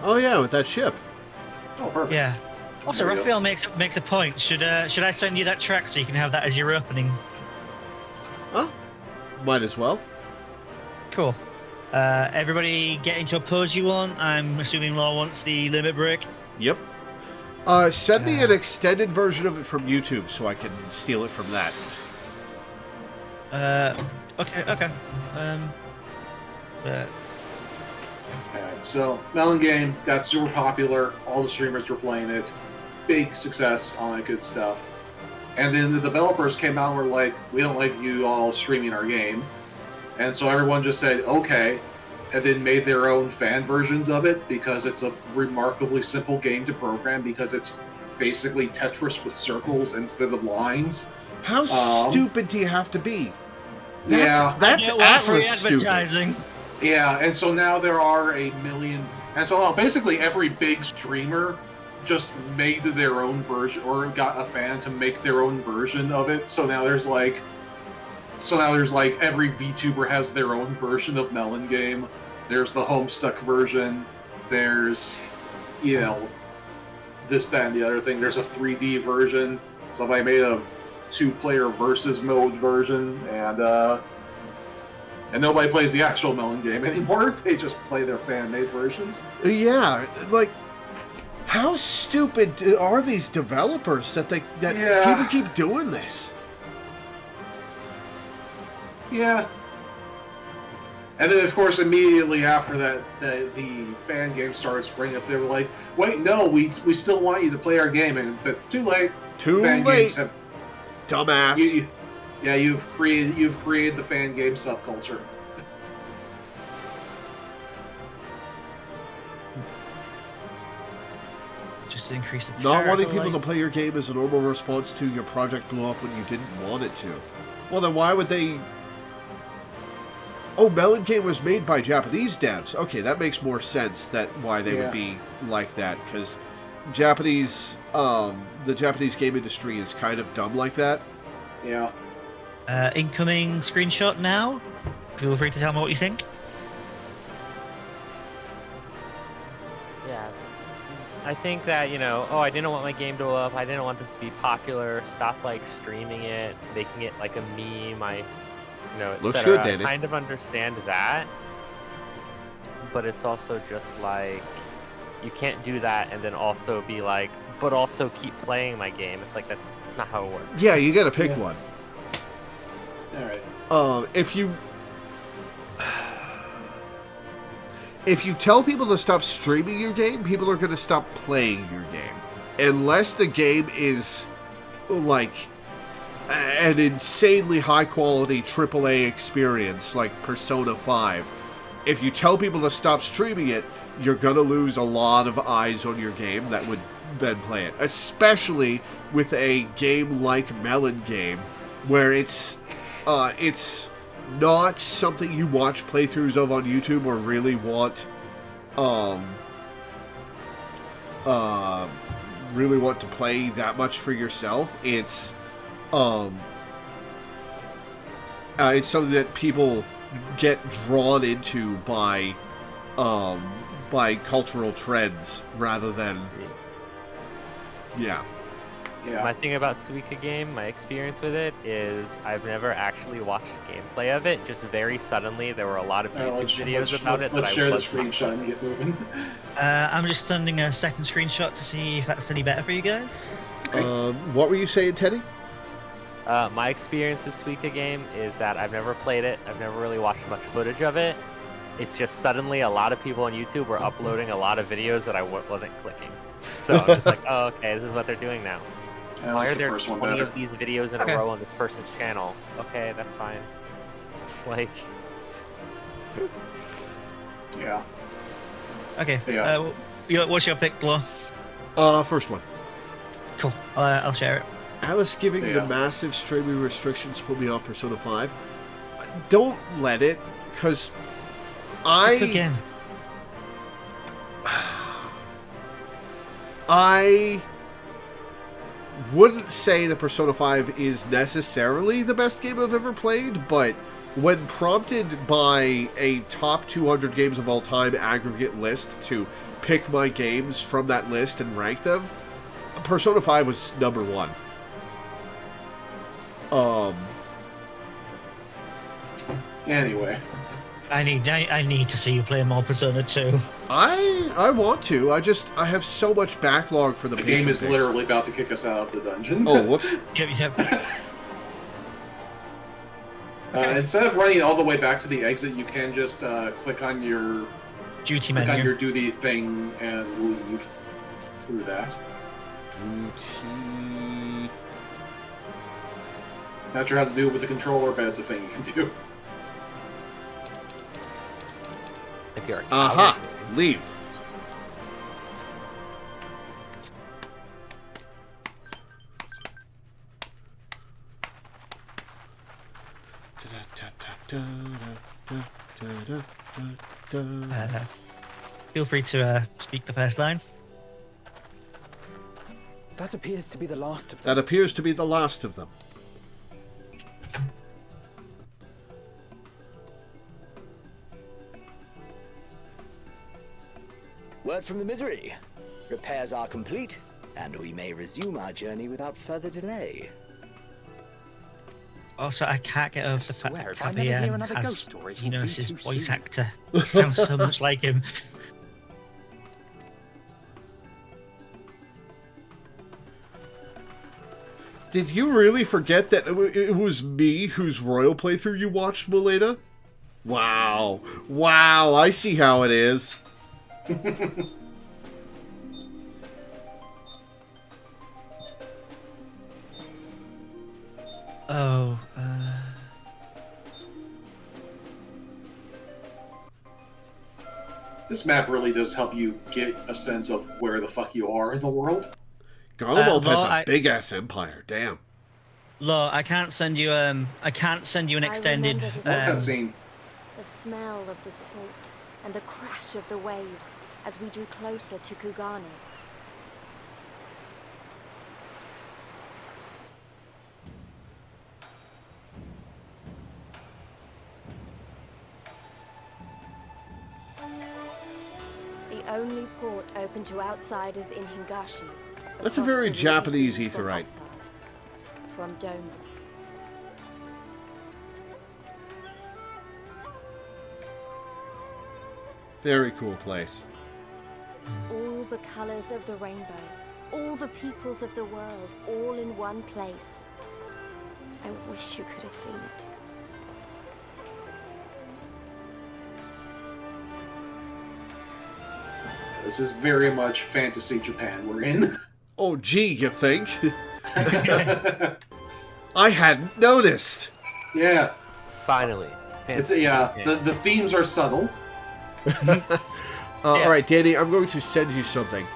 Oh yeah, with that ship. Oh, perfect. Yeah. Also, There we go. Raphael makes a point. Should I send you that track so you can have that as your opening? Huh? Might as well. Cool. Everybody get into a pose you want. I'm assuming Law wants the limit break. Yep. Send me an extended version of it from YouTube so I can steal it from that. Okay. Alright, so Melon Game got super popular. All the streamers were playing it. Big success, all that good stuff. And then the developers came out and were like, we don't like you all streaming our game. And so everyone just said, okay, and then made their own fan versions of it because it's a remarkably simple game to program because it's basically Tetris with circles instead of lines. How stupid do you have to be? Yeah. That's Free Atlas stupid. advertising. Yeah, and so now there are a million... And so basically every big streamer just made their own version, or got a fan to make their own version of it. So now there's like every VTuber has their own version of Melon Game. There's the Homestuck version. There's, this, that, and the other thing. There's a 3D version. Somebody made a 2-player versus mode version, and nobody plays the actual Melon Game anymore. They just play their fan-made versions. Yeah, like, how stupid are these developers that people keep doing this? Yeah. And then, of course, immediately after that, the fan game started springing up. They were like, "Wait, no, we still want you to play our game," but too late. Too fan late, games have, dumbass. You've created the fan game subculture. Just to increase the Not wanting power, people to play your game is a normal response to your project blew up when you didn't want it to. Well, then why would they... Oh, Melon Game was made by Japanese devs. Okay, that makes more sense that why they would be like that, because the Japanese game industry is kind of dumb like that. Yeah. Incoming screenshot now. Feel free to tell me what you think. Yeah. I think that, oh, I didn't want my game to blow up. I didn't want this to be popular. Stop, like, streaming it, making it like a meme. Looks etc. good, Danny. I kind of understand that, but it's also just like you can't do that and then also be like, but also keep playing my game. It's like that's not how it works. Yeah, you gotta pick one. All right. If you tell people to stop streaming your game, people are gonna stop playing your game, unless the game is like an insanely high quality AAA experience like Persona 5. If you tell people to stop streaming it, you're gonna lose a lot of eyes on your game that would then play it. Especially with a game like Melon Game, where it's not something you watch playthroughs of on YouTube or really want to play that much for yourself. It's something that people get drawn into by cultural trends rather than My thing about Suika game, my experience with it is I've never actually watched gameplay of it. Just very suddenly there were a lot of YouTube videos about it. Let's share the screenshot and get moving. I'm just sending a second screenshot to see if that's any better for you guys. What were you saying, Teddy? My experience with Suika game is that I've never played it. I've never really watched much footage of it. It's just suddenly a lot of people on YouTube were uploading a lot of videos that I wasn't clicking. So I'm just like, oh, okay, this is what they're doing now. Why are there 20 of these videos in a row on this person's channel? Okay, that's fine. It's like... Yeah. Okay, Yeah. what's your pick, Law? First one. Cool, I'll share it. Alice giving the massive streaming restrictions put me off Persona 5. Don't let it, because I wouldn't say that Persona 5 is necessarily the best game I've ever played, but when prompted by a top 200 games of all time aggregate list to pick my games from that list and rank them, Persona 5 was number one. Anyway. I need to see you play more Persona 2. I want to. I have so much backlog for the game is literally about to kick us out of the dungeon. Oh, whoops. Yep. Instead of running all the way back to the exit, you can just click on your duty menu. Click on your duty thing and leave through that. Duty. Not sure how to do it with the controller, but it's a thing you can do. Aha! Leave. Feel free to speak the first line. That appears to be the last of them. That appears to be the last of them. Word from the Misery. Repairs are complete, and we may resume our journey without further delay. Also, I can't get over the fact that Fabian has his voice soon. actor. He sounds so much like him. Did you really forget that it was me whose royal playthrough you watched, Milena? Wow. Wow, I see how it is. This map really does help you get a sense of where the fuck you are in the world. Garlemald has a big-ass empire, damn. Law, I can't send you an extended cutscene. The smell of the salt and the crash of the waves as we drew closer to Kugane. The only port open to outsiders in Hingashi. That's a across very the Japanese River etherite. From Doma. Very cool place. All the colors of the rainbow, all the peoples of the world, all in one place. I wish you could have seen it. This is very much fantasy Japan we're in. Oh, gee, you think? I hadn't noticed. Yeah. Finally. It's the themes are subtle. All right, Danny, I'm going to send you something.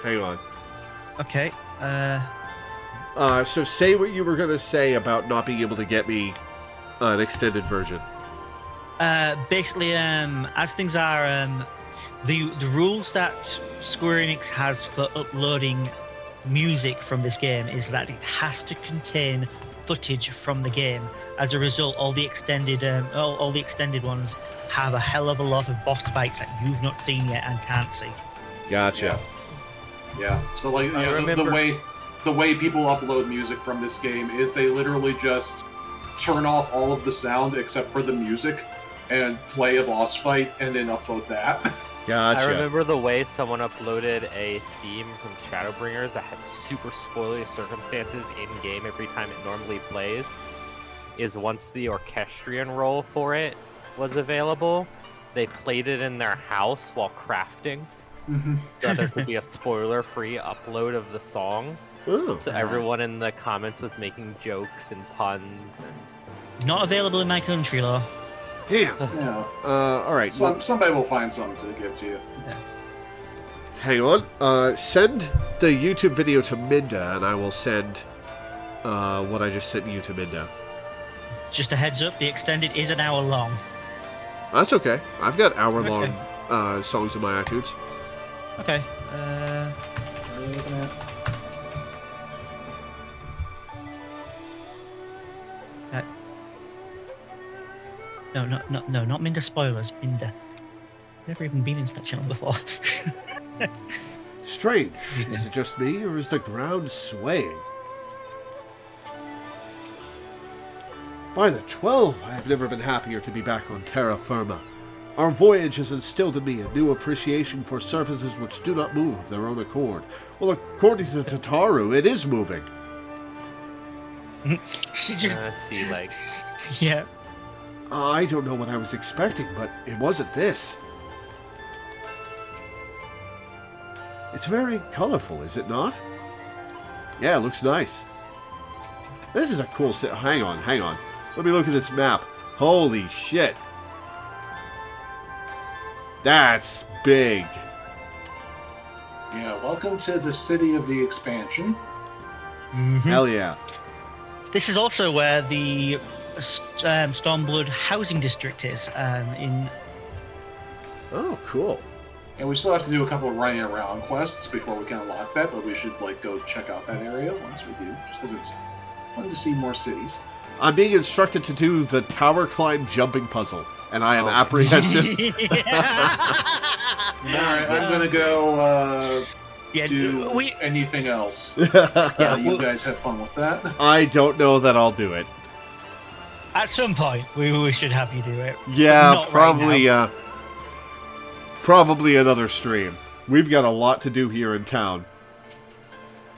Hang on. Okay. So say what you were going to say about not being able to get me an extended version. Basically, as things are, the rules that Square Enix has for uploading music from this game is that it has to contain footage from the game. As a result, all the extended ones have a hell of a lot of boss fights that you've not seen yet and can't see. Gotcha. Yeah. So like the way people upload music from this game is they literally just turn off all of the sound except for the music and play a boss fight and then upload that. Gotcha. I remember the way someone uploaded a theme from Shadowbringers that has super spoilery circumstances in-game every time it normally plays, is once the orchestrion roll for it was available, they played it in their house while crafting, so that there could be a spoiler-free upload of the song. Ooh. So everyone in the comments was making jokes and puns. And... Not available in my country, though. Damn. Yeah. All right. Somebody will find something to give to you. Yeah. Hang on. Send the YouTube video to Minda, and I will send what I just sent you to Minda. Just a heads up, the extended is an hour long. That's okay. I've got hour-long songs in my iTunes. Okay. No, not Minda spoilers. Minda. Never even been into that channel before. Strange. Is it just me, or is the ground swaying? By the 12, I have never been happier to be back on terra firma. Our voyage has instilled in me a new appreciation for surfaces which do not move of their own accord. Well, according to Tataru, it is moving. She just... sea legs. Yeah. I don't know what I was expecting, but it wasn't this. It's very colorful, is it not? Yeah, it looks nice. This is a cool set. Hang on. Let me look at this map. Holy shit. That's big. Yeah, welcome to the city of the expansion. Hell yeah. This is also where the Stormblood housing district is. Oh, cool. And we still have to do a couple of running around quests before we can unlock that, but we should go check out that area once we do, just because it's fun to see more cities. I'm being instructed to do the tower climb jumping puzzle, and I am apprehensive. Alright, I'm gonna go do anything else. You guys have fun with that. I don't know that I'll do it. At some point, we should have you do it. Yeah, probably. Probably another stream. We've got a lot to do here in town.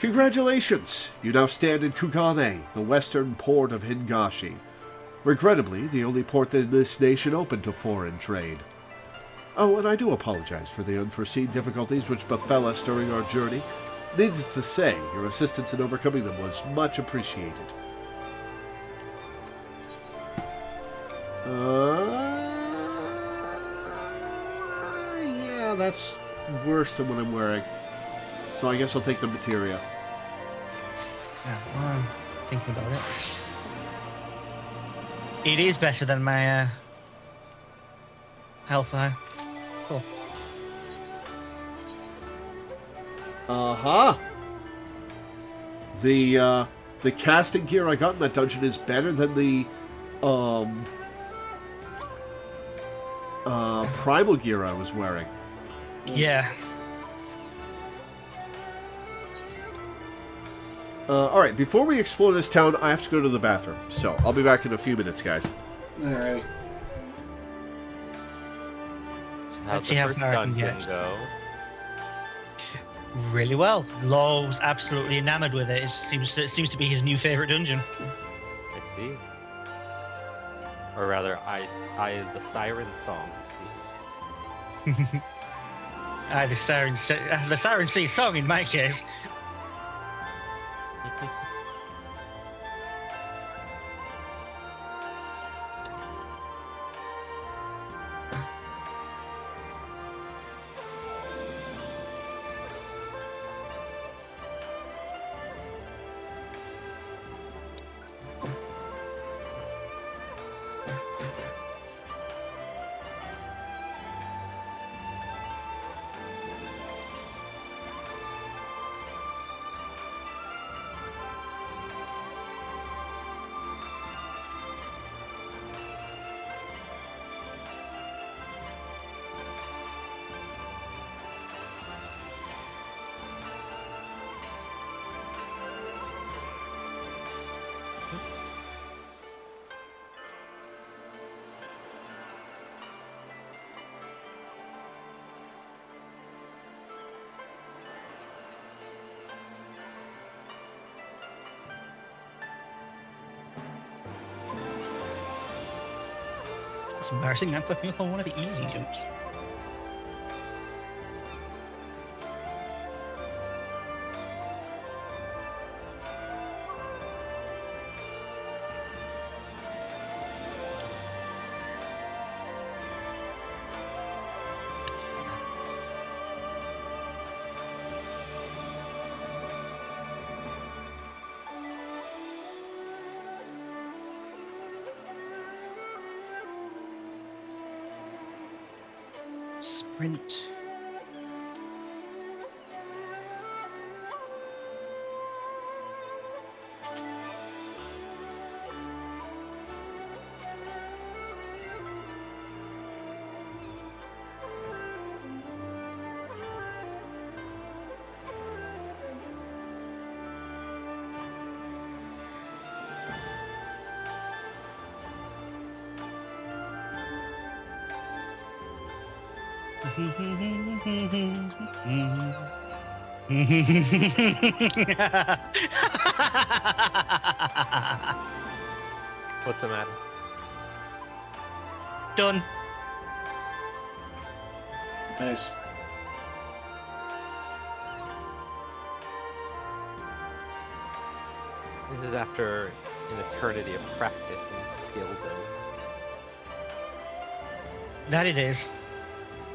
Congratulations! You now stand in Kugane, the western port of Hingashi. Regrettably, the only port in this nation open to foreign trade. Oh, and I do apologize for the unforeseen difficulties which befell us during our journey. Needless to say, your assistance in overcoming them was much appreciated. Yeah, that's worse than what I'm wearing. So I guess I'll take the materia. Yeah, well, I'm thinking about it. It is better than my Hellfire. Cool. The casting gear I got in that dungeon is better than the primal gear I was wearing. Yeah. Alright, before we explore this town, I have to go to the bathroom. So, I'll be back in a few minutes, guys. Alright. Let's see how first far I can dungeon get. go? Really well. Lowell's absolutely enamored with it. It seems to be his new favorite dungeon. I see. Or rather, the Sirensong see. The Siren Sea song in my case. It's embarrassing. I'm fucking up on one of the easy jumps. Sprint. What's the matter? Done. Nice. This is after an eternity of practice and skill build. That it is.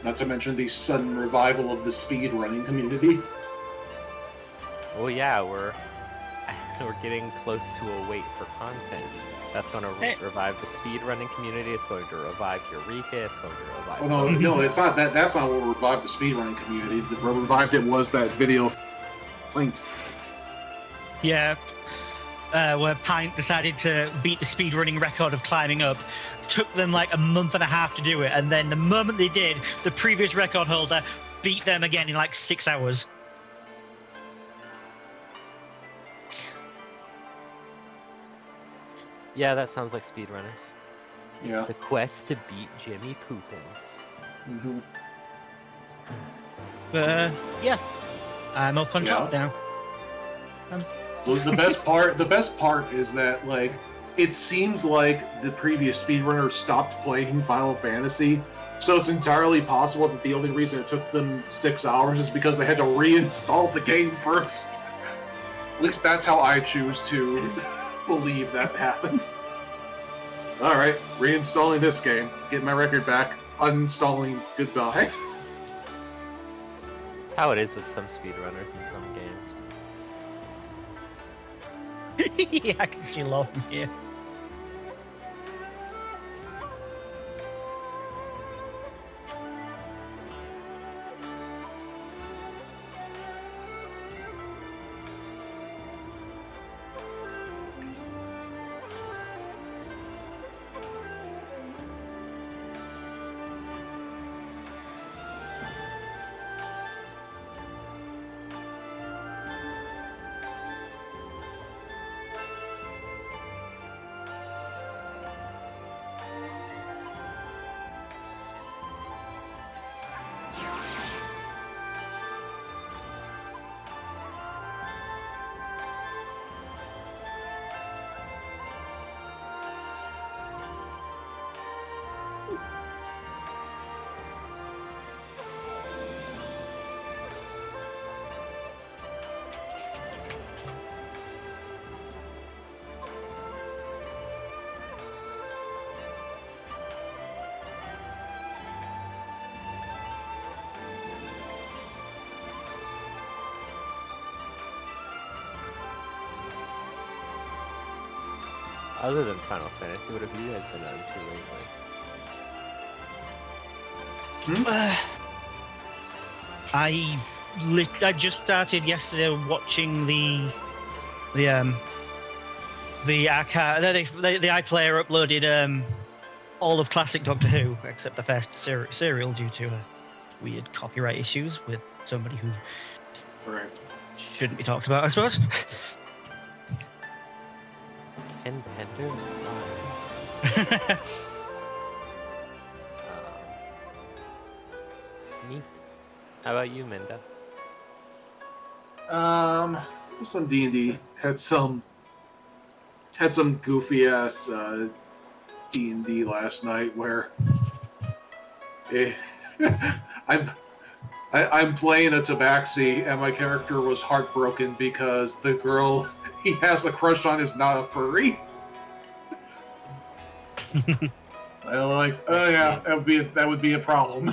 Not to mention the sudden revival of the speedrunning community. Oh yeah, we're getting close to a wait for content. That's going to revive the speedrunning community. It's going to revive Eureka. It's going to revive. Well, no, it's not that. That's not what revived the speedrunning community. What revived it was that video linked. Yeah. Where Pint decided to beat the speedrunning record of climbing up. It took them like a month and a half to do it, and then the moment they did, the previous record holder beat them again in like 6 hours. Yeah, that sounds like speedrunners. Yeah. The quest to beat Jimmy Poopins. Mm-hmm. Yeah. I'm up on top now. The best part is that, like, it seems like the previous speedrunner stopped playing Final Fantasy, so it's entirely possible that the only reason it took them 6 hours is because they had to reinstall the game first. At least that's how I choose to believe that happened. Alright, reinstalling this game, getting my record back, uninstalling, goodbye. How it is with some speedrunners in some games. Yeah, I can see love from here. Other than Final Fantasy, what have you guys been up to lately? I just started yesterday watching the archive. The iPlayer uploaded all of classic Doctor Who except the first serial due to weird copyright issues with somebody who shouldn't be talked about, I suppose. Ken Penders? Neat. How about you, Minda? Some D&D. Had some goofy ass D&D last night where I'm playing a tabaxi and my character was heartbroken because the girl he has a crush on is not a furry. I'm like, oh yeah, that would be a problem.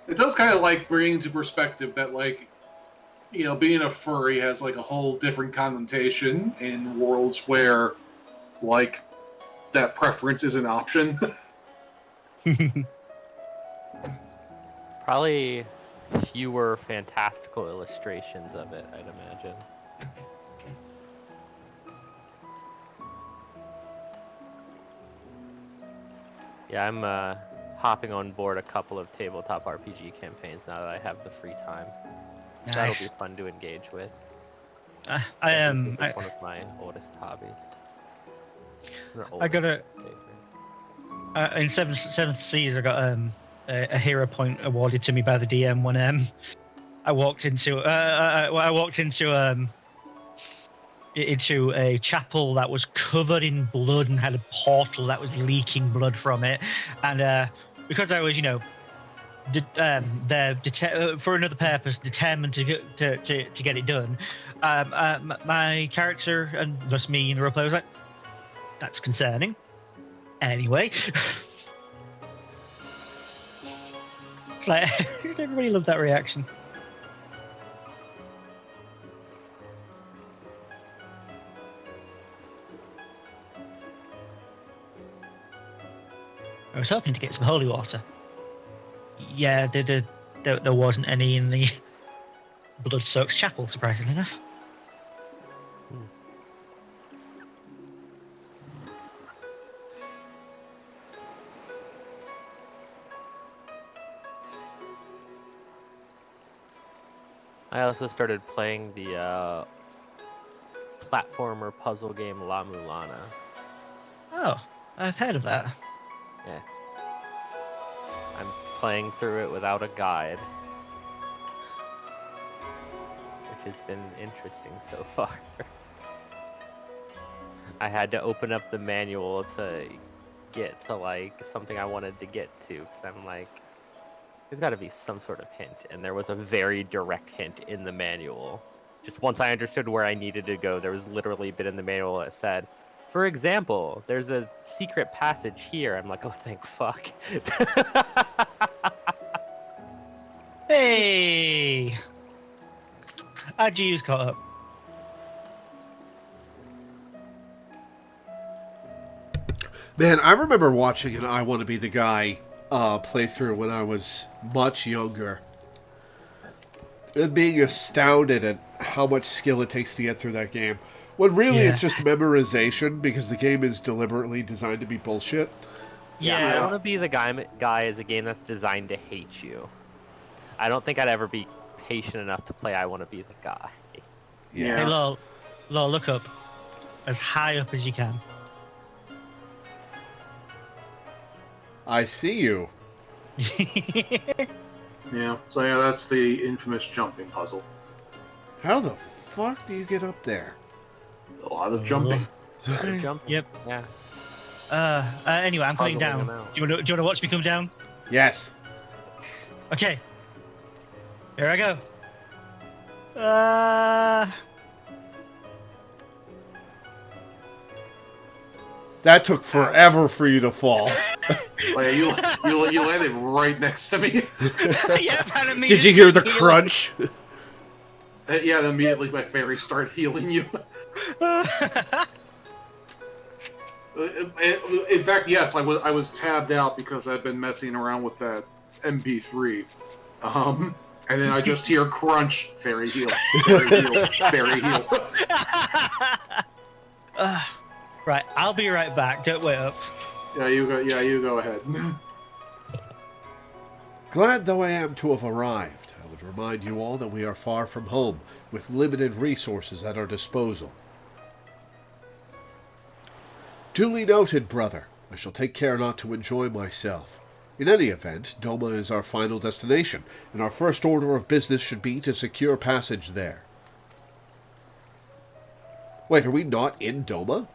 It does kind of like bring into perspective that, like, you know, being a furry has like a whole different connotation in worlds where, like, that preference is an option. Probably fewer fantastical illustrations of it, I'd imagine. Yeah, I'm hopping on board a couple of tabletop RPG campaigns now that I have the free time. Nice. That'll be fun to engage with. I It's one of my oldest hobbies. I got in seventh seas. I got a hero point awarded to me by the DM when I walked into into a chapel that was covered in blood and had a portal that was leaking blood from it, and because I was, you know, for another purpose, determined to get it done, my character and just me and the roleplay was like, that's concerning. Anyway, it's like everybody loved that reaction. I was hoping to get some holy water. Yeah, there wasn't any in the blood-soaked chapel, surprisingly enough. I also started playing the platformer puzzle game La Mulana. Oh, I've heard of that. Yes. I'm playing through it without a guide, which has been interesting so far. I had to open up the manual to get to, like, something I wanted to get to, because I'm like, there's got to be some sort of hint, and there was a very direct hint in the manual. Just once I understood where I needed to go, there was literally a bit in the manual that said, for example, there's a secret passage here. I'm like, oh, thank fuck. Hey! How'd you use caught up? Man, I remember watching an I Want to Be the Guy playthrough when I was much younger. And being astounded at how much skill it takes to get through that game. When really it's just memorization, because the game is deliberately designed to be bullshit. Yeah, I Want to Be the Guy is a game that's designed to hate you. I don't think I'd ever be patient enough to play I Want to Be the Guy. Yeah. Hey, Lol, look up. As high up as you can. I see you. Yeah, so yeah, that's the infamous jumping puzzle. How the fuck do you get up there? A lot of jumping. Yep. Yeah. Anyway, I'm coming down. Do you want to watch me come down? Yes. Okay. Here I go. That took forever for you to fall. Oh, yeah, you landed right next to me. Did you hear the crunch? Yeah, immediately my fairy started healing you. In fact, yes, I was tabbed out because I've been messing around with that MP3. And then I just hear crunch, fairy heal, fairy heal, fairy heal. Right, I'll be right back. Don't wait up. Yeah, you go ahead. Glad though I am to have arrived, I would remind you all that we are far from home, with limited resources at our disposal. Duly noted, brother. I shall take care not to enjoy myself. In any event, Doma is our final destination, and our first order of business should be to secure passage there. Wait, are we not in Doma?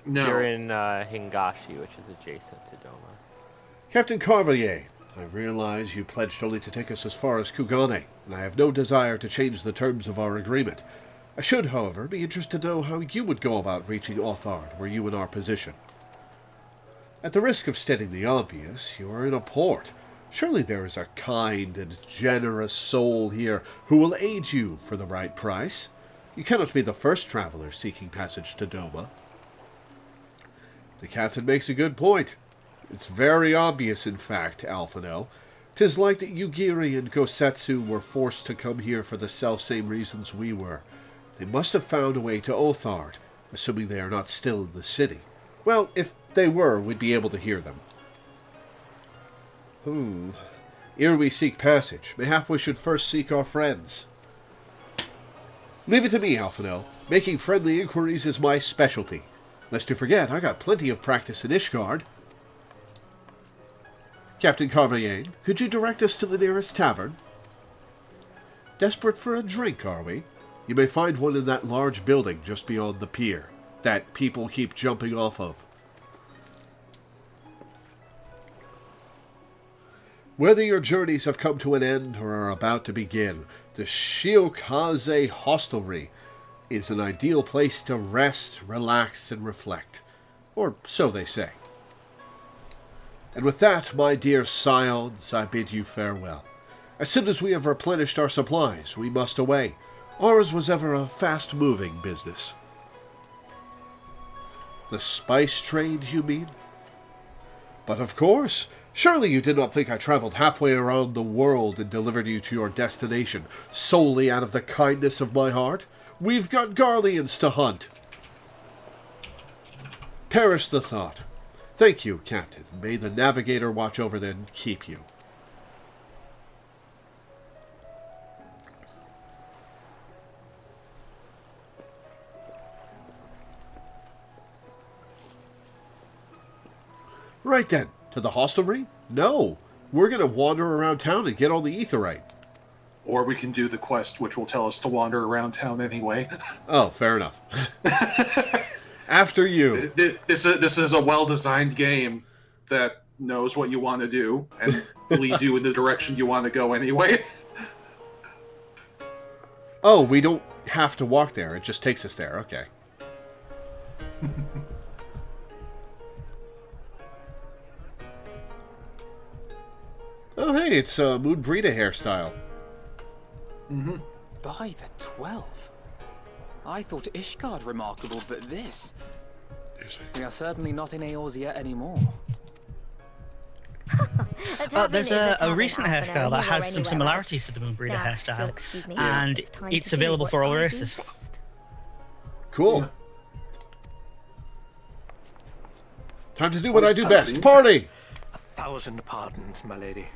No. You're in Hingashi, which is adjacent to Doma. Captain Carvalier, I realize you pledged only to take us as far as Kugane, and I have no desire to change the terms of our agreement. I should, however, be interested to know how you would go about reaching Othard, were you in our position. At the risk of stating the obvious, you are in a port. Surely there is a kind and generous soul here who will aid you for the right price. You cannot be the first traveler seeking passage to Doma. The captain makes a good point. It's very obvious, in fact, Alphino. 'Tis like that Yugiri and Gosetsu were forced to come here for the selfsame reasons we were. They must have found a way to Othard, assuming they are not still in the city. Well, if they were, we'd be able to hear them. Ere we seek passage, mayhap we should first seek our friends. Leave it to me, Alphino. Making friendly inquiries is my specialty. Lest you forget, I got plenty of practice in Ishgard. Captain Carvalier, could you direct us to the nearest tavern? Desperate for a drink, are we? You may find one in that large building just beyond the pier, that people keep jumping off of. Whether your journeys have come to an end or are about to begin, the Shiokaze Hostelry is an ideal place to rest, relax, and reflect. Or so they say. And with that, my dear scions, I bid you farewell. As soon as we have replenished our supplies, we must away. Ours was ever a fast-moving business. The spice trade, you mean? But of course, surely you did not think I traveled halfway around the world and delivered you to your destination solely out of the kindness of my heart? We've got Garleans to hunt. Perish the thought. Thank you, Captain. May the Navigator watch over them and keep you. Right then, to the hostelry? No, we're going to wander around town and get all the aetherite. Or we can do the quest, which will tell us to wander around town anyway. Oh, fair enough. After you. This is a well-designed game that knows what you want to do and leads you in the direction you want to go anyway. Oh, we don't have to walk there. It just takes us there. Okay. Oh, hey, it's a Moon Brita hairstyle. Mm-hmm. By the 12. I thought Ishgard remarkable, but this... We are certainly not in Eorzea anymore. There's a recent hairstyle that has some similarities to the Moon Breeder hairstyle, and it's available for all races. Cool. Yeah. Time to do what I do best. Party! 1,000 pardons, my lady.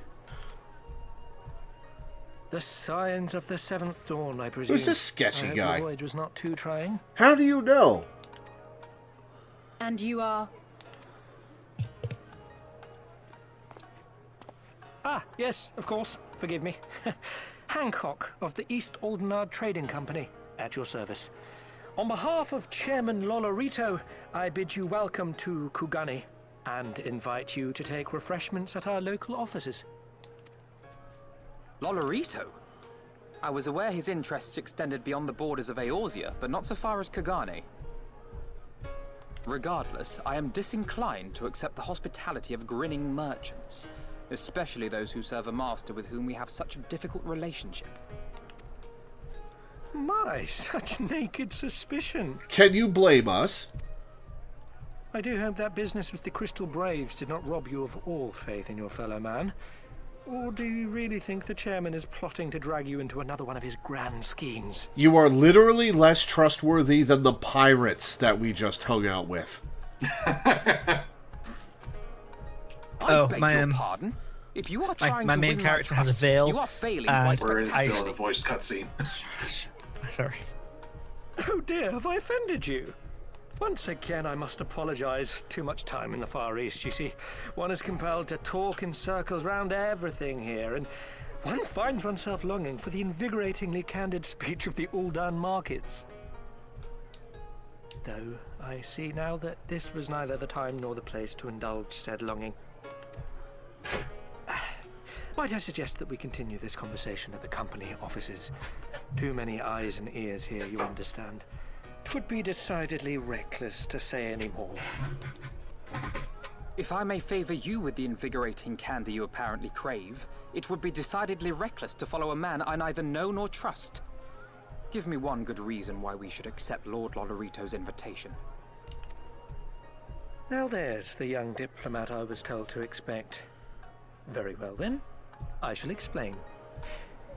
The signs of the 7th dawn, I presume. Who's this sketchy guy? The voyage was not too trying. How do you know? And you are? Ah, yes, of course. Forgive me. Hancock of the East Aldenard Trading Company, at your service. On behalf of Chairman Lolerito, I bid you welcome to Kugane and invite you to take refreshments at our local offices. Lolerito? I was aware his interests extended beyond the borders of Eorzea, but not so far as Kugane. Regardless, I am disinclined to accept the hospitality of grinning merchants, especially those who serve a master with whom we have such a difficult relationship. My, such naked suspicion. Can you blame us? I do hope that business with the Crystal Braves did not rob you of all faith in your fellow man. Or do you really think the chairman is plotting to drag you into another one of his grand schemes? You are literally less trustworthy than the pirates that we just hung out with. Oh, my pardon? If you are trying my to main win character my has a trust, veil. You are failing and quite We're still in spectacularly. a voiced cutscene. Sorry. Oh dear, have I offended you? Once again, I must apologize. Too much time in the Far East, you see. One is compelled to talk in circles round everything here, and one finds oneself longing for the invigoratingly candid speech of the Uldan markets. Though, I see now that this was neither the time nor the place to indulge said longing. Might I suggest that we continue this conversation at the company offices? Too many eyes and ears here, you understand. 'Twould be decidedly reckless to say any more. If I may favor you with the invigorating candy you apparently crave, it would be decidedly reckless to follow a man I neither know nor trust. Give me one good reason why we should accept Lord Lolerito's invitation. Now there's the young diplomat I was told to expect. Very well then, I shall explain.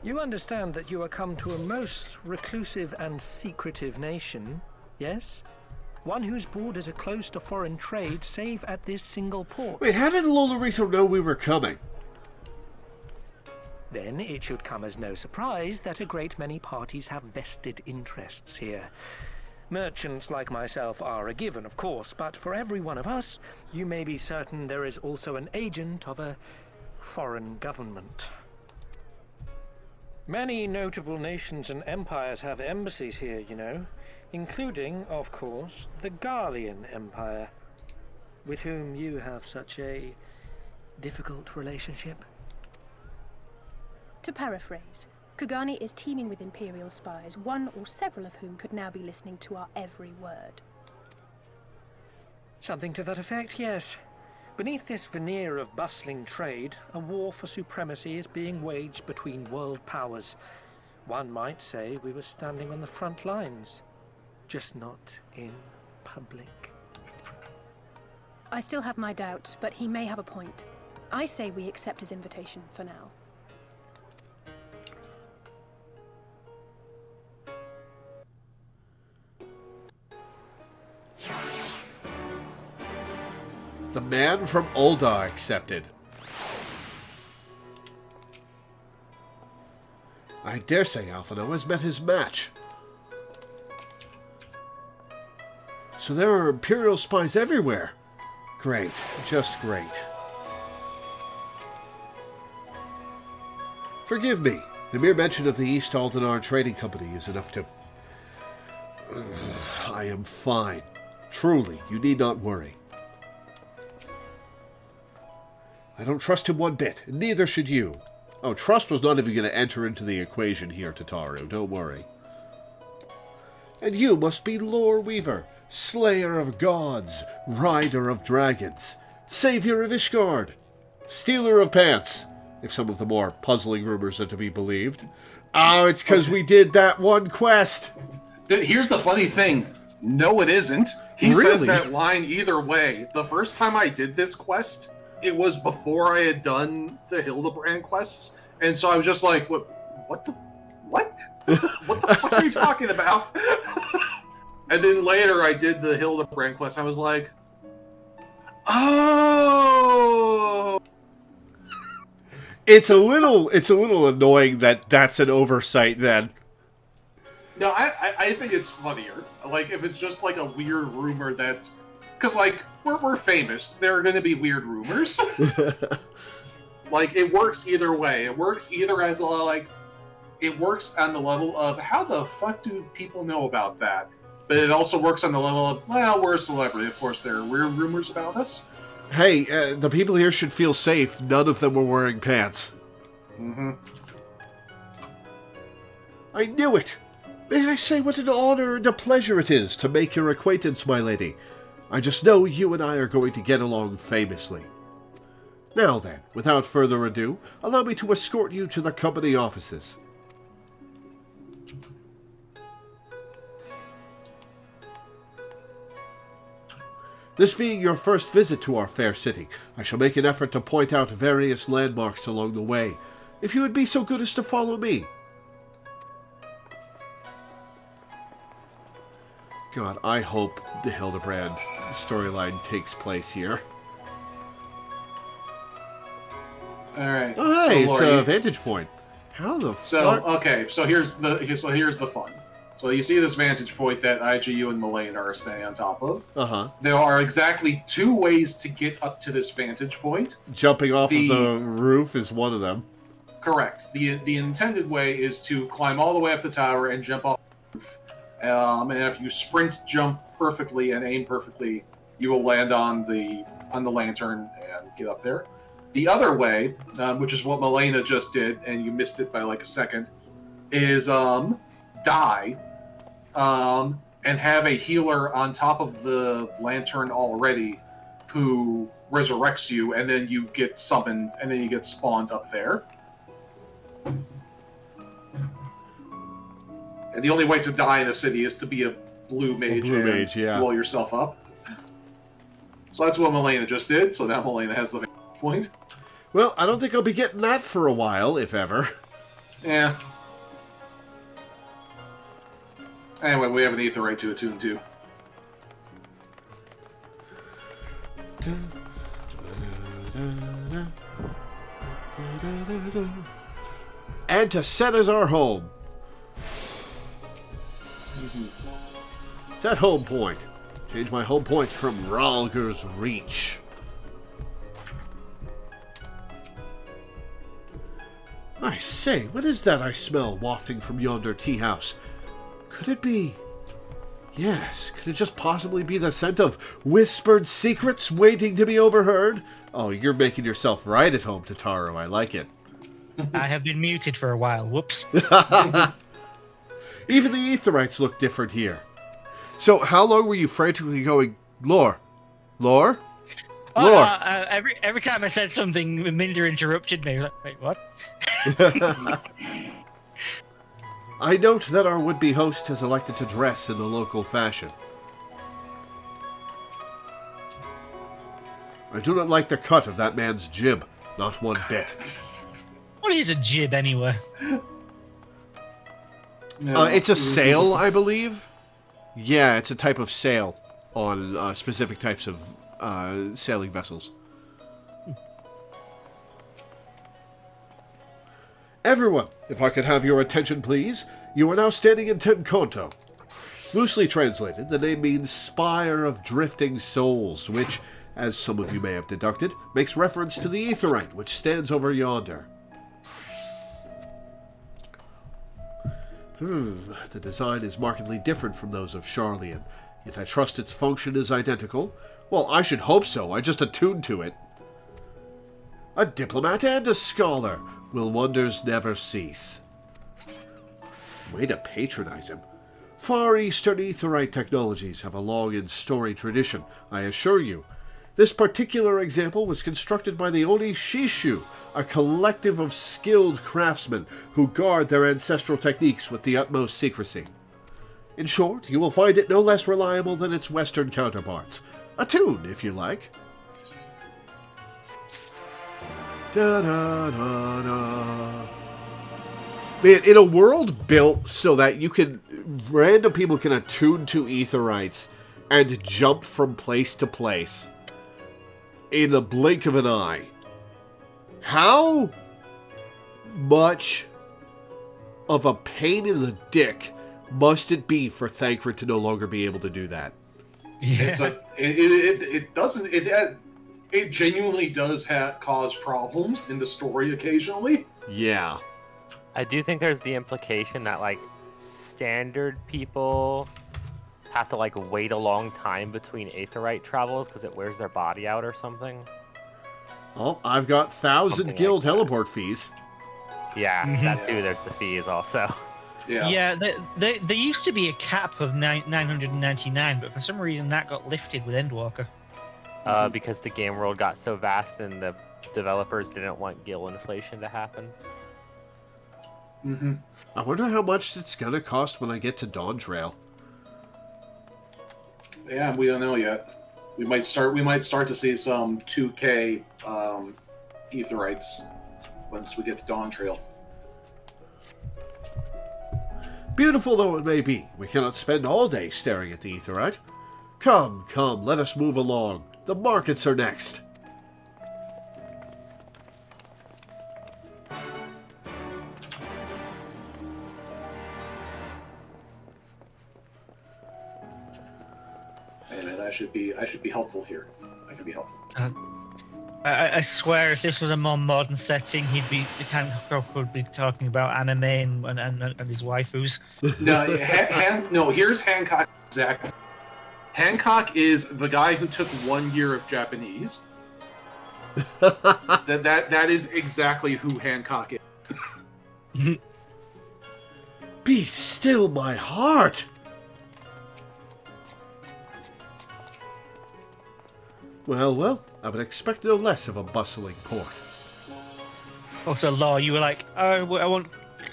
You understand that you are come to a most reclusive and secretive nation, yes? One whose borders are closed to foreign trade, save at this single port. Wait, how did Lolerito know we were coming? Then it should come as no surprise that a great many parties have vested interests here. Merchants like myself are a given, of course, but for every one of us, you may be certain there is also an agent of a foreign government. Many notable nations and empires have embassies here, you know, including, of course, the Garlean Empire, with whom you have such a difficult relationship. To paraphrase, Kugane is teeming with Imperial spies, one or several of whom could now be listening to our every word. Something to that effect, yes. Beneath this veneer of bustling trade, a war for supremacy is being waged between world powers. One might say we were standing on the front lines, just not in public. I still have my doubts, but he may have a point. I say we accept his invitation for now. The man from Ulda accepted. I dare say Alphino has met his match. So there are Imperial spies everywhere. Great. Just great. Forgive me. The mere mention of the East Aldenar Trading Company is enough to... I am fine. Truly, you need not worry. I don't trust him one bit, and neither should you. Oh, trust was not even going to enter into the equation here, Tataru. Don't worry. And you must be Loreweaver, slayer of gods, rider of dragons, savior of Ishgard, stealer of pants, if some of the more puzzling rumors are to be believed. Oh, it's because we did that one quest. Here's the funny thing. No, it isn't. He says that line either way. The first time I did this quest, it was before I had done the Hildebrand quests, and so I was just like, what the fuck are you talking about? And then later I did the Hildebrand quest, I was like, oh! It's a little annoying that that's an oversight then. No, I think it's funnier. Like, if it's just like a weird rumor that's... Because, like, we're famous. There are going to be weird rumors. Like, it works either way. It works either as, like... It works on the level of, how the fuck do people know about that? But it also works on the level of, well, we're a celebrity. Of course, there are weird rumors about us. Hey, the people here should feel safe. None of them were wearing pants. Mm-hmm. I knew it! May I say what an honor and a pleasure it is to make your acquaintance, my lady. I just know you and I are going to get along famously. Now then, without further ado, allow me to escort you to the company offices. This being your first visit to our fair city, I shall make an effort to point out various landmarks along the way. If you would be so good as to follow me. God, I hope the Hildebrand storyline takes place here. Alright. Oh, hey, so, it's Lori, a vantage point. How the So, fuck? okay, so here's the fun. So you see this vantage point that IGU and Mullane are standing on top of. Uh-huh. There are exactly 2 ways to get up to this vantage point. Jumping off of the roof is one of them. Correct. The intended way is to climb all the way up the tower and jump off the roof. And if you sprint, jump perfectly, and aim perfectly, you will land on the lantern and get up there. The other way, which is what Milena just did, and you missed it by like a second, is die, and have a healer on top of the lantern already who resurrects you, and then you get summoned, and then you get spawned up there. And the only way to die in a city is to be a blue mage and blow yourself up. So that's what Milena just did, so now Milena has the point. Well, I don't think I'll be getting that for a while, if ever. Yeah. Anyway, we have an Aetheryte to attune to. And to set as our home. Set home point. Change my home point from Ralger's Reach. I say, what is that I smell wafting from yonder tea house? Could it be... Yes, could it just possibly be the scent of whispered secrets waiting to be overheard? Oh, you're making yourself right at home, Tataru. I like it. I have been muted for a while. Whoops. Even the Aetherites look different here. So, how long were you frantically going, Lore? Lore? Oh, Lore? Every time I said something, Minder interrupted me. Like, wait, what? I note that our would-be host has elected to dress in the local fashion. I do not like the cut of that man's jib. Not one bit. What is a jib, anyway? It's a sail, I believe. Yeah, it's a type of sail on specific types of sailing vessels. Everyone, if I could have your attention, please. You are now standing in Tenkonto. Loosely translated, the name means Spire of Drifting Souls, which, as some of you may have deducted, makes reference to the Aetherite, which stands over yonder. The design is markedly different from those of Charlian, yet I trust its function is identical. Well, I should hope so. I just attuned to it. A diplomat and a scholar. Will wonders never cease? Way to patronize him. Far Eastern Aetherite technologies have a long and storied tradition, I assure you. This particular example was constructed by the Oni Shishu, a collective of skilled craftsmen who guard their ancestral techniques with the utmost secrecy. In short, you will find it no less reliable than its Western counterparts. Attune, if you like. Da-da-da-da. Man, in a world built so that you can... random people can attune to Aetherites and jump from place to place in the blink of an eye. How much of a pain in the dick must it be for Thancred to no longer be able to do that? Yeah. It genuinely does cause problems in the story occasionally. Yeah. I do think there's the implication that, like, standard people have to, like, wait a long time between Aetherite travels because it wears their body out or something. Oh, I've got 1,000 guild teleport fees. Yeah, that too. There's the fees also. Yeah, there used to be a cap of 999, but for some reason that got lifted with Endwalker. Because the game world got so vast and the developers didn't want guild inflation to happen. I wonder how much it's going to cost when I get to Dawn Trail. Yeah, we don't know yet. We might start to see some 2K Aetherites once we get to Dawn Trail. Beautiful though it may be, we cannot spend all day staring at the Aetherite. Come, come, let us move along. The markets are next. And I should be helpful here. I can be helpful. I swear, if this was a more modern setting, Hancock would be talking about anime and his waifus. No, here's Hancock. Exactly. Hancock is the guy who took 1 year of Japanese. that is exactly who Hancock is. Be still, my heart. Well, well, I would expect no less of a bustling port. Also, Law, you were like, oh, I want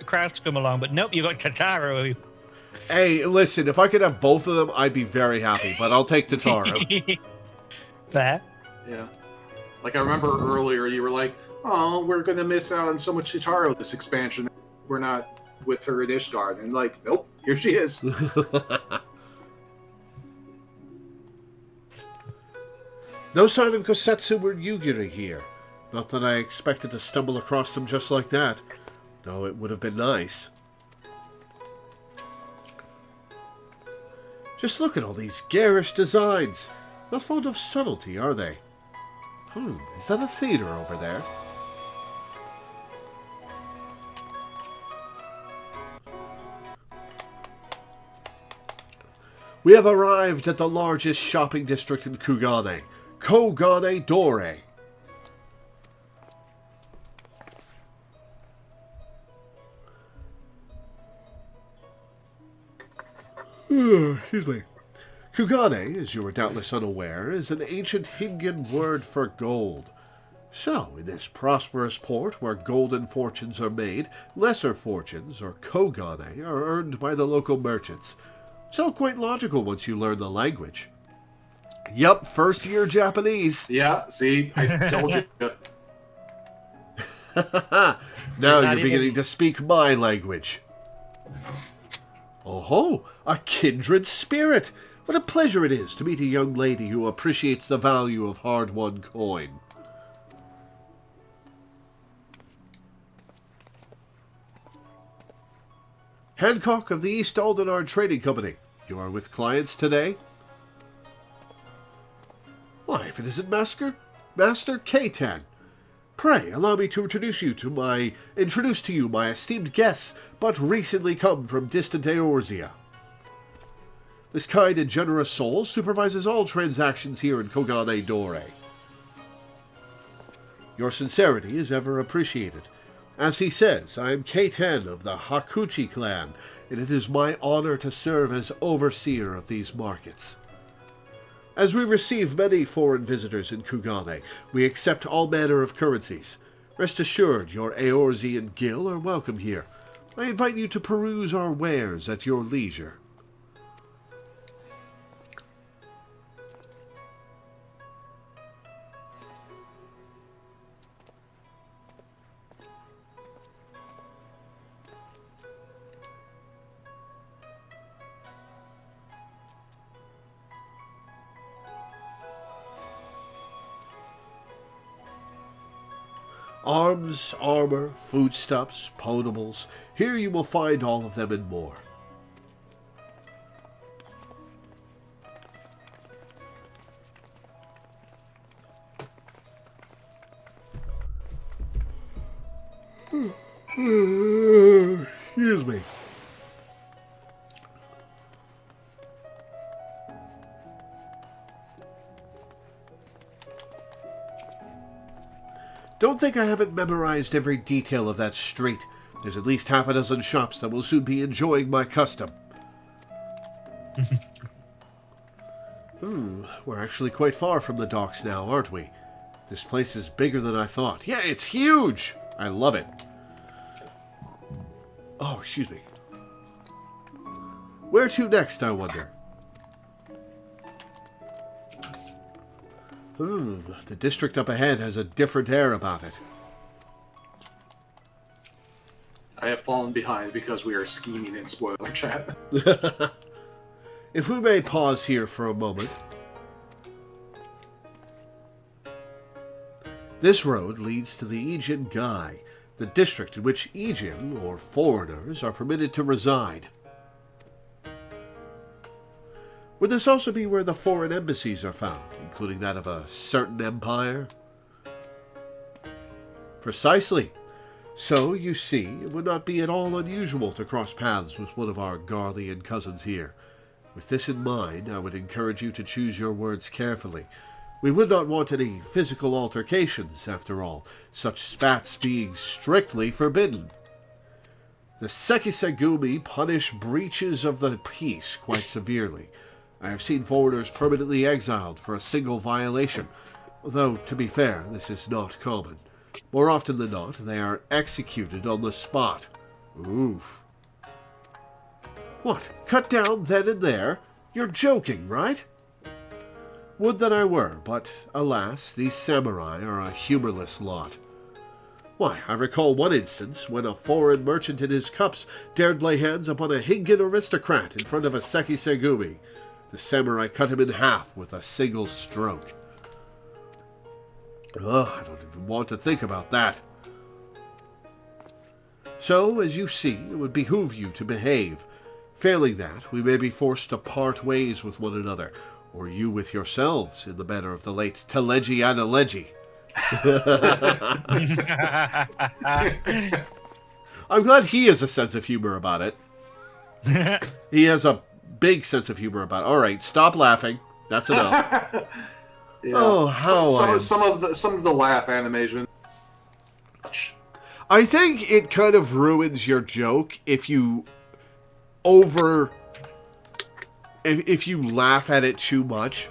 crowds to come along, but nope, you got Tataru. Hey, listen, if I could have both of them, I'd be very happy, but I'll take Tataru. Fair. Yeah. Like, I remember earlier you were like, oh, we're going to miss out on so much Tataru this expansion. We're not with her in Ishgard. And like, nope, here she is. No sign of Gosetsu or Yugiri here. Not that I expected to stumble across them just like that, though it would have been nice. Just look at all these garish designs. Not fond of subtlety, are they? Is that a theater over there? We have arrived at the largest shopping district in Kugane, Kugane Dore. Excuse me. Kugane, as you are doubtless unaware, is an ancient Hingan word for gold. So, in this prosperous port where golden fortunes are made, lesser fortunes, or kogane, are earned by the local merchants. It's all quite logical once you learn the language. Yup, first year Japanese. Yeah, see, I told you. Now you're beginning to speak my language. Oh-ho, a kindred spirit. What a pleasure it is to meet a young lady who appreciates the value of hard-won coin. Hancock of the East Aldenard Trading Company. You are with clients today? Why, if it isn't Master K10. Pray, allow me to introduce to you my esteemed guests, but recently come from distant Eorzea. This kind and generous soul supervises all transactions here in Kugane Dore. Your sincerity is ever appreciated. As he says, I am K10 of the Hakuchi clan, and it is my honor to serve as overseer of these markets. As we receive many foreign visitors in Kugane, we accept all manner of currencies. Rest assured, your Eorzean Gil are welcome here. I invite you to peruse our wares at your leisure. Arms, armor, foodstuffs, potables. Here you will find all of them and more. Excuse me. Don't think I haven't memorized every detail of that street. There's at least half a dozen shops that will soon be enjoying my custom. We're actually quite far from the docks now, aren't we? This place is bigger than I thought. Yeah, it's huge! I love it. Oh, excuse me. Where to next, I wonder? The district up ahead has a different air about it. I have fallen behind because we are scheming in spoiler chat. If we may pause here for a moment. This road leads to the Aegean Guy, the district in which Aegean, or foreigners, are permitted to reside. Would this also be where the foreign embassies are found, including that of a certain empire? Precisely. So, you see, it would not be at all unusual to cross paths with one of our Garlean cousins here. With this in mind, I would encourage you to choose your words carefully. We would not want any physical altercations, after all, such spats being strictly forbidden. The Sekisegumi punish breaches of the peace quite severely. I have seen foreigners permanently exiled for a single violation, though, to be fair, this is not common. More often than not, they are executed on the spot. Oof. What? Cut down then and there? You're joking, right? Would that I were, but alas, these samurai are a humorless lot. Why, I recall one instance when a foreign merchant in his cups dared lay hands upon a Hingan aristocrat in front of a Sekisegumi. The samurai cut him in half with a single stroke. Ugh, I don't even want to think about that. So, as you see, it would behoove you to behave. Failing that, we may be forced to part ways with one another, or you with yourselves, in the manner of the late Teleji Adeleji. I'm glad he has a sense of humor about it. He has a big sense of humor about it. All right, stop laughing. That's enough. Yeah. Oh, how some of the laugh animation. I think it kind of ruins your joke if you if you laugh at it too much,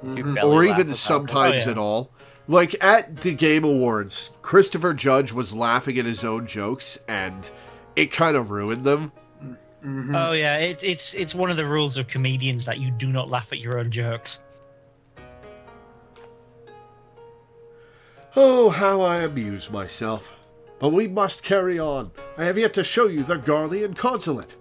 or even sometimes at all. Like at the Game Awards, Christopher Judge was laughing at his own jokes, and it kind of ruined them. Mm-hmm. Oh yeah, it's one of the rules of comedians that you do not laugh at your own jokes. Oh, how I amuse myself. But we must carry on. I have yet to show you the Garlean consulate.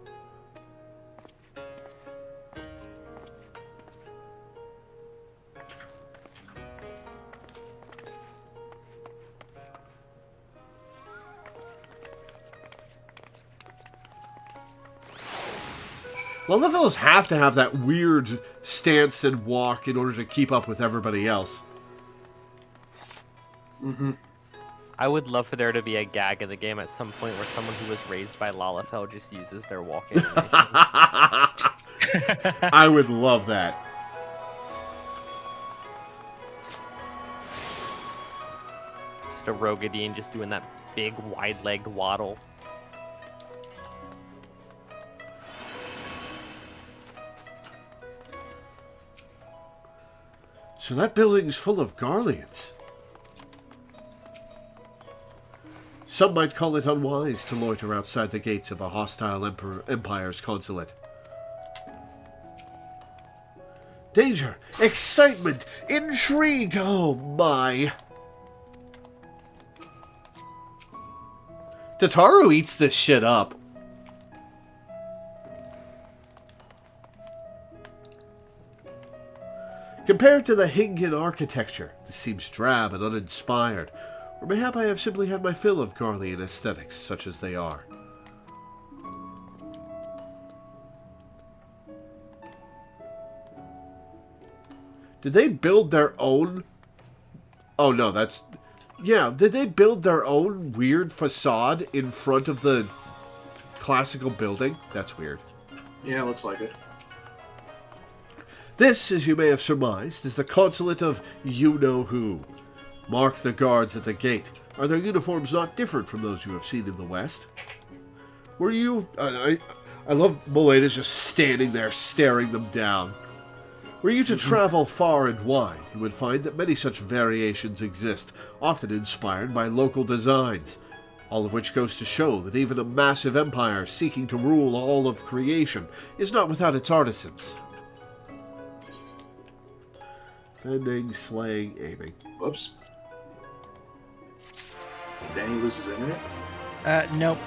Well, the fellows have to have that weird stance and walk in order to keep up with everybody else. Mm-hmm. I would love for there to be a gag in the game at some point where someone who was raised by Lalafell just uses their walking animation. I would love that. Just a Rogadine just doing that big wide-legged waddle. So that building's full of Garleans. Some might call it unwise to loiter outside the gates of a hostile empire's consulate. Danger! Excitement! Intrigue! Oh my! Tataru eats this shit up. Compared to the Hingan architecture, this seems drab and uninspired. Or mayhap I have simply had my fill of Garlean aesthetics, such as they are. Did they build their own... Oh no, that's... Yeah, did they build their own weird facade in front of the classical building? That's weird. Yeah, looks like it. This, as you may have surmised, is the consulate of you-know-who. Mark the guards at the gate. Are their uniforms not different from those you have seen in the West? Were you... I love Moeda's just standing there staring them down. Were you to travel far and wide, you would find that many such variations exist, often inspired by local designs. All of which goes to show that even a massive empire seeking to rule all of creation is not without its artisans. Fending, slaying, aiming. Whoops. Danny loses internet? Nope.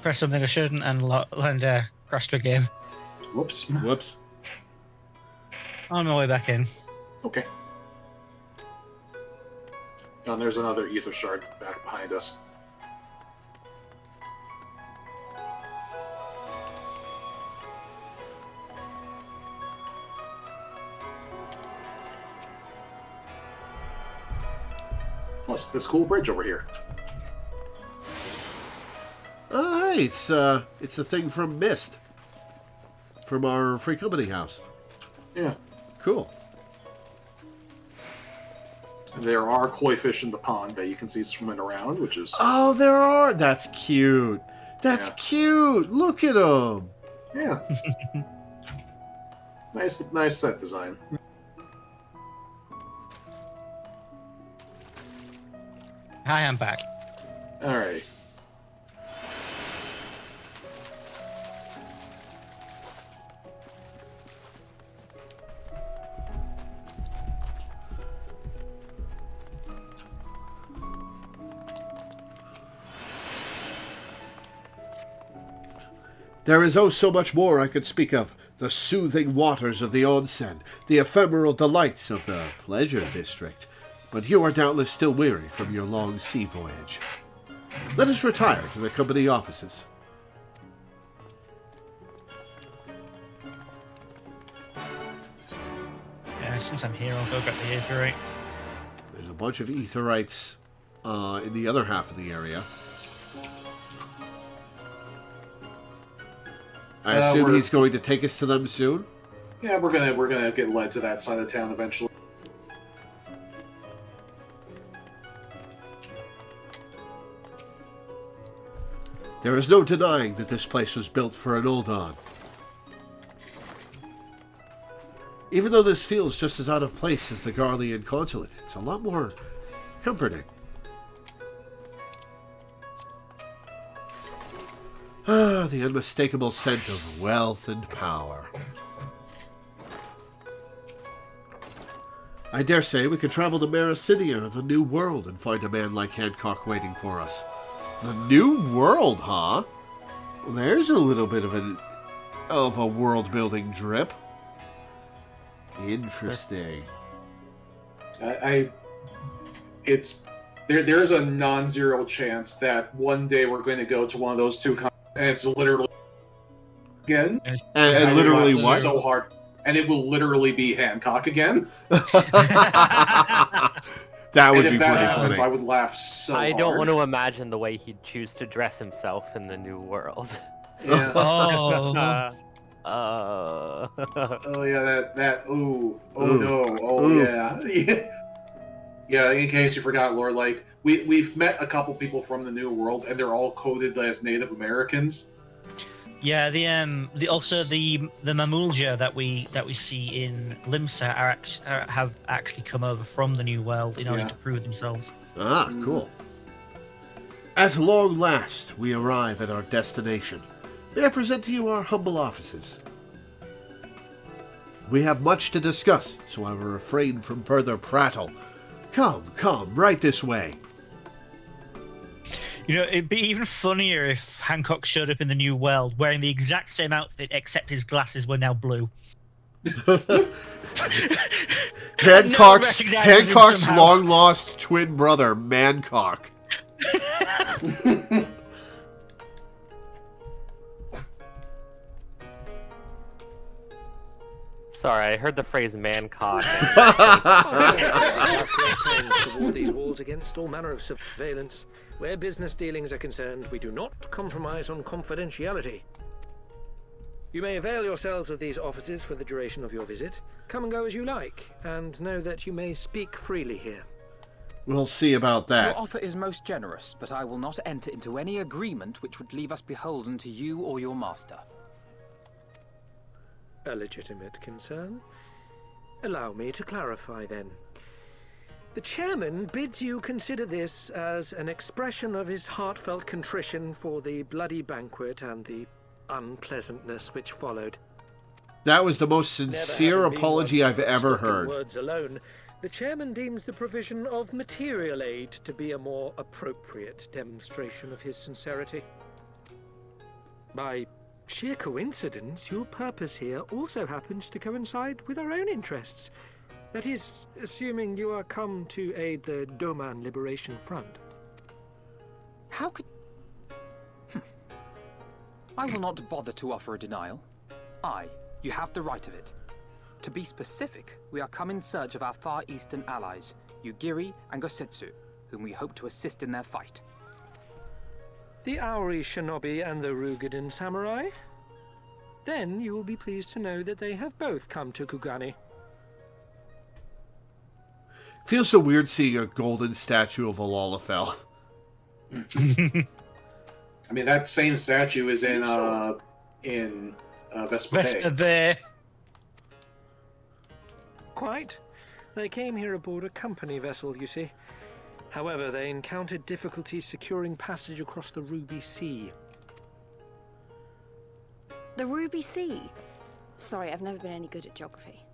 Press something I shouldn't and crashed the game. Whoops. Whoops. On my way back in. Okay. And there's another ether shard back behind us. Plus this cool bridge over here. Oh, hey, it's a thing from Mist. From our Free Company house. Yeah. Cool. There are koi fish in the pond that you can see swimming around, which is... Oh, there are! That's cute. That's cute! Look at them! Yeah. Nice set design. Hi, I'm back. Alright. There is oh so much more I could speak of. The soothing waters of the onsen, the ephemeral delights of the pleasure district. But you are doubtless still weary from your long sea voyage. Let us retire to the company offices. Yeah, since I'm here, I'll go get the aetherite. There's a bunch of aetherites in the other half of the area. I assume he's going to take us to them soon? Yeah, we're gonna get led to that side of town eventually. There is no denying that this place was built for an Uldan. Even though this feels just as out of place as the Garlean consulate, it's a lot more comforting. Ah, the unmistakable scent of wealth and power. I dare say we could travel to Maricidia or the New World and find a man like Hancock waiting for us. The New World, huh? Well, there's a little bit of a world-building drip. Interesting. There's a non-zero chance that one day we're going to go to one of those two. And it's literally again. And literally what? So hard. And it will literally be Hancock again. That would be if that pretty happens, funny. I would laugh so hard. I don't want to imagine the way he'd choose to dress himself in the New World. Yeah. Oh. Oh yeah, ooh. No. Oh Ooh. yeah. Yeah, in case you forgot, Lord, like we've met a couple people from the New World, and they're all coded as Native Americans. Yeah, the Mamulja that we see in Limsa have actually come over from the New World in order to prove themselves. Ah, cool. At long last, we arrive at our destination. May I present to you our humble offices? We have much to discuss, so I will refrain from further prattle. Come, right this way. You know, it'd be even funnier if Hancock showed up in the New World wearing the exact same outfit, except his glasses were now blue. Hancock's long-lost twin brother, Mancock. Sorry, I heard the phrase "mancock." Toward these walls against all manner of surveillance. Where business dealings are concerned, we do not compromise on confidentiality. You may avail yourselves of these offices for the duration of your visit. Come and go as you like, and know that you may speak freely here. We'll see about that. Your offer is most generous, but I will not enter into any agreement which would leave us beholden to you or your master. A legitimate concern. Allow me to clarify then. The chairman bids you consider this as an expression of his heartfelt contrition for the bloody banquet and the unpleasantness which followed. That was the most Never sincere having been apology one I've for ever stock in heard. words alone, the chairman deems the provision of material aid to be a more appropriate demonstration of his sincerity. By sheer coincidence, your purpose here also happens to coincide with our own interests. That is, assuming you are come to aid the Doman Liberation Front. How could... I will not bother to offer a denial. You have the right of it. To be specific, we are come in search of our Far Eastern allies, Yugiri and Gosetsu, whom we hope to assist in their fight. The Aori Shinobi and the Rugadan Samurai? Then you will be pleased to know that they have both come to Kugane. Feels so weird seeing a golden statue of Alalafell. I mean, that same statue is in Vespa Vespa Bay. there. Quite. They came here aboard a company vessel, you see. However, they encountered difficulties securing passage across the Ruby Sea. The Ruby Sea? Sorry, I've never been any good at geography.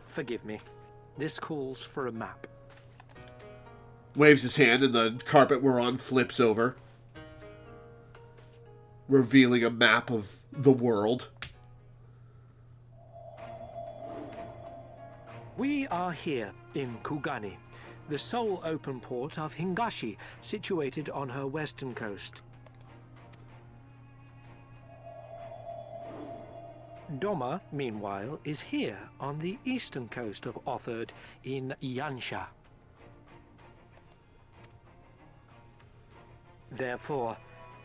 Forgive me. This calls for a map. Waves his hand and the carpet we're on flips over, revealing a map of the world. We are here in Kugane, the sole open port of Hingashi, situated on her western coast. Doma, meanwhile, is here on the eastern coast of Otherd in Yansha. Therefore,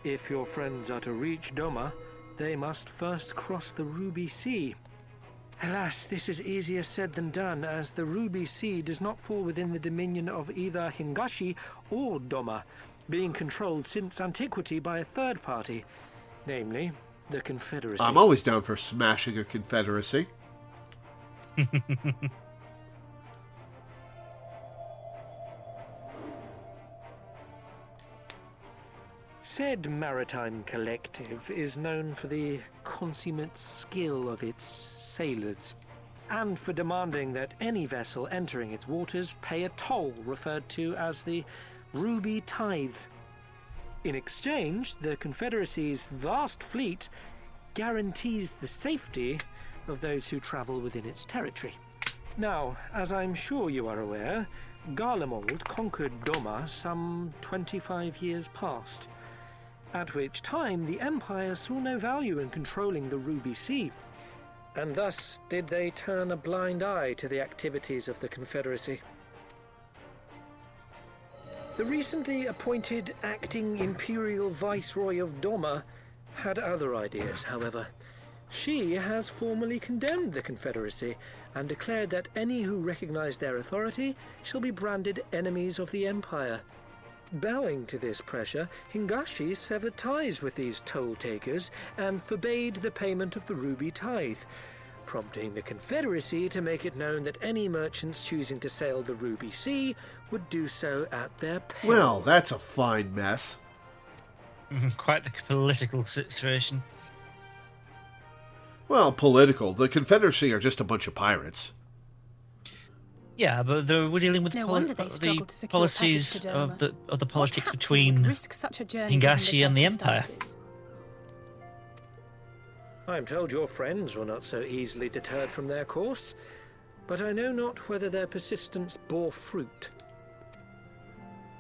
if your friends are to reach Doma, they must first cross the Ruby Sea. Alas, this is easier said than done, as the Ruby Sea does not fall within the dominion of either Hingashi or Doma, being controlled since antiquity by a third party, namely the Confederacy. I'm always down for smashing a confederacy. Said maritime collective is known for the consummate skill of its sailors, and for demanding that any vessel entering its waters pay a toll referred to as the Ruby Tithe. In exchange, the Confederacy's vast fleet guarantees the safety of those who travel within its territory. Now, as I'm sure you are aware, Garlemald conquered Doma some 25 years past, at which time the Empire saw no value in controlling the Ruby Sea, and thus did they turn a blind eye to the activities of the Confederacy. The recently appointed acting Imperial Viceroy of Doma had other ideas, however. She has formally condemned the Confederacy and declared that any who recognize their authority shall be branded enemies of the Empire. Bowing to this pressure, Hingashi severed ties with these toll-takers and forbade the payment of the Ruby Tithe, prompting the Confederacy to make it known that any merchants choosing to sail the Ruby Sea would do so at their peril. Well, that's a fine mess. Quite the political situation. Well, political. The Confederacy are just a bunch of pirates. Yeah, but we're dealing with No wonder they struggled to secure policies passage to of Doma. the politics What captain between would risk such a journey given Hingashi and the Empire. circumstances? I'm told your friends were not so easily deterred from their course, but I know not whether their persistence bore fruit.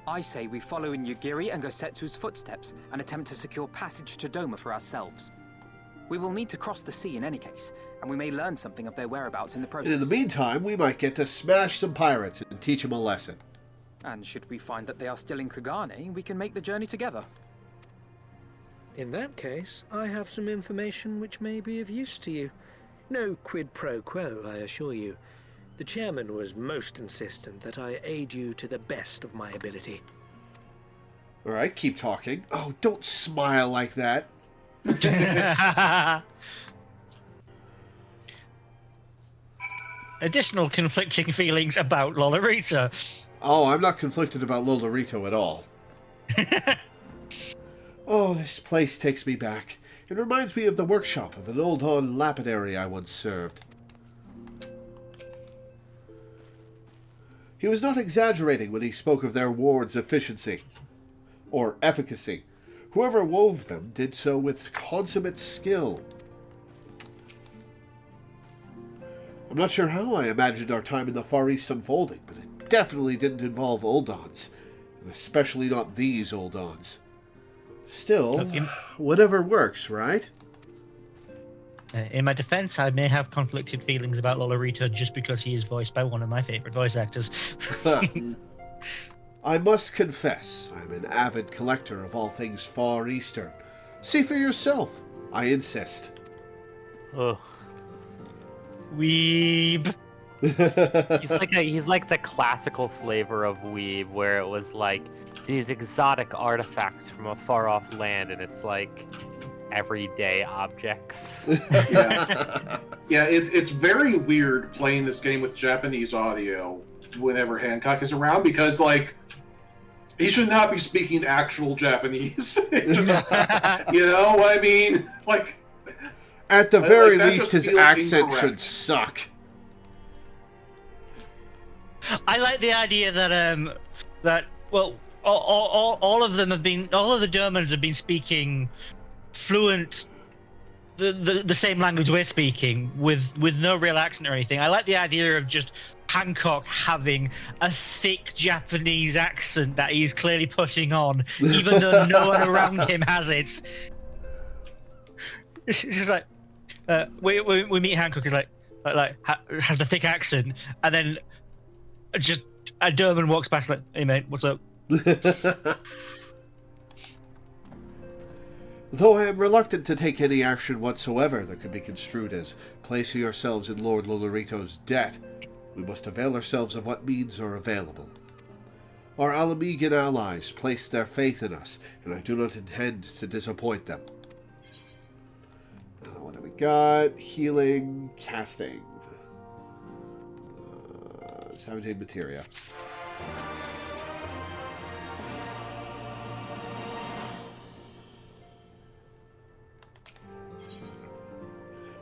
I say we follow in Yugiri and Gosetsu's footsteps and attempt to secure passage to Doma for ourselves. We will need to cross the sea in any case, and we may learn something of their whereabouts in the process. And in the meantime, we might get to smash some pirates and teach them a lesson. And should we find that they are still in Kugane, we can make the journey together. In that case, I have some information which may be of use to you. No quid pro quo, I assure you. The chairman was most insistent that I aid you to the best of my ability. All right, keep talking. Oh, don't smile like that. Additional conflicting feelings about Loreweaver. Oh, I'm not conflicted about Loreweaver at all. Oh, this place takes me back. It reminds me of the workshop of an old-on lapidary I once served. He was not exaggerating when he spoke of their ward's efficiency, or efficacy. Whoever wove them did so with consummate skill. I'm not sure how I imagined our time in the Far East unfolding, but it definitely didn't involve Uldons, and especially not these Uldons. Still, whatever works, right? In my defense, I may have conflicted feelings about Lolorito just because he is voiced by one of my favorite voice actors. I must confess, I'm an avid collector of all things Far Eastern. See for yourself, I insist. Ugh. Weeb. He's like the classical flavor of weeb, where it was like these exotic artifacts from a far off land, and it's like everyday objects. Yeah, it's very weird playing this game with Japanese audio whenever Hancock is around, because like he should not be speaking actual Japanese. You know what I mean? Like, at the very like, least, his accent should suck. I like the idea that all of them have been, all of the Germans have been speaking fluent, the same language we're speaking with no real accent or anything. I like the idea of just Hancock having a thick Japanese accent that he's clearly putting on, even though no one around him has it. It's just like we meet Hancock, he's like has the thick accent, and then just a German walks past like, "Hey mate, what's up?" Though I am reluctant to take any action whatsoever that could be construed as placing ourselves in Lord Lolorito's debt, we must avail ourselves of what means are available. Our Alamegan allies placed their faith in us, and I do not intend to disappoint them. What do we got? Healing, casting. 17 materia.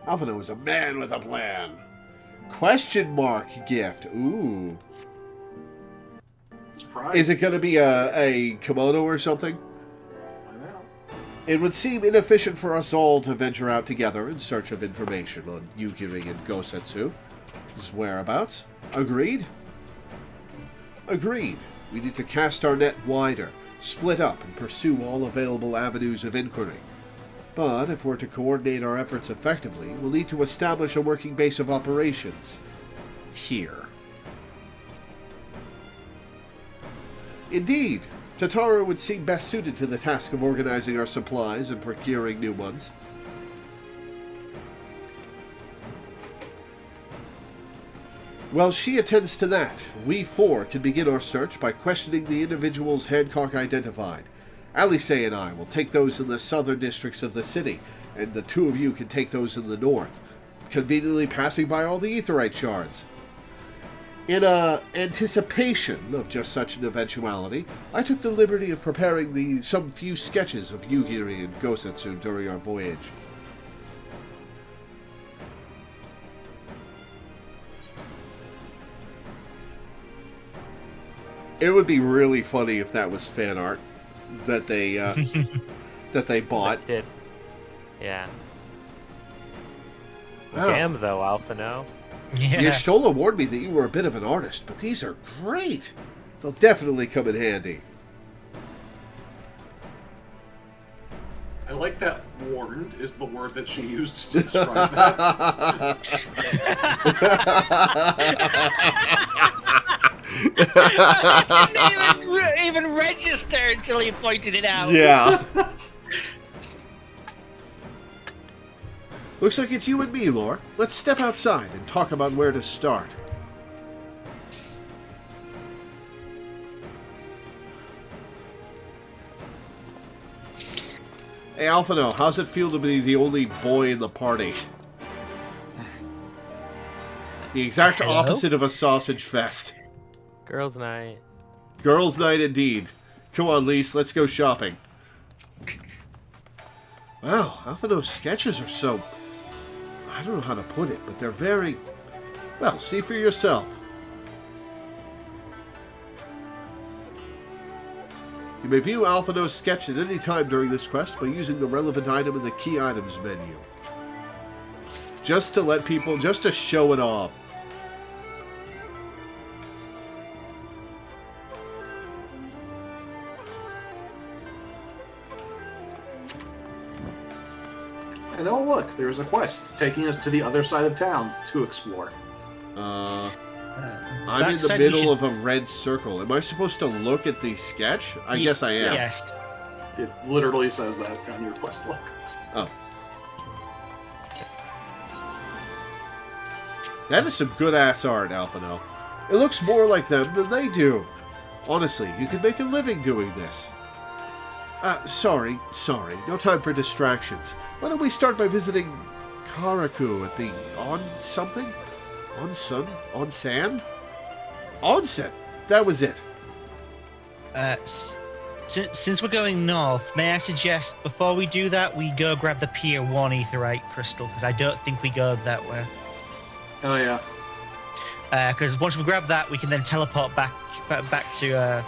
Alphino is a man with a plan. Question mark gift. Ooh. Surprise. Is it going to be a kimono or something? It would seem inefficient for us all to venture out together in search of information on Yugiri and Gosetsu's whereabouts. Agreed? Agreed. We need to cast our net wider, split up, and pursue all available avenues of inquiry. But if we're to coordinate our efforts effectively, we'll need to establish a working base of operations here. Indeed, Tataru would seem best suited to the task of organizing our supplies and procuring new ones. While she attends to that, we four can begin our search by questioning the individuals Hancock identified. Alice and I will take those in the southern districts of the city, and the two of you can take those in the north, conveniently passing by all the aetherite shards. In anticipation of just such an eventuality, I took the liberty of preparing some few sketches of Yugiri and Gosetsu during our voyage. It would be really funny if that was fan art that they that they bought. That did. Yeah. Wow. Damn though, Alphino. Yeah. Yashtola warned me that you were a bit of an artist, but these are great. They'll definitely come in handy. I like that warned is the word that she used to describe that. I didn't even register until you pointed it out. Yeah. Looks like it's you and me, Lore. Let's step outside and talk about where to start. Hey, Alphino, how's it feel to be the only boy in the party? The exact opposite of a sausage fest. Girls' night. Girls' night indeed. Come on, Lise, let's go shopping. Wow, Alphino's sketches are so... I don't know how to put it, but they're very... Well, see for yourself. You may view Alphino's sketch at any time during this quest by using the relevant item in the key items menu. Just to let people, just to show it off. And oh look, there's a quest taking us to the other side of town to explore. I'm in the middle of a red circle. Am I supposed to look at the sketch? I guess I am. Yes. It literally says that on your quest log. Oh. That is some good-ass art, Alphino. It looks more like them than they do. Honestly, you could make a living doing this. Sorry. No time for distractions. Why don't we start by visiting Karaku at the On-something? Onsen? Onsen! That was it. Since we're going north, may I suggest before we do that, we go grab the Pier 1 Aetheryte crystal, because I don't think we go that way. Oh, yeah. Because once we grab that, we can then teleport back to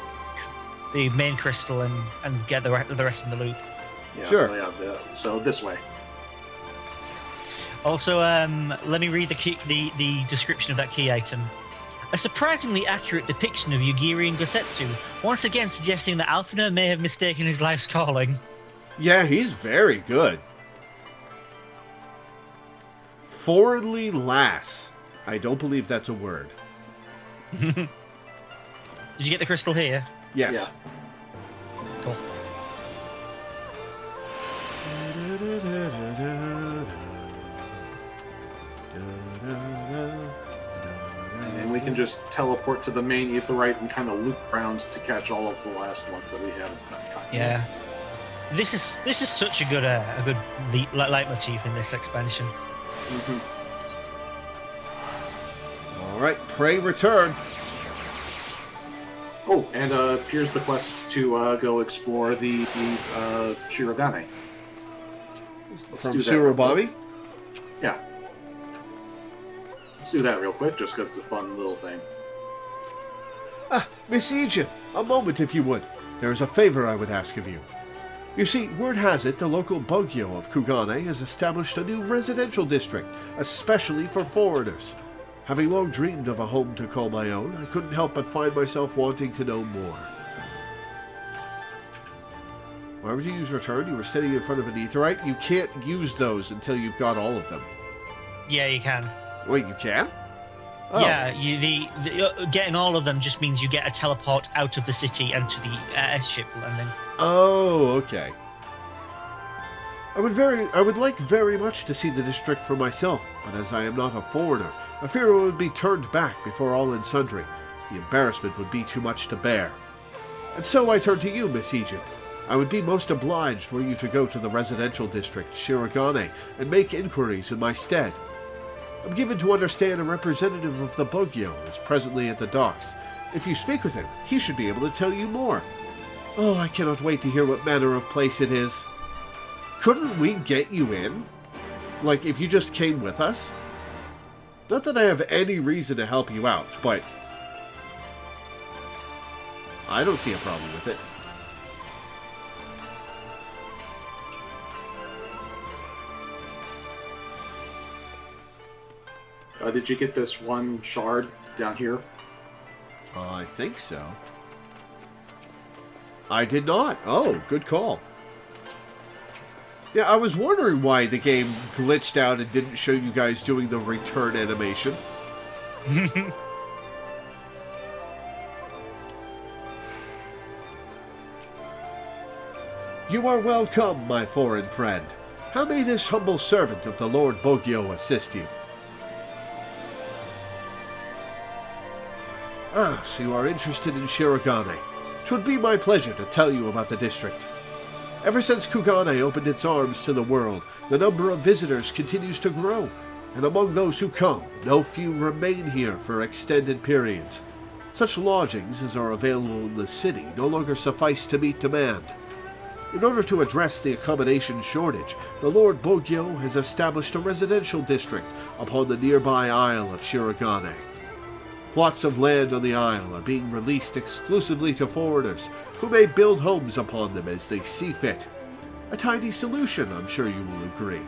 the main crystal and get the rest in the loop. Yeah, sure. So this way. Also, let me read the description of that key item. A surprisingly accurate depiction of Yugiri and Gosetsu, once again suggesting that Alphino may have mistaken his life's calling. Yeah, he's very good. Foreignly lass. I don't believe that's a word. Did you get the crystal here? Yes. Yeah. Cool. And we can just teleport to the main Aetheryte and kind of loop around to catch all of the last ones that we haven't got. Yeah. This is such a good leitmotif in this expansion. Mm-hmm. All right, pray return. Oh, and here's the quest to go explore the Shirogane. From Surabami? Yeah. Let's do that real quick, just because it's a fun little thing. Miss Egypt, a moment if you would. There is a favor I would ask of you. You see, word has it the local Bugyo of Kugane has established a new residential district, especially for foreigners. Having long dreamed of a home to call my own, I couldn't help but find myself wanting to know more. Why would you use return? You were standing in front of an Aetheryte. You can't use those until you've got all of them. Yeah, you can. Wait, you can? Oh. Yeah, getting all of them just means you get a teleport out of the city and to the airship landing. Oh, okay. I would like very much to see the district for myself, but as I am not a foreigner, I fear it would be turned back before all and sundry. The embarrassment would be too much to bear. And so I turn to you, Miss Egypt. I would be most obliged were you to go to the residential district, Shirogane, and make inquiries in my stead. I'm given to understand a representative of the Bugyo is presently at the docks. If you speak with him, he should be able to tell you more. Oh, I cannot wait to hear what manner of place it is. Couldn't we get you in? Like, if you just came with us? Not that I have any reason to help you out, but I don't see a problem with it. Did you get this one shard down here? I think so. I did not. Oh, good call. Yeah, I was wondering why the game glitched out and didn't show you guys doing the return animation. You are welcome, my foreign friend. How may this humble servant of the Lord Bugyo assist you? Ah, so you are interested in Shirogane. 'Twould be my pleasure to tell you about the district. Ever since Kugane opened its arms to the world, the number of visitors continues to grow, and among those who come, no few remain here for extended periods. Such lodgings as are available in the city no longer suffice to meet demand. In order to address the accommodation shortage, the Lord Bogyo has established a residential district upon the nearby Isle of Shirogane. Plots of land on the isle are being released exclusively to foreigners, who may build homes upon them as they see fit. A tidy solution, I'm sure you will agree.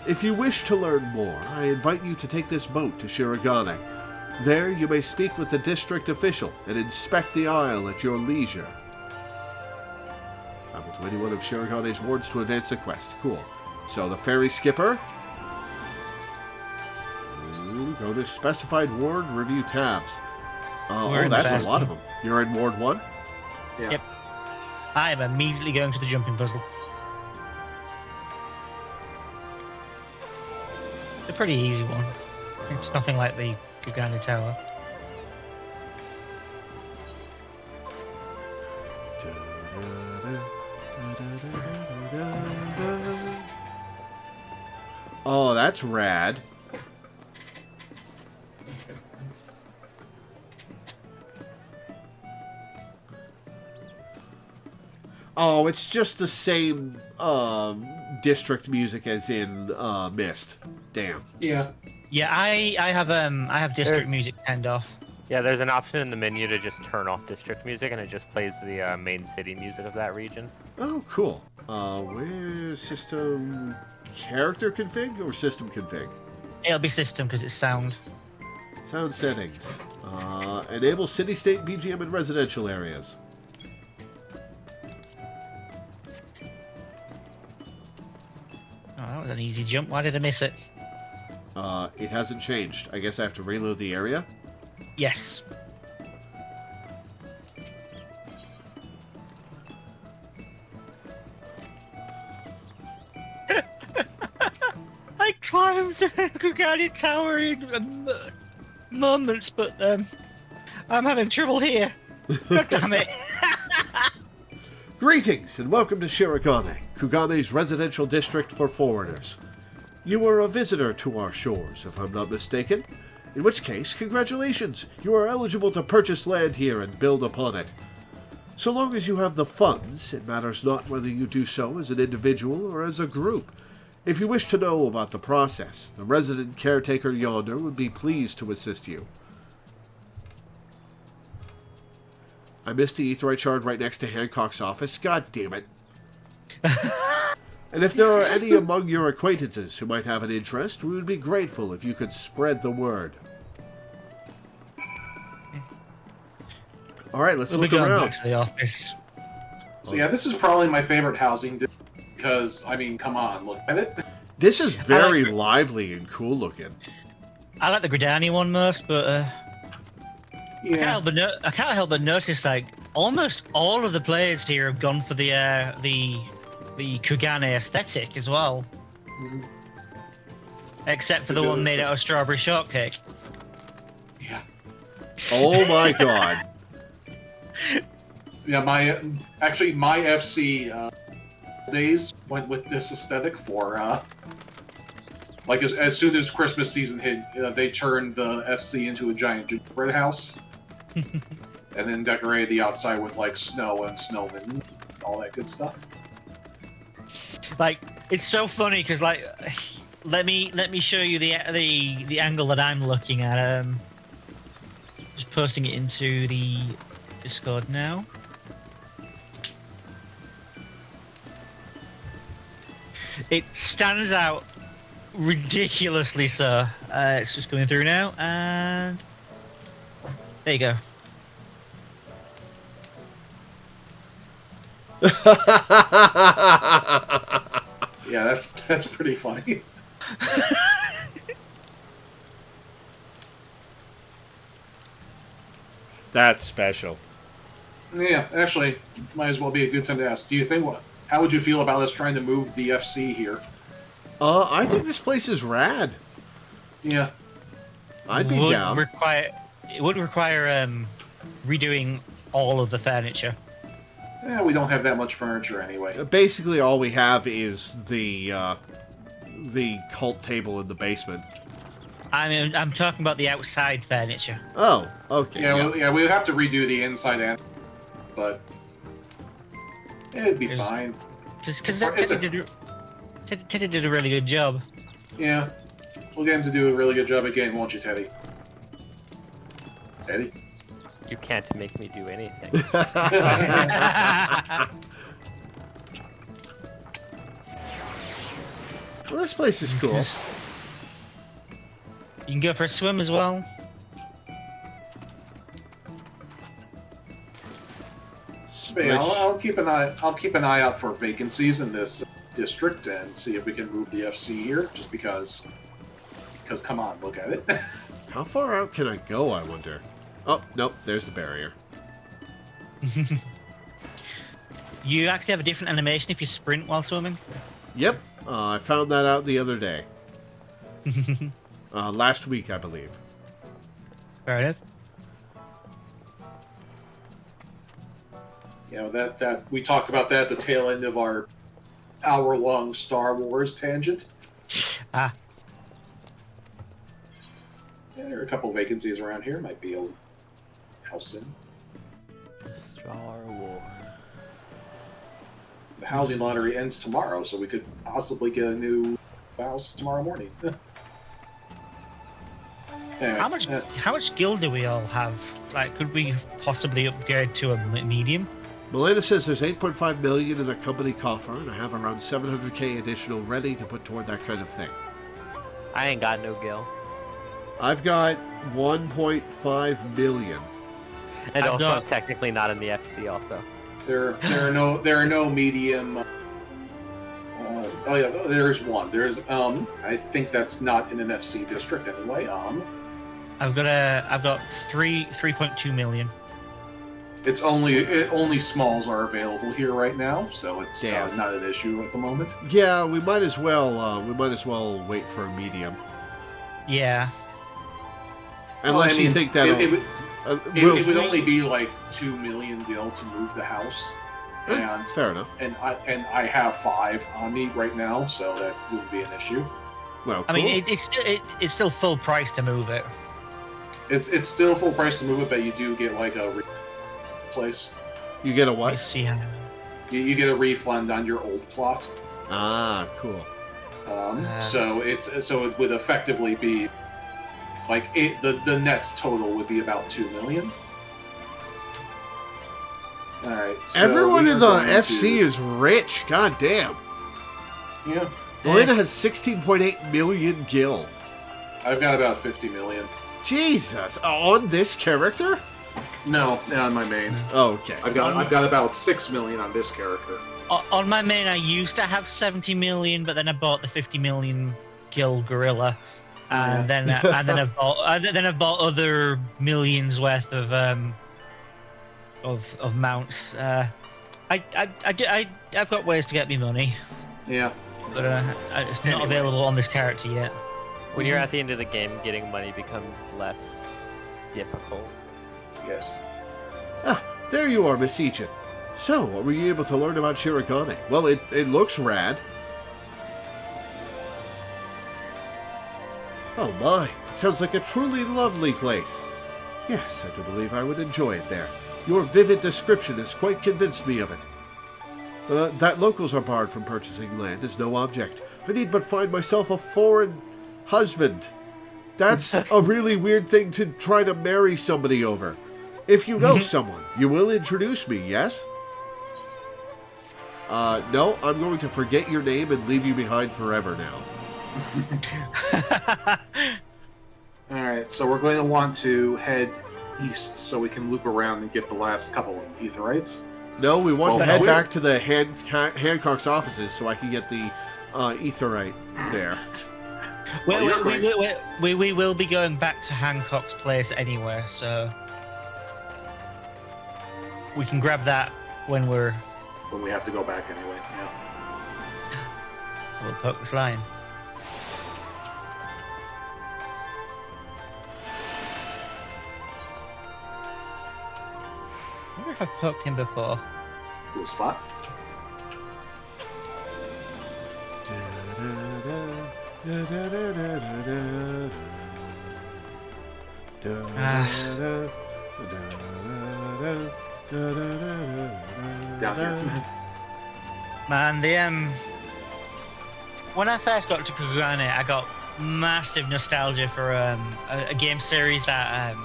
If you wish to learn more, I invite you to take this boat to Shirogane. There you may speak with the district official and inspect the isle at your leisure. Travel to any one of Shirogane's wards to advance the quest. Cool. So the ferry skipper. Go to specified ward, review tabs. Oh, that's a lot of them. You're in Ward 1? Yeah. Yep. I am immediately going to the jumping puzzle. It's a pretty easy one. It's nothing like the Kugane Tower. Oh, that's rad. Oh, it's just the same district music as in Myst. Damn. Yeah. Yeah, I have district music turned off. Yeah, there's an option in the menu to just turn off district music, and it just plays the main city music of that region. Oh, cool. Where's system character config or system config? It'll be system because it's sound. Sound settings. Enable city-state BGM in residential areas. Oh, that was an easy jump. Why did I miss it? It hasn't changed. I guess I have to reload the area? Yes. I climbed Kugane Tower in moments, but I'm having trouble here. God damn it. Greetings and welcome to Shirogane, Kugane's residential district for foreigners. You are a visitor to our shores, if I'm not mistaken. In which case, congratulations! You are eligible to purchase land here and build upon it. So long as you have the funds, it matters not whether you do so as an individual or as a group. If you wish to know about the process, the resident caretaker yonder would be pleased to assist you. I missed the Aetheryte shard right next to Hancock's office. God damn it. And if there are any among your acquaintances who might have an interest, we would be grateful if you could spread the word. Alright, let's look around. To the office. So yeah, this is probably my favorite housing because, I mean, come on, look at it. This is very lively and cool looking. I like the Gridani one most, but Yeah. I can't help but notice like almost all of the players here have gone for the Kugane aesthetic as well, except for the one made out of strawberry shortcake. Yeah. Oh my god. Yeah, my FC days went with this aesthetic for like as soon as Christmas season hit, they turned the FC into a giant gingerbread house. And then decorated the outside with like snow and snowmen, all that good stuff. Like it's so funny because like let me show you the angle that I'm looking at. Just posting it into the Discord now. It stands out ridiculously so. It's just going through now, and there you go. Yeah, that's pretty funny. That's special. Yeah, actually, might as well be a good time to ask. Do you think how would you feel about us trying to move the FC here? I think this place is rad. Yeah. I'd be down. It would require redoing all of the furniture. Yeah, we don't have that much furniture anyway. Basically, all we have is the cult table in the basement. I mean, I'm talking about the outside furniture. Oh, okay. Yeah, we'd have to redo the inside end, but It'd be fine. Because Teddy did a really good job. Yeah. We'll get him to do a really good job again, won't you, Teddy? Teddy? You can't make me do anything. Well, this place is cool. You can go for a swim as well. Yeah, I'll keep an eye out for vacancies in this district and see if we can move the FC here. Just because come on, look at it. How far out can I go, I wonder? Oh, nope, there's the barrier. You actually have a different animation if you sprint while swimming. Yep, I found that out the other day. Last week, I believe. Fair enough. You know, that we talked about that at the tail end of our hour-long Star Wars tangent. Ah. Yeah, there are a couple vacancies around here. Might be a house in. Star Wars. The housing lottery ends tomorrow, so we could possibly get a new house tomorrow morning. Anyway, How much gil do we all have? Like, could we possibly upgrade to a medium? Melena says there's 8.5 million in the company coffer, and I have around 700k additional ready to put toward that kind of thing. I ain't got no gil. I've got 1.5 million. And also, I'm technically not in the FC. Also, there are no medium. Oh yeah, there's one. There's I think that's not in an FC district anyway. I've got 3.2 million. It's only smalls are available here right now, so it's not an issue at the moment. Yeah, we might as well wait for a medium. Yeah. Unless you think that it would only be like 2 million gil to move the house, and fair enough. And I have 5 on me right now, so that wouldn't be an issue. Well, cool. I mean, it's still full price to move it. It's still full price to move it, but you do get like a place. You get a what? You get a refund on your old plot. Ah, cool. So it would effectively be like the net total would be about 2 million. All right. So everyone in the FC is rich. God damn. Yeah. Melena has 16.8 million gil. I've got about 50 million. Jesus, on this character? No, on my main. Oh, okay. I've got about 6 million on this character. On my main, I used to have 70 million, but then I bought the 50 million gil gorilla, and then I bought other millions worth of mounts. I've got ways to get me money. Yeah. But it's not available on this character yet. When you're at the end of the game, getting money becomes less difficult. Yes. Ah, there you are, Miss Ichin. So, what were you able to learn about Shirogane? Well, it looks rad. Oh my, it sounds like a truly lovely place. Yes, I do believe I would enjoy it there. Your vivid description has quite convinced me of it. That locals are barred from purchasing land is no object. I need but find myself a foreign husband. That's a really weird thing to try to marry somebody over. If you know someone, you will introduce me, yes? No, I'm going to forget your name and leave you behind forever now. Alright, so we're going to want to head east so we can loop around and get the last couple of aetherites. No, we want to head back to the Hancock's offices so I can get the aetherite there. We will be going back to Hancock's place anyway, so we can grab that when we have to go back anyway. Yeah. We'll poke this line. I wonder if I've poked him before. Cool spot. Down here. Man, when I first got to Kugane, I got massive nostalgia for a game series that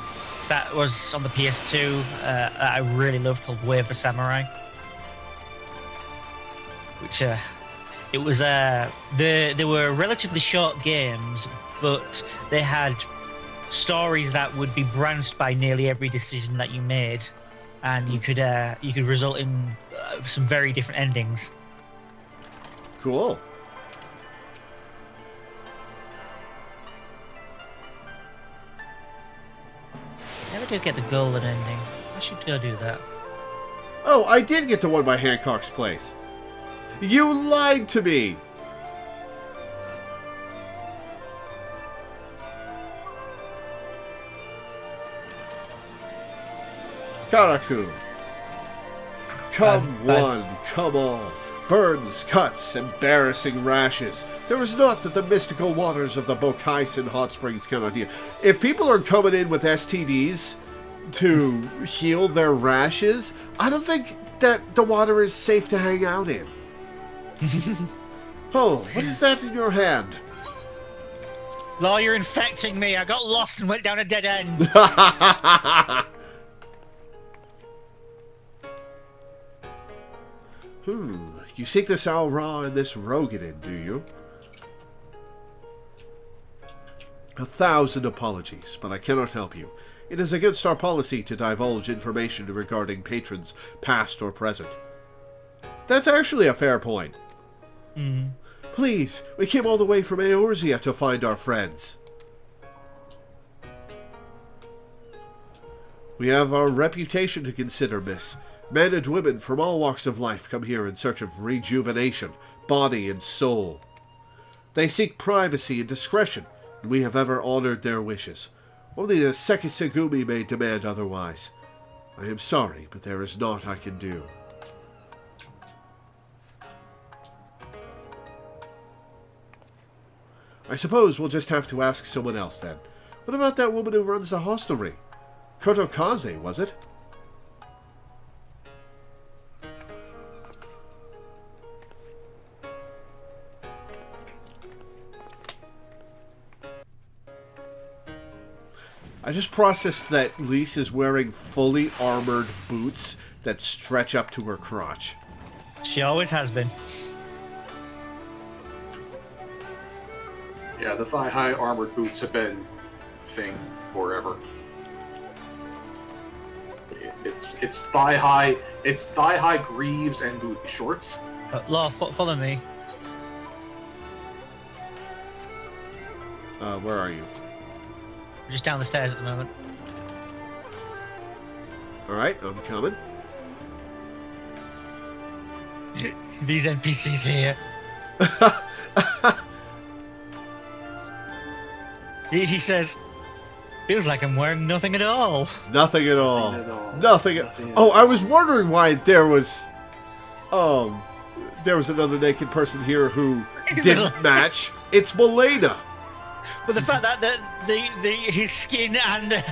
was on the PS2 that I really loved called Way of the Samurai. Which it was they were relatively short games, but they had stories that would be branched by nearly every decision that you made, and you could result in some very different endings. Cool. Never did get the golden ending. I should go do that. Oh, I did get the one by Hancock's place. You lied to me! Karaku. Come one, come all. Burns, cuts, embarrassing rashes. There is naught that the mystical waters of the Bokaisen hot springs cannot heal. If people are coming in with STDs to heal their rashes, I don't think that the water is safe to hang out in. Oh, what is that in your hand? Law, you're infecting me. I got lost and went down a dead end. You seek this Al Ra and this Roganin, do you? 1,000 apologies, but I cannot help you. It is against our policy to divulge information regarding patrons, past or present. That's actually a fair point. Please, we came all the way from Eorzea to find our friends. We have our reputation to consider, miss. Men and women from all walks of life come here in search of rejuvenation, body and soul. They seek privacy and discretion, and we have ever honored their wishes. Only the Sekisegumi may demand otherwise. I am sorry, but there is naught I can do. I suppose we'll just have to ask someone else then. What about that woman who runs the hostelry? Kotokaze, was it? I just processed that Lise is wearing fully armored boots that stretch up to her crotch. She always has been. Yeah, the thigh-high armored boots have been a thing forever. It's thigh-high greaves and boot shorts. Law, follow me. Where are you? We're just down the stairs at the moment. Alright, I'm coming. These NPCs here. He says, feels like I'm wearing nothing at all. Nothing at all. Nothing at all. Oh, I was wondering why there was another naked person here who didn't match. It's Milena. But the fact that his skin and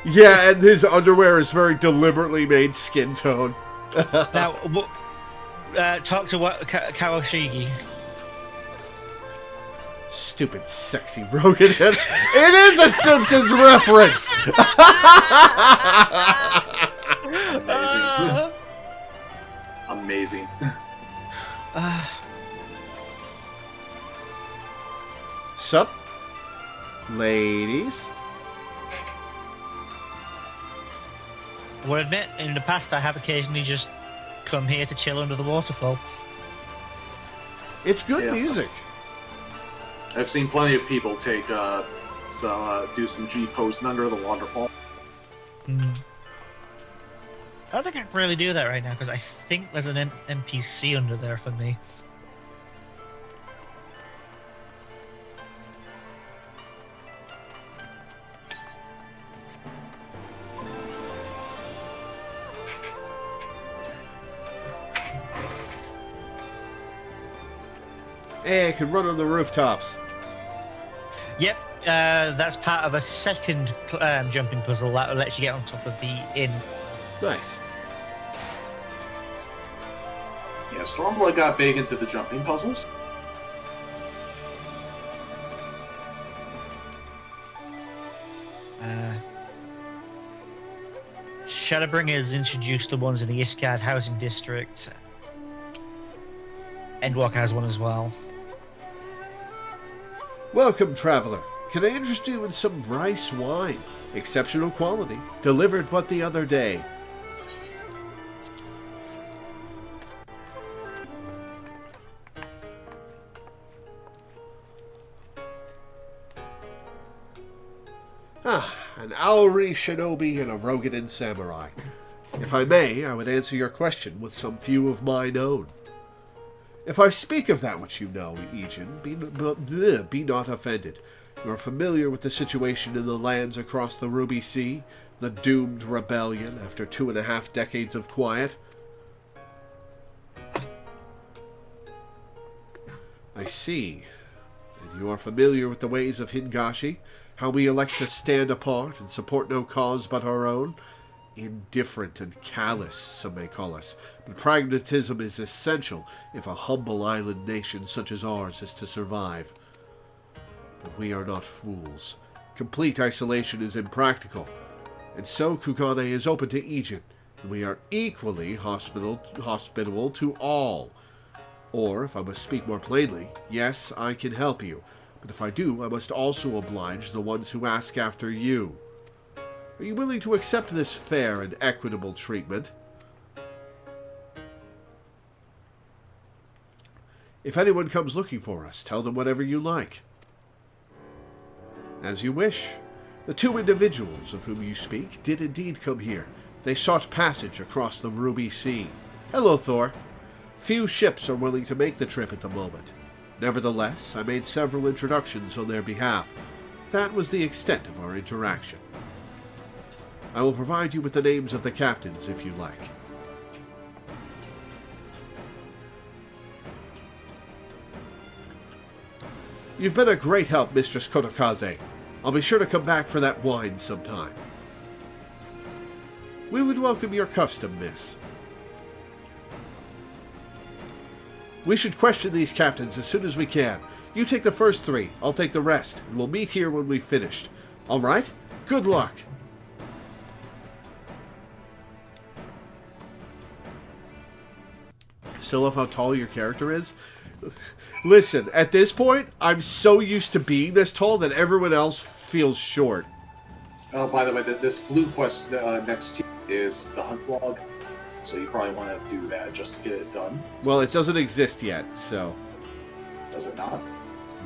yeah, and his underwear is very deliberately made skin tone. Now, talk to Kawashigi. Stupid, sexy Rogan. It is a Simpsons reference. Amazing. Sup, ladies? I will admit, in the past I have occasionally just come here to chill under the waterfall. It's good music. I've seen plenty of people take do some G posing under the waterfall. I don't think I can really do that right now because I think there's an NPC under there for me. Hey, I can run on the rooftops. Yep, that's part of a second jumping puzzle that lets you get on top of the inn. Nice. Yeah, Stormblood got big into the jumping puzzles. Shadowbringers introduced the ones in the Ishgard housing district. Endwalk has one as well. Welcome, traveler. Can I interest you in some rice wine? Exceptional quality. Delivered but the other day. An Auri shinobi and a Rogadan samurai. If I may, I would answer your question with some few of mine own. If I speak of that which you know, Aegon, be not offended. You are familiar with the situation in the lands across the Ruby Sea, the doomed rebellion after 2.5 decades of quiet. I see. And you are familiar with the ways of Hingashi, how we elect to stand apart and support no cause but our own. Indifferent and callous, some may call us, but pragmatism is essential if a humble island nation such as ours is to survive. But we are not fools. Complete isolation is impractical, and so Kugane is open to Aegon, and we are equally hospitable to all. Or, if I must speak more plainly, yes, I can help you, but if I do, I must also oblige the ones who ask after you. Are you willing to accept this fair and equitable treatment? If anyone comes looking for us, tell them whatever you like. As you wish. The 2 individuals of whom you speak did indeed come here. They sought passage across the Ruby Sea. Hello, Thor. Few ships are willing to make the trip at the moment. Nevertheless, I made several introductions on their behalf. That was the extent of our interaction. I will provide you with the names of the captains if you like. You've been a great help, Mistress Kotokaze. I'll be sure to come back for that wine sometime. We would welcome your custom, miss. We should question these captains as soon as we can. You take the first 3, I'll take the rest, and we'll meet here when we've finished. All right? Good luck. Still love how tall your character is? Listen, at this point, I'm so used to being this tall that everyone else feels short. Oh, by the way, this blue quest next to you is the hunt log, so you probably want to do that just to get it done. Well, it doesn't exist yet, so... Does it not?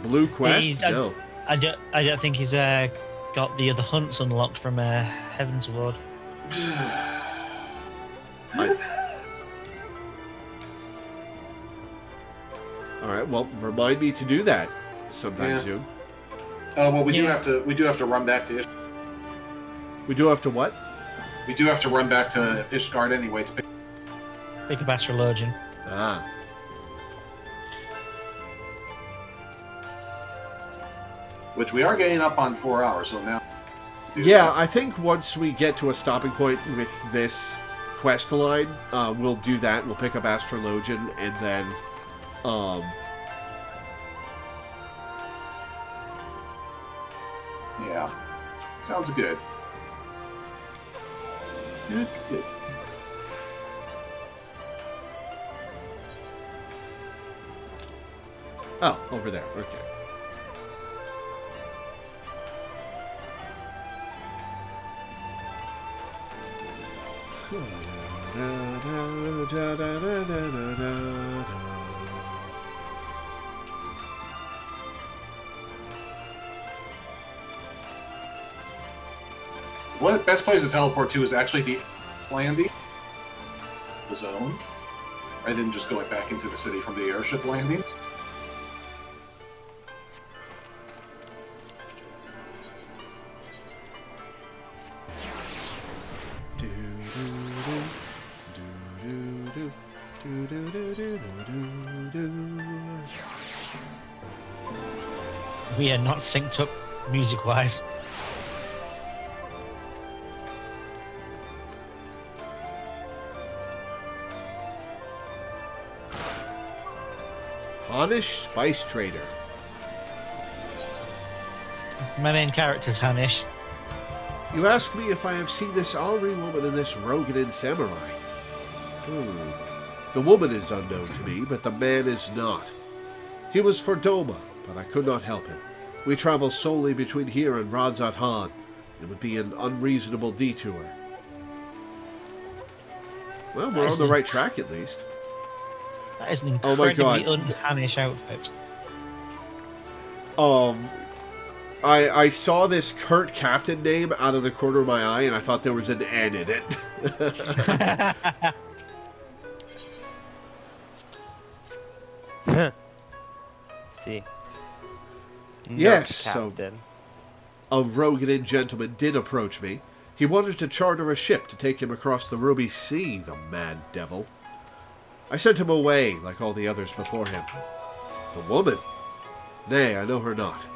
Blue quest? No. I don't think he's got the other hunts unlocked from Heaven's Ward. Alright, well, remind me to do that sometime soon. Well, we do have to run back to Ishgard. We do have to what? We do have to run back to Ishgard anyway to pick up Astrologian. Ah. Which we are getting up on 4 hours, so now... Yeah, I think once we get to a stopping point with this quest line, we'll do that. We'll pick up Astrologian, and then... Yeah. Sounds good. Good. Oh, over there. Okay. What best place to teleport to is actually the landing, the zone, rather than just going back into the city from the airship landing. We are not synced up music-wise. Hanish Spice Trader. My main character's Hanish. You ask me if I have seen this Ari woman and this Roganin samurai. The woman is unknown to me, but the man is not. He was for Doma, but I could not help him. We travel solely between here and Radzat Han. It would be an unreasonable detour. Well, we're on the right track at least. That is an incredibly un-Hanish outfit. I saw this Kurt Captain name out of the corner of my eye, and I thought there was an N in it. See. Yes, so a Roganin gentleman did approach me. He wanted to charter a ship to take him across the Ruby Sea, the mad devil. I sent him away, like all the others before him. The woman? Nay, I know her not.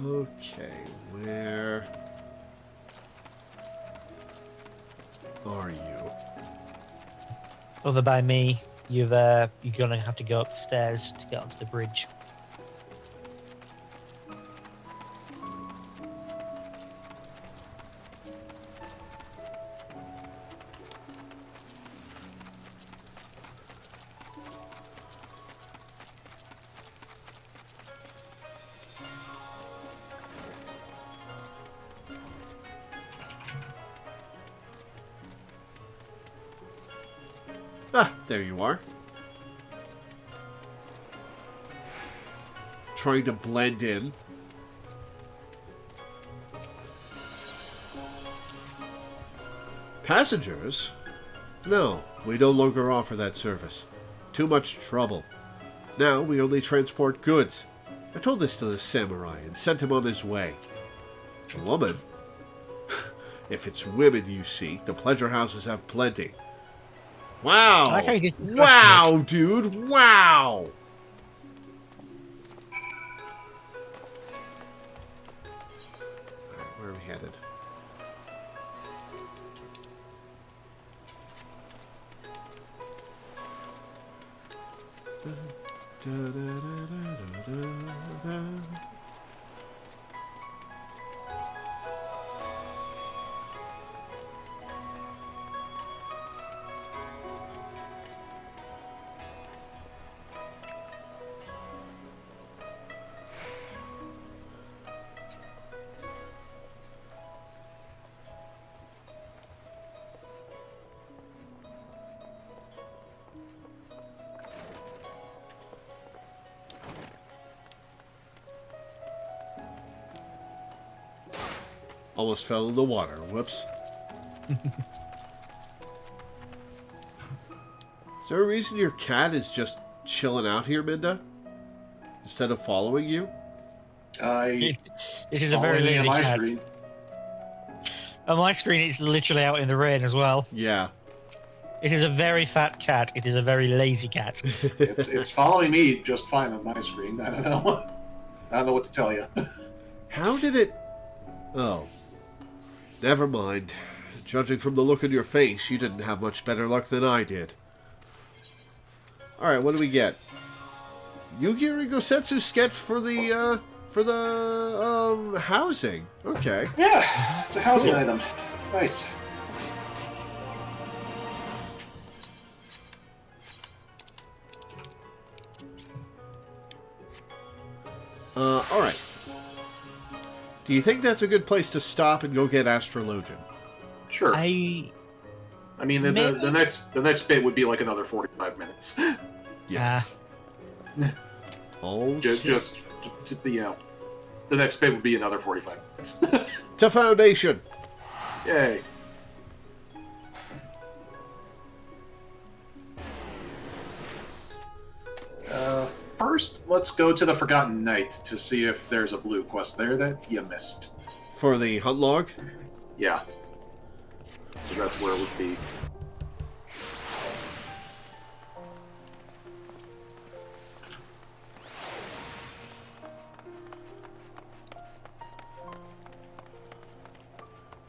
Okay, where are you? Other by me, you're gonna have to go up the stairs to get onto the bridge. Ah, there you are. Trying to blend in. Passengers? No, we no longer offer that service. Too much trouble. Now we only transport goods. I told this to the samurai and sent him on his way. A woman? If it's women you seek, the pleasure houses have plenty. Wow! Wow, dude! Wow! Alright, where are we headed? Almost fell in the water. Whoops. Is there a reason your cat is just chilling out here, Minda? Instead of following you? It is a very lazy cat. Screen. On my screen, it's literally out in the rain as well. Yeah. It is a very fat cat. It is a very lazy cat. It's following me just fine on my screen. I don't know. I don't know what to tell you. How did it... Oh. Never mind. Judging from the look on your face, you didn't have much better luck than I did. Alright, what do we get? Yugi Rigosetsu sketch for the housing. Okay. Yeah, it's a housing item. It's nice. Alright. Do you think that's a good place to stop and go get Astrologian? Sure. I mean, the next bit would be like another 45 minutes. Yeah. Oh. Just the next bit would be another 45 minutes. To Foundation. Yay. first, let's go to the Forgotten Night to see if there's a blue quest there that you missed. For the hunt log? Yeah. So that's where it would be.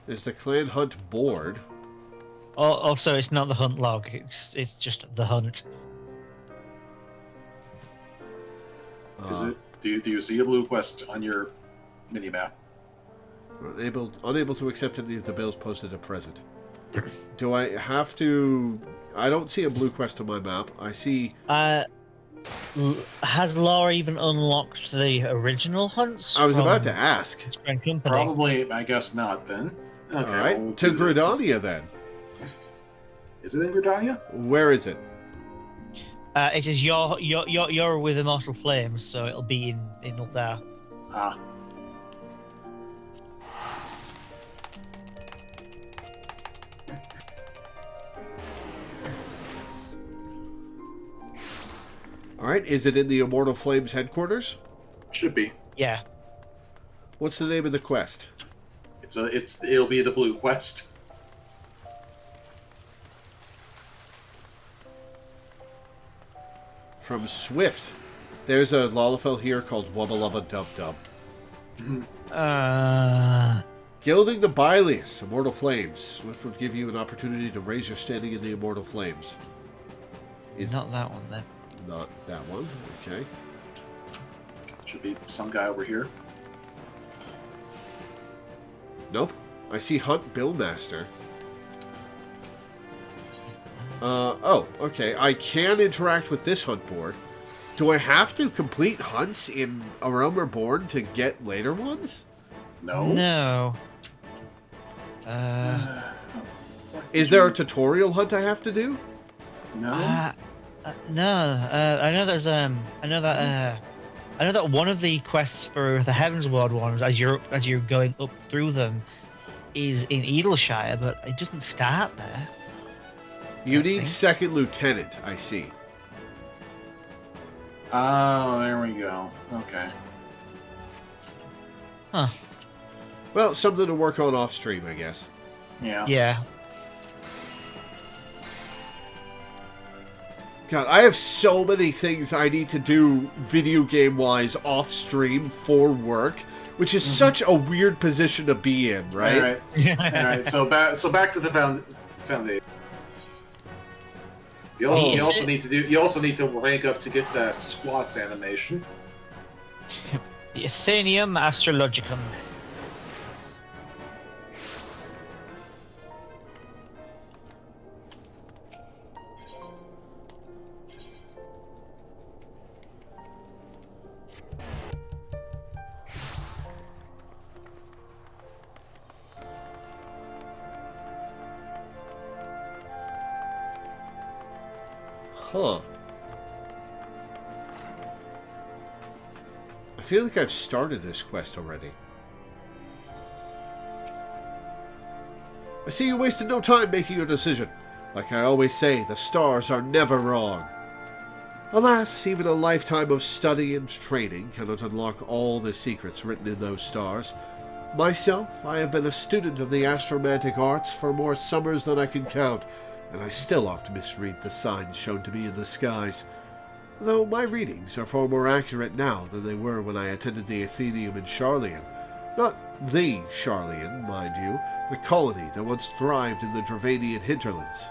There's the clan hunt board. Also, it's not the hunt log. It's just the hunt. Is it? Do you see a blue quest on your mini map? Unable to accept any of the bills posted at present. Do I have to? I don't see a blue quest on my map. I see. Has Laura even unlocked the original hunts? I was about to ask. Probably, I guess not. Then. Okay, all right, we'll to Gridania then. Is it in Gridania? Where is it? It is you're with Immortal Flames, so it'll be in up there. Ah. All right, is it in the Immortal Flames headquarters? Should be. Yeah. What's the name of the quest? It'll be the blue quest. From Swift. There's a Lalafell here called Wubba Lubba Dub Dub. Gilding the Bilious, Immortal Flames. Swift would give you an opportunity to raise your standing in the Immortal Flames. Not that one, then. Not that one, okay. Should be some guy over here. Nope. I see Hunt Billmaster. Oh, okay. I can interact with this hunt board. Do I have to complete hunts in A Realm Reborn to get later ones? No. No. Is there a tutorial hunt I have to do? No. No. I know there's I know that one of the quests for the Heavens Ward ones, as you're going up through them, is in Edelshire, but it doesn't start there. You need second lieutenant, I see. Oh, there we go. Okay. Huh. Well, something to work on off stream, I guess. Yeah. Yeah. God, I have so many things I need to do video game wise off stream for work, which is such a weird position to be in, right? All right. So back to the foundation. You also need to rank up to get that squats animation. The Athenium Astrologicum. Huh. I feel like I've started this quest already. I see you wasted no time making your decision. Like I always say, the stars are never wrong. Alas, even a lifetime of study and training cannot unlock all the secrets written in those stars. Myself, I have been a student of the astromantic arts for more summers than I can count, and I still often misread the signs shown to me in the skies. Though my readings are far more accurate now than they were when I attended the Athenaeum in Sharlayan. Not the Sharlayan, mind you, the colony that once thrived in the Dravanian hinterlands.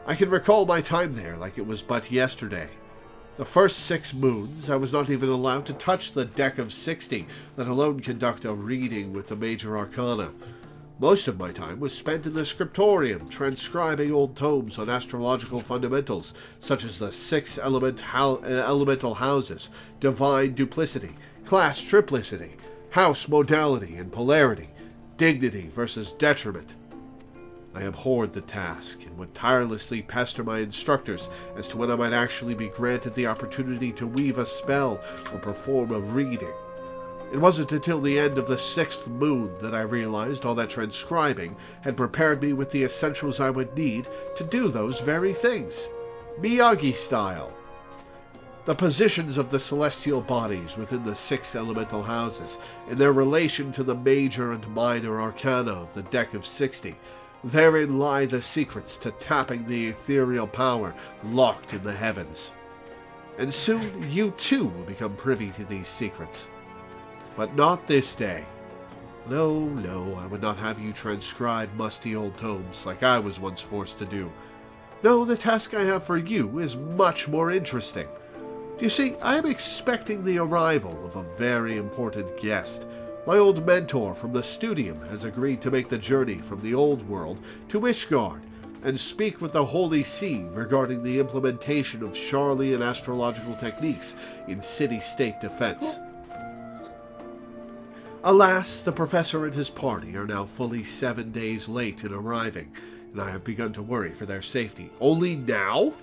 I can recall my time there like it was but yesterday. The first 6 moons, I was not even allowed to touch the deck of 60, let alone conduct a reading with the major arcana. Most of my time was spent in the scriptorium, transcribing old tomes on astrological fundamentals, such as the 6 elemental houses, divine duplicity, class triplicity, house modality and polarity, dignity versus detriment. I abhorred the task and would tirelessly pester my instructors as to when I might actually be granted the opportunity to weave a spell or perform a reading. It wasn't until the end of the 6th moon that I realized all that transcribing had prepared me with the essentials I would need to do those very things. Miyagi style. the positions of the celestial bodies within the 6 elemental houses, and their relation to the major and minor arcana of the Deck of 60. Therein lie the secrets to tapping the ethereal power locked in the heavens. And soon you too will become privy to these secrets. But not this day. No, I would not have you transcribe musty old tomes like I was once forced to do. No, the task I have for you is much more interesting. You see, I am expecting the arrival of a very important guest. My old mentor from the Studium has agreed to make the journey from the old world to Ishgard and speak with the Holy See regarding the implementation of Sharlayan astrological techniques in city-state defense. Alas, the professor and his party are now fully 7 days late in arriving, and I have begun to worry for their safety. Only now?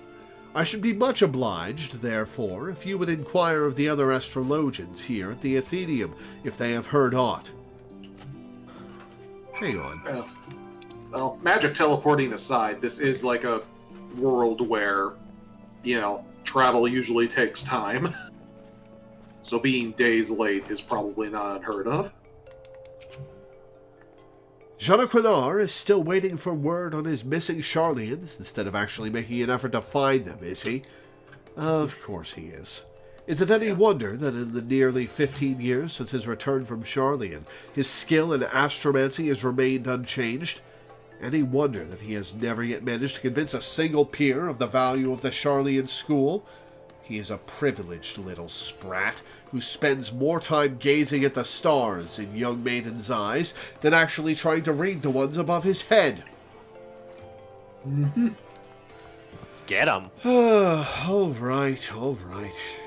I should be much obliged, therefore, if you would inquire of the other astrologians here at the Athenaeum if they have heard aught. Hang on. Well, magic teleporting aside, this is like a world where, travel usually takes time. So being days late is probably not unheard of. Jean-Aquinar is still waiting for word on his missing Sharlayans instead of actually making an effort to find them, is he? Of course he is. Is it any wonder that in the nearly 15 years since his return from Sharlayan, his skill in astromancy has remained unchanged? Any wonder that he has never yet managed to convince a single peer of the value of the Sharlayan school? He is a privileged little sprat who spends more time gazing at the stars in young maidens' eyes than actually trying to read the ones above his head. Mm-hmm. Get him. All right.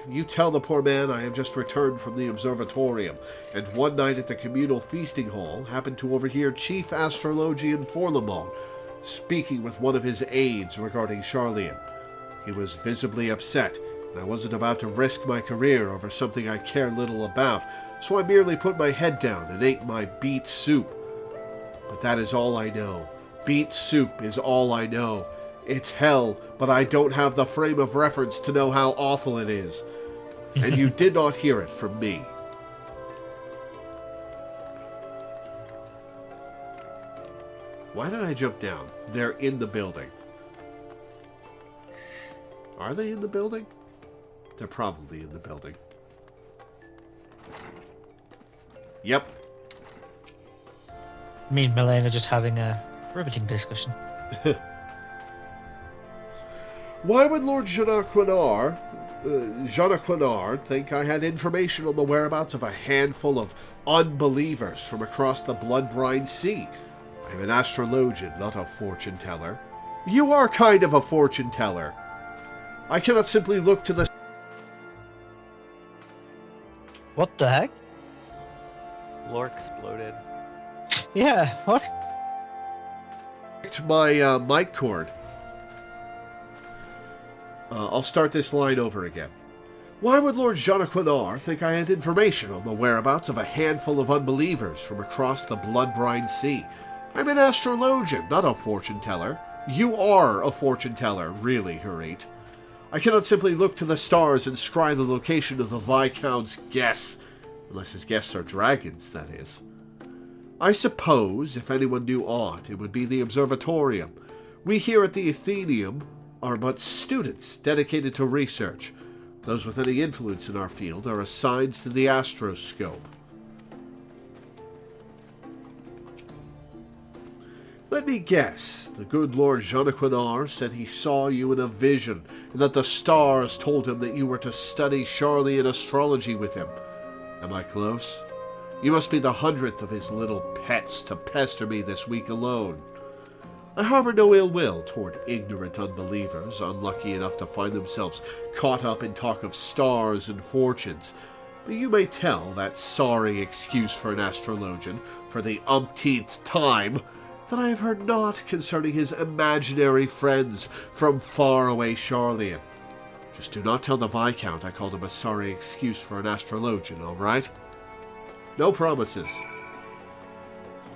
You tell the poor man I have just returned from the observatorium, and one night at the communal feasting hall happened to overhear Chief Astrologian Forlamon speaking with one of his aides regarding Sharlayan. He was visibly upset, and I wasn't about to risk my career over something I care little about, so I merely put my head down and ate my beet soup. But that is all I know. Beet soup is all I know. It's hell, but I don't have the frame of reference to know how awful it is. And you did not hear it from me. Why did I jump down? They're in the building. Are they in the building? They're probably in the building. Yep. Me and Milena just having a riveting discussion. Why would Lord Jean-Aquinar think I had information on the whereabouts of a handful of unbelievers from across the blood-brine sea? I'm an astrologian, not a fortune-teller. You are kind of a fortune-teller. I cannot simply look to the... What the heck? Lore exploded. Yeah, what? My mic cord. I'll start this line over again. Why would Lord Jean-Aquinar think I had information on the whereabouts of a handful of unbelievers from across the blood-brine sea? I'm an astrologian, not a fortune-teller. You are a fortune-teller, really, Harit. I cannot simply look to the stars and scry the location of the Viscount's guests. Unless his guests are dragons, that is. I suppose, if anyone knew aught, it would be the observatorium. We here at the Athenaeum are but students dedicated to research. Those with any influence in our field are assigned to the astroscope. Let me guess. The good Lord Jean-Aquinar said he saw you in a vision, and that the stars told him that you were to study Sharlayan astrology with him. Am I close? You must be the 100th of his little pets to pester me this week alone. I harbor no ill will toward ignorant unbelievers, unlucky enough to find themselves caught up in talk of stars and fortunes. But you may tell that sorry excuse for an astrologian, for the umpteenth time, that I have heard naught concerning his imaginary friends from far-away Sharlayan. Just do not tell the Viscount I called him a sorry excuse for an astrologian, all right? No promises.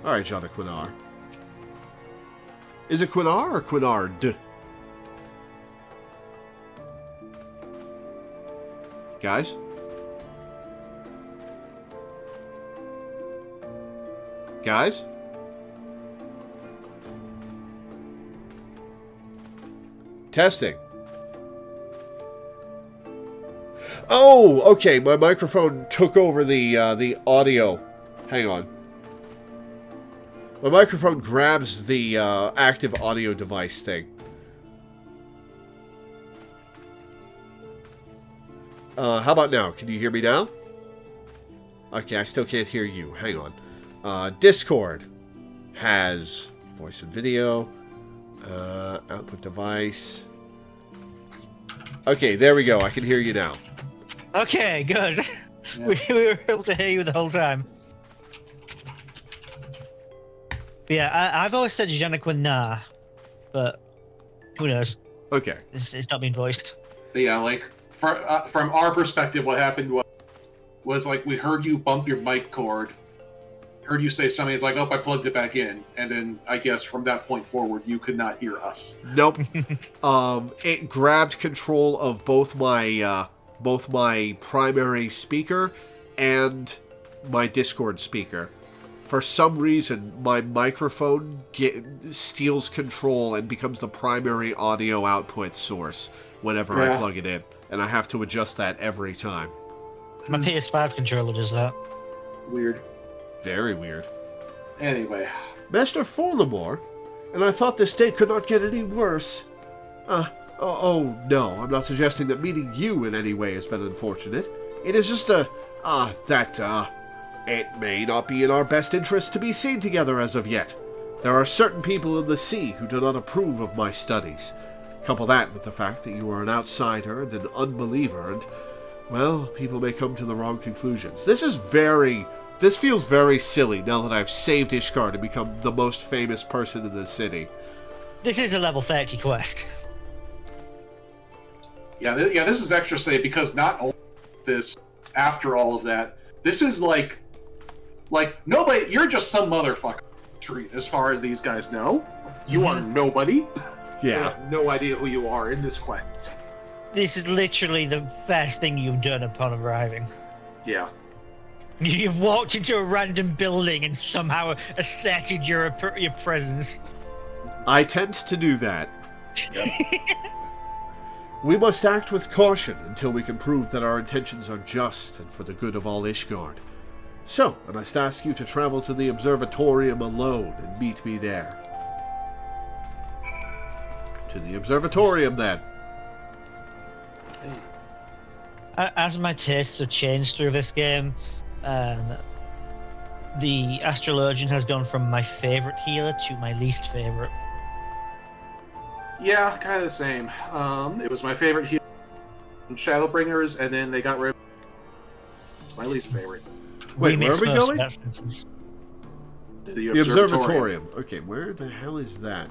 All right, Jean-Aquinar. Is it Quinar or Quinard? Guys? Guys? Testing. Oh, okay. My microphone took over the audio. Hang on. My microphone grabs the active audio device thing. How about now? Can you hear me now? Okay, I still can't hear you. Hang on. Discord has voice and video. Output device. Okay, there we go. I can hear you now. Okay, good. Yeah. We were able to hear you the whole time. But yeah, I've always said Janaquin nah, but who knows? Okay. It's not being voiced. But yeah, like, from our perspective, what happened was like, we heard you bump your mic cord, heard you say something, it's like, oh, I plugged it back in, and then I guess from that point forward, you could not hear us. Nope. It grabbed control of both my primary speaker and my Discord speaker. For some reason, my microphone steals control and becomes the primary audio output source whenever I plug it in, and I have to adjust that every time. My PS5 controller does that. Weird. Very weird. Anyway. Master Forlamore, and I thought this state could not get any worse. Oh, no, I'm not suggesting that meeting you in any way has been unfortunate. It is just it may not be in our best interest to be seen together as of yet. There are certain people in the sea who do not approve of my studies. Couple that with the fact that you are an outsider and an unbeliever, and, well, people may come to the wrong conclusions. This feels very silly now that I've saved Ishgard and become the most famous person in the city. This is a level 30 quest. Yeah, this is extra safe because not only this, after all of that, this is like nobody, you're just some motherfucker as far as these guys know. You are nobody. Yeah. They have no idea who you are in this quest. This is literally the first thing you've done upon arriving. Yeah. You've walked into a random building and somehow asserted your presence. I tend to do that. We must act with caution until we can prove that our intentions are just and for the good of all Ishgard. So, I must ask you to travel to the Observatorium alone and meet me there. To the Observatorium, then. As my tastes have changed through this game, the Astrologian has gone from my favorite healer to my least favorite. Yeah, kind of the same. It was my favorite healer from Shadowbringers, and then they got rid of my least favorite. Wait, where are we going? The Observatorium. Okay, where the hell is that?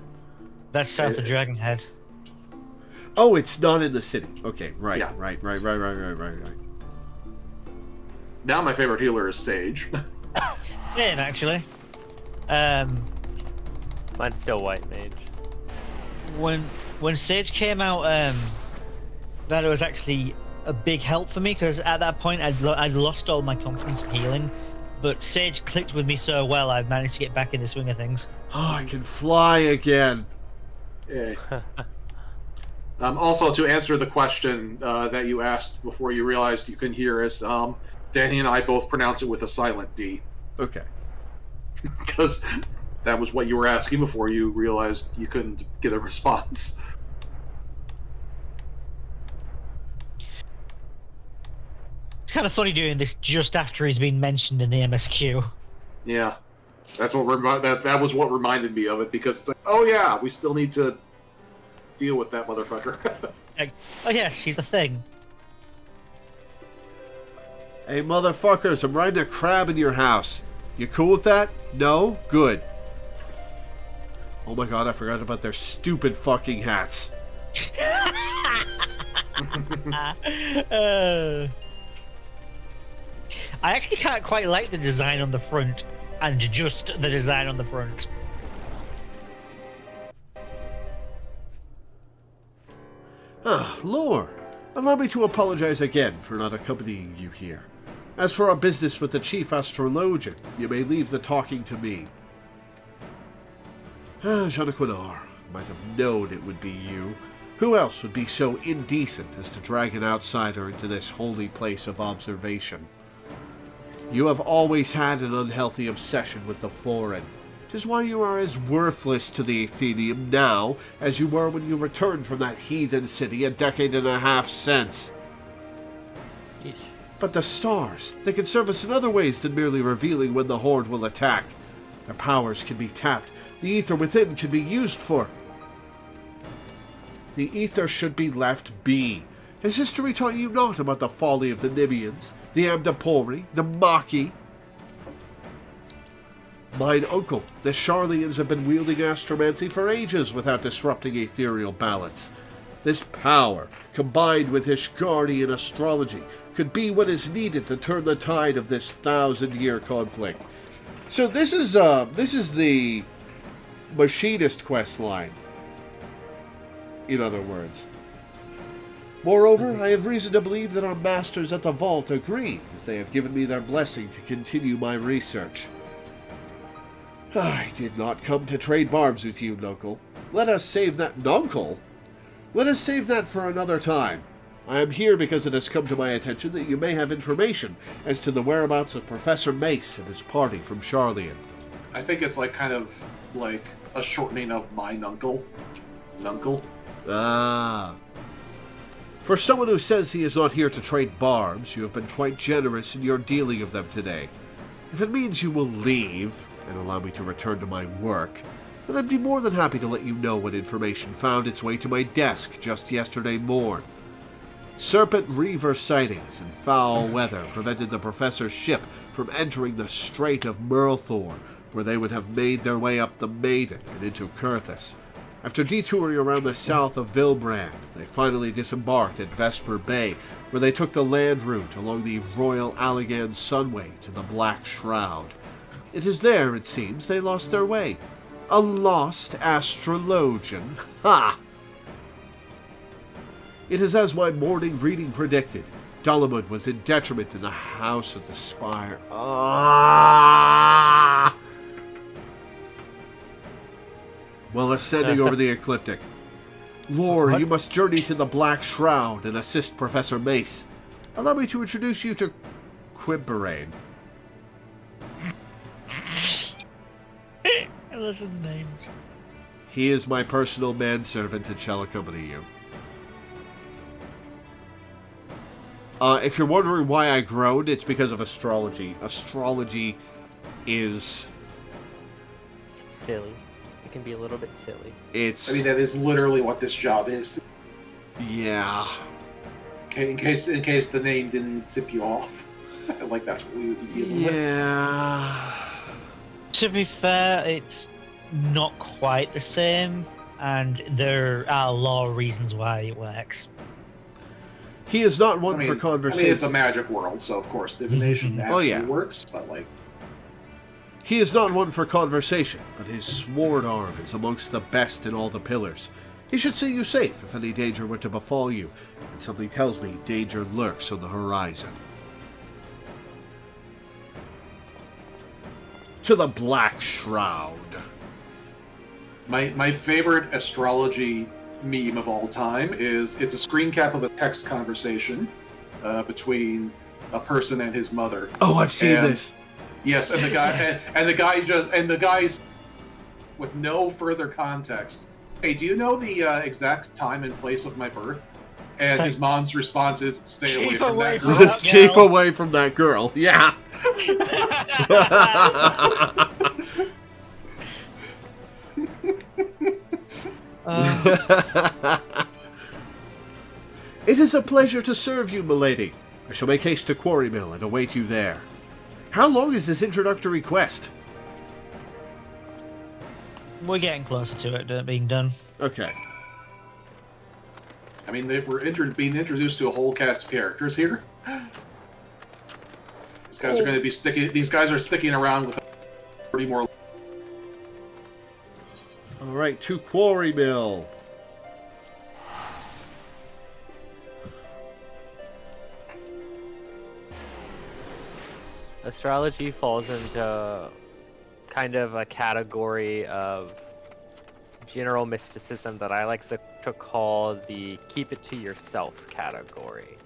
That's south of Dragonhead. Oh, it's not in the city. Okay, right, Yeah. right. Now my favorite healer is Sage. Same, actually. Mine's still White Mage. When Sage came out, that was actually a big help for me, because at that point I'd lost all my confidence in healing, but Sage clicked with me so well I managed to get back in the swing of things. Oh, I can fly again. Yeah. Also, to answer the question that you asked before you realized you couldn't hear us, Danny and I both pronounce it with a silent D. Okay. Because that was what you were asking before you realized you couldn't get a response. It's kind of funny doing this just after he's been mentioned in the MSQ. Yeah. That's what that was what reminded me of it, because it's like, oh yeah, we still need to deal with that motherfucker. Like, oh yes, he's a thing. Hey, motherfuckers, I'm riding a crab in your house. You cool with that? No? Good. Oh my god, I forgot about their stupid fucking hats. I actually can't quite like the design on the front, and just the design on the front. Ah, Lore. Allow me to apologize again for not accompanying you here. As for our business with the chief astrologian, you may leave the talking to me. Janaquinar, might have known it would be you. Who else would be so indecent as to drag an outsider into this holy place of observation? You have always had an unhealthy obsession with the foreign. 'Tis why you are as worthless to the Athenium now as you were when you returned from that heathen city a decade and a half since. Yeesh. But the stars, they can serve us in other ways than merely revealing when the Horde will attack. Their powers can be tapped. The ether within can be used for... The ether should be left be. Has history taught you naught about the folly of the Nimians, the Amdapori, the Maki? Mine uncle, the Sharlians have been wielding astromancy for ages without disrupting ethereal balance. This power, combined with Ishgardian astrology, could be what is needed to turn the tide of this 1,000-year conflict. So this is the machinist quest line, in other words. Moreover, I have reason to believe that our masters at the Vault agree, as they have given me their blessing to continue my research. I did not come to trade barbs with you, Nuncle. Let us save that... Nuncle? Let us save that for another time. I am here because it has come to my attention that you may have information as to the whereabouts of Professor Mace and his party from Sharlian. I think it's like kind of like a shortening of my Nuncle. Nuncle. Ah. For someone who says he is not here to trade barbs, you have been quite generous in your dealing of them today. If it means you will leave and allow me to return to my work, then I'd be more than happy to let you know what information found its way to my desk just yesterday morn. Serpent Reaver sightings and foul weather prevented the professor's ship from entering the Strait of Merlthor, where they would have made their way up the Maiden and into Kurthus. After detouring around the south of Vilbrand, they finally disembarked at Vesper Bay, where they took the land route along the Royal Allegan Sunway to the Black Shroud. It is there, it seems, they lost their way. A lost astrologian. Ha! It is as my morning reading predicted. Dalamud was in detriment in the House of the Spire. Ah! While ascending over the ecliptic. Lore, you must journey to the Black Shroud and assist Professor Mace. Allow me to introduce you to Quibberain. I listen to names. He is my personal manservant and shall accompany you. If you're wondering why I groaned, it's because of astrology. Astrology is... silly. It can be a little bit silly. It's... I mean, that is literally what this job is. Yeah. Okay, in case the name didn't tip you off. Like, that's what we would be dealing with. Yeah. To be fair, it's not quite the same, and there are a lot of reasons why it works. He is not one for conversation. I mean, it's a magic world, so of course divination actually works, but like... He is not one for conversation, but his sword arm is amongst the best in all the pillars. He should see you safe if any danger were to befall you, and something tells me danger lurks on the horizon. To the Black Shroud. My favorite astrology meme of all time is it's a screen cap of a text conversation between a person and his mother. Oh, I've seen this. Yes, and the guy and the guy's with no further context. Hey, do you know the exact time and place of my birth? And his mom's response is, "Stay away from that girl." Just keep away from that girl. Yeah. It is a pleasure to serve you, milady. I shall make haste to Quarry Mill and await you there. How long is this introductory quest? We're getting closer to it being done. Okay. I mean, we're being introduced to a whole cast of characters here. These guys are going to be sticking. These guys are sticking around with 30 more. All right, to Quarry Mill. Astrology falls into kind of a category of general mysticism that I like to call the keep it to yourself category.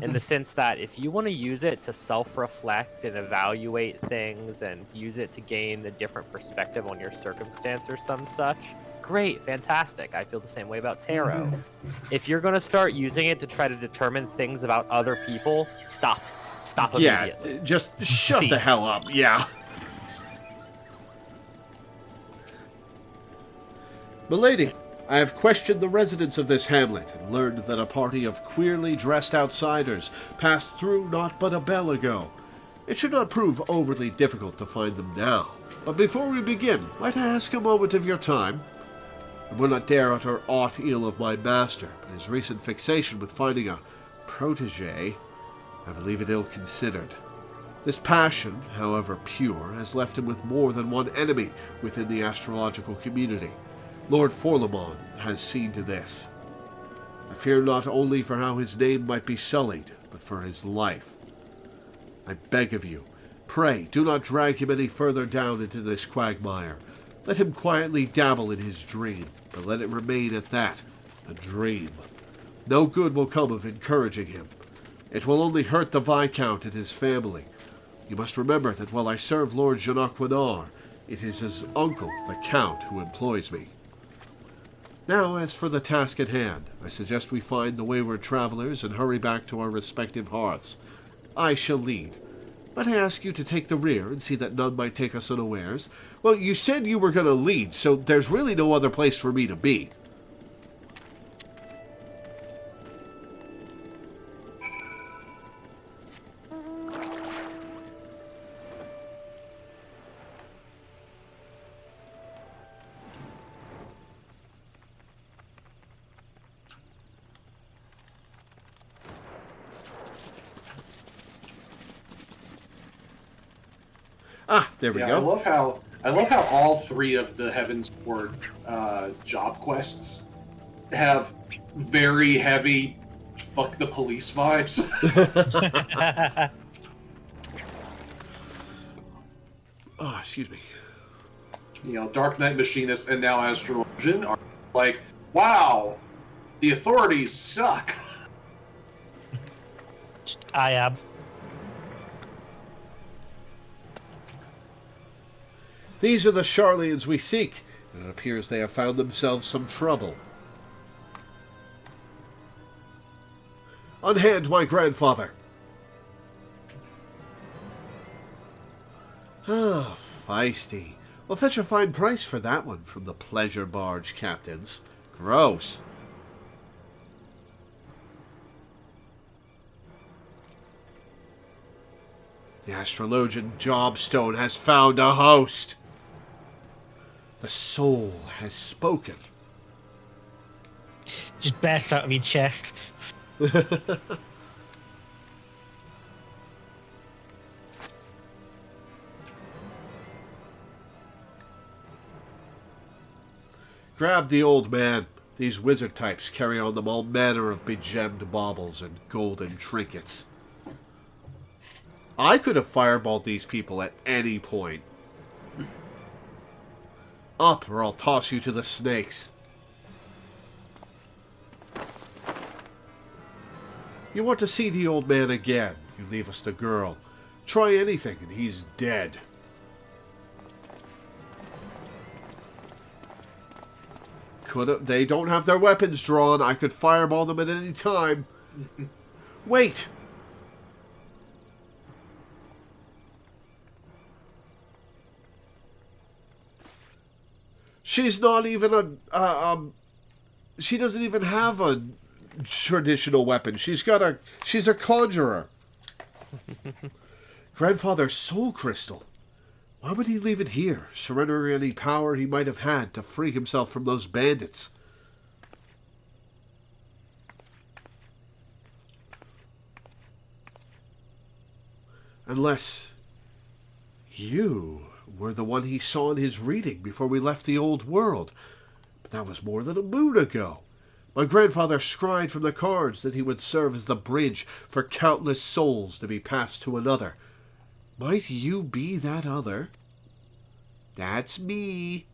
In the sense that if you want to use it to self-reflect and evaluate things and use it to gain a different perspective on your circumstance or some such, great, fantastic. I feel the same way about tarot. If you're going to start using it to try to determine things about other people, stop immediately. Yeah, just shut the hell up, yeah. Milady, I have questioned the residents of this hamlet and learned that a party of queerly dressed outsiders passed through not but a bell ago. It should not prove overly difficult to find them now. But before we begin, might I ask a moment of your time? I will not dare utter aught ill of my master, but his recent fixation with finding a protege, I believe it ill-considered. This passion, however pure, has left him with more than one enemy within the astrological community. Lord Forlamon has seen to this. I fear not only for how his name might be sullied, but for his life. I beg of you, pray do not drag him any further down into this quagmire. Let him quietly dabble in his dream, but let it remain at that, a dream. No good will come of encouraging him. It will only hurt the Viscount and his family. You must remember that while I serve Lord Janaquinar, it is his uncle, the Count, who employs me. Now, as for the task at hand, I suggest we find the wayward travelers and hurry back to our respective hearths. I shall lead. But I ask you to take the rear and see that none might take us unawares. Well, you said you were going to lead, so there's really no other place for me to be. There we go. I love how all three of the Heaven's Ward job quests have very heavy fuck the police vibes. Oh, excuse me. You know, Dark Knight Machinist and now Astrologian are like, wow, the authorities suck. I am. These are the Charlians we seek, and it appears they have found themselves some trouble. Unhand my grandfather. Ah, feisty. We'll fetch a fine price for that one from the pleasure barge captains. Gross. The astrologian Jobstone has found a host. The soul has spoken. Just burst out of your chest. Grab the old man. These wizard types carry on them all manner of begemmed baubles and golden trinkets. I could have fireballed these people at any point. Up, or I'll toss you to the snakes. You want to see the old man again, you leave us the girl. Try anything and he's dead. They don't have their weapons drawn. I could fireball them at any time. Wait! She's not even she doesn't even have a traditional weapon. She's a conjurer. Grandfather's soul crystal. Why would he leave it here, surrendering any power he might have had to free himself from those bandits? Unless you were the one he saw in his reading before we left the old world. But that was more than a moon ago. My grandfather scried from the cards that he would serve as the bridge for countless souls to be passed to another. Might you be that other? That's me.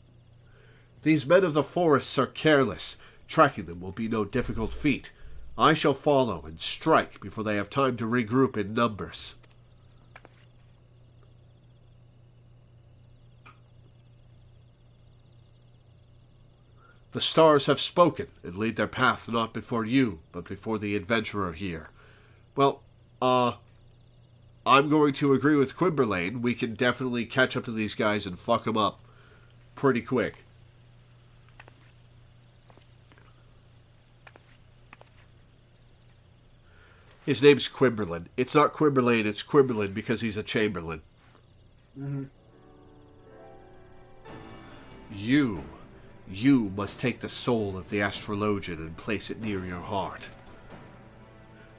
These men of the forests are careless. Tracking them will be no difficult feat. I shall follow and strike before they have time to regroup in numbers. The stars have spoken and laid their path not before you, but before the adventurer here. Well, I'm going to agree with Quimberlane. We can definitely catch up to these guys and fuck them up pretty quick. His name's Quimberlin. It's not Quimberlane, it's Quimberlin because he's a Chamberlain. Mm-hmm. You must take the soul of the astrologian and place it near your heart.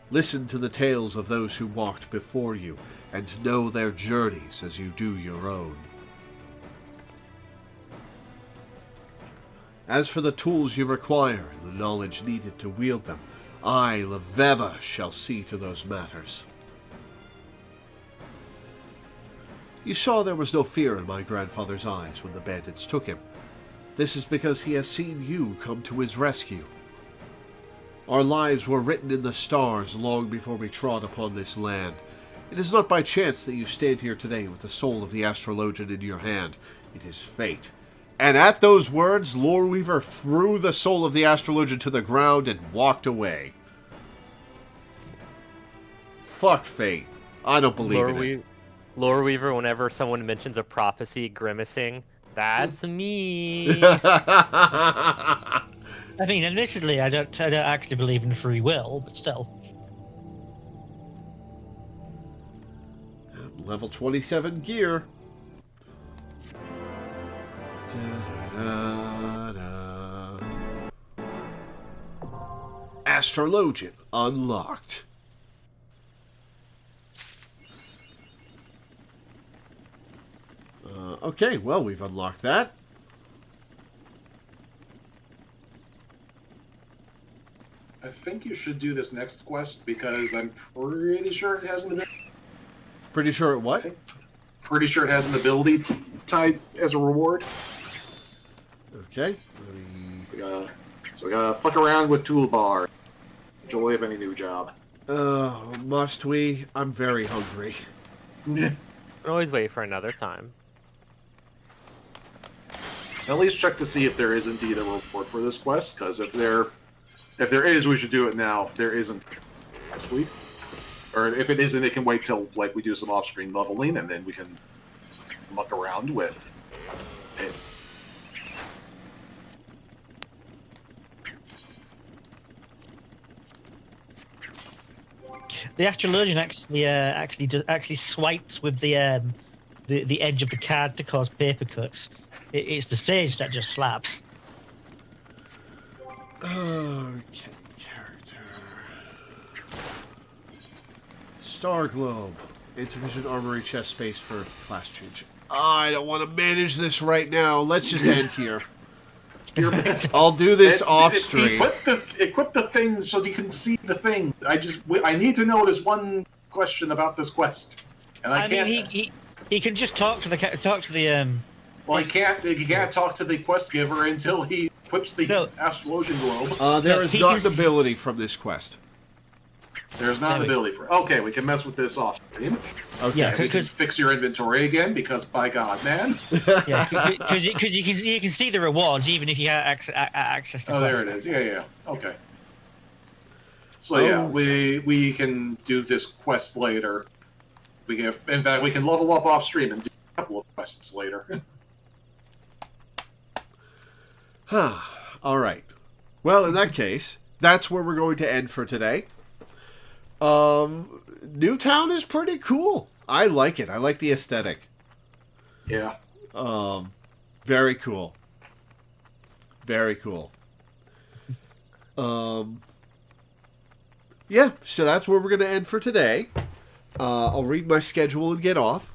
Listen to the tales of those who walked before you, and know their journeys as you do your own. As for the tools you require and the knowledge needed to wield them, I, Loreweaver, shall see to those matters. You saw there was no fear in my grandfather's eyes when the bandits took him. This is because he has seen you come to his rescue. Our lives were written in the stars long before we trod upon this land. It is not by chance that you stand here today with the soul of the astrologian in your hand. It is fate. And at those words, Loreweaver threw the soul of the astrologian to the ground and walked away. Fuck fate. I don't believe in it. Loreweaver, whenever someone mentions a prophecy, grimacing, that's me. I mean, admittedly, I don't actually believe in free will, but still. Level 27 gear. Astrologian unlocked. Okay, well, we've unlocked that. I think you should do this next quest because I'm pretty sure it has an ability. Pretty sure it what? Pretty sure it has an ability tied as a reward. Okay. So we gotta fuck around with Toolbar. Joy of any new job. Must we? I'm very hungry. We can always wait for another time. At least check to see if there is indeed a reward for this quest, because if there is, we should do it now. If there isn't, next week. Or if it isn't, it can wait till like we do some off-screen leveling, and then we can muck around with it. The astrologian actually swipes with the edge of the card to cause paper cuts. It's the sage that just slaps. Okay, character. Star Globe. Insufficient armory chest space for class change. I don't want to manage this right now. Let's just end here. I'll do this off stream. Equip the thing so you can see the thing. I need to know this one question about this quest, and I can't. Mean, he can just talk to the. Well, he can't talk to the quest giver until he equips the astrologian globe. There is not an ability from this quest. There's not an ability for it. Okay, we can mess with this off stream. Okay. Yeah, we can fix your inventory again, because by God, man. Yeah, because you can see the rewards even if you have access to. Oh, there it is. Yeah. Okay. So yeah, we can do this quest later. In fact, we can level up off stream and do a couple of quests later. All right. Well, in that case, that's where we're going to end for today. Newtown is pretty cool. I like it. I like the aesthetic. Yeah. Very cool. Very cool. Yeah, so that's where we're going to end for today. I'll read my schedule and get off.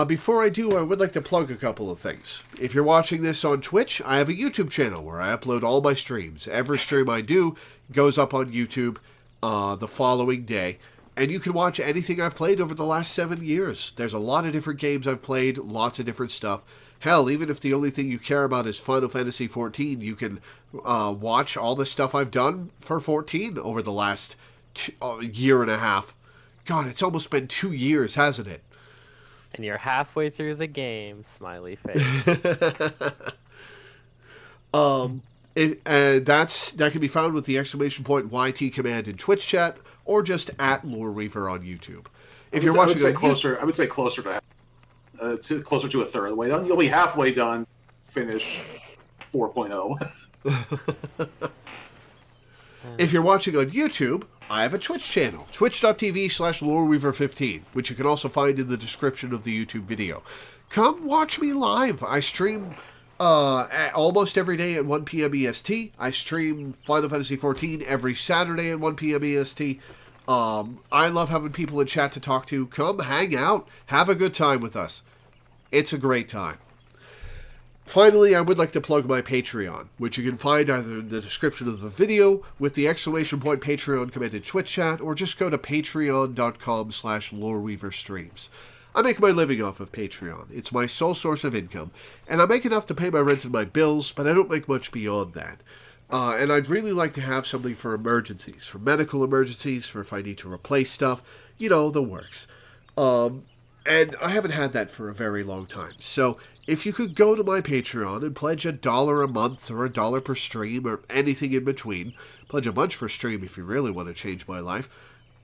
Before I do, I would like to plug a couple of things. If you're watching this on Twitch, I have a YouTube channel where I upload all my streams. Every stream I do goes up on YouTube the following day. And you can watch anything I've played over the last 7 years. There's a lot of different games I've played, lots of different stuff. Hell, even if the only thing you care about is Final Fantasy XIV, you can watch all the stuff I've done for 14 over the last year and a half. God, it's almost been 2 years, hasn't it? And you're halfway through the game, smiley face. That can be found with the !YT command in Twitch chat, or just at Loreweaver on YouTube. If you're watching, I would say closer to a third of the way done. You'll be halfway done. Finish 4.0. If you're watching on YouTube, I have a Twitch channel, twitch.tv/Loreweaver15, which you can also find in the description of the YouTube video. Come watch me live. I stream almost every day at 1 p.m. EST. I stream Final Fantasy XIV every Saturday at 1 p.m. EST. I love having people in chat to talk to. Come hang out. Have a good time with us. It's a great time. Finally, I would like to plug my Patreon, which you can find either in the description of the video with the !Patreon command in Twitch chat, or just go to patreon.com/LoreweaverStreams. I make my living off of Patreon. It's my sole source of income, and I make enough to pay my rent and my bills, but I don't make much beyond that. And I'd really like to have something for emergencies, for medical emergencies, for if I need to replace stuff, the works. And I haven't had that for a very long time. So if you could go to my Patreon and pledge $1 a month or $1 per stream or anything in between, pledge a bunch per stream if you really want to change my life,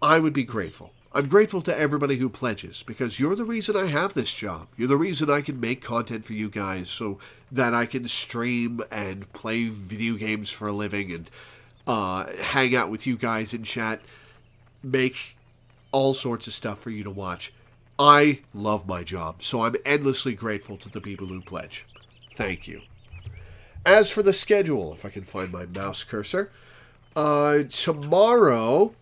I would be grateful. I'm grateful to everybody who pledges, because you're the reason I have this job. You're the reason I can make content for you guys so that I can stream and play video games for a living and hang out with you guys in chat, make all sorts of stuff for you to watch. I love my job, so I'm endlessly grateful to the people who pledge. Thank you. As for the schedule, if I can find my mouse cursor, tomorrow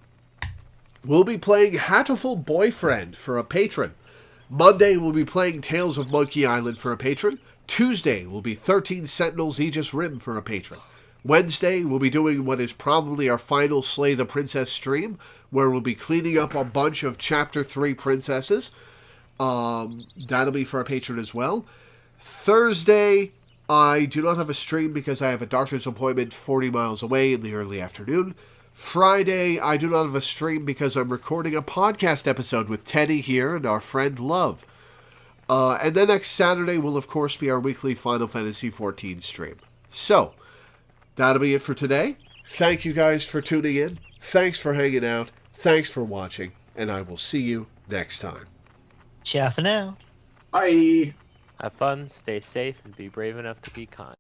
we'll be playing Hatoful Boyfriend for a patron. Monday we'll be playing Tales of Monkey Island for a patron. Tuesday will be 13 Sentinels Aegis Rim for a patron. Wednesday we'll be doing what is probably our final Slay the Princess stream, where we'll be cleaning up a bunch of Chapter 3 princesses. That'll be for a patron as well. Thursday, I do not have a stream because I have a doctor's appointment 40 miles away in the early afternoon. Friday, I do not have a stream because I'm recording a podcast episode with Teddy here and our friend Love. And then next Saturday will, of course, be our weekly Final Fantasy XIV stream. So, that'll be it for today. Thank you guys for tuning in. Thanks for hanging out. Thanks for watching. And I will see you next time. Ciao for now. Bye. Have fun, stay safe, and be brave enough to be kind.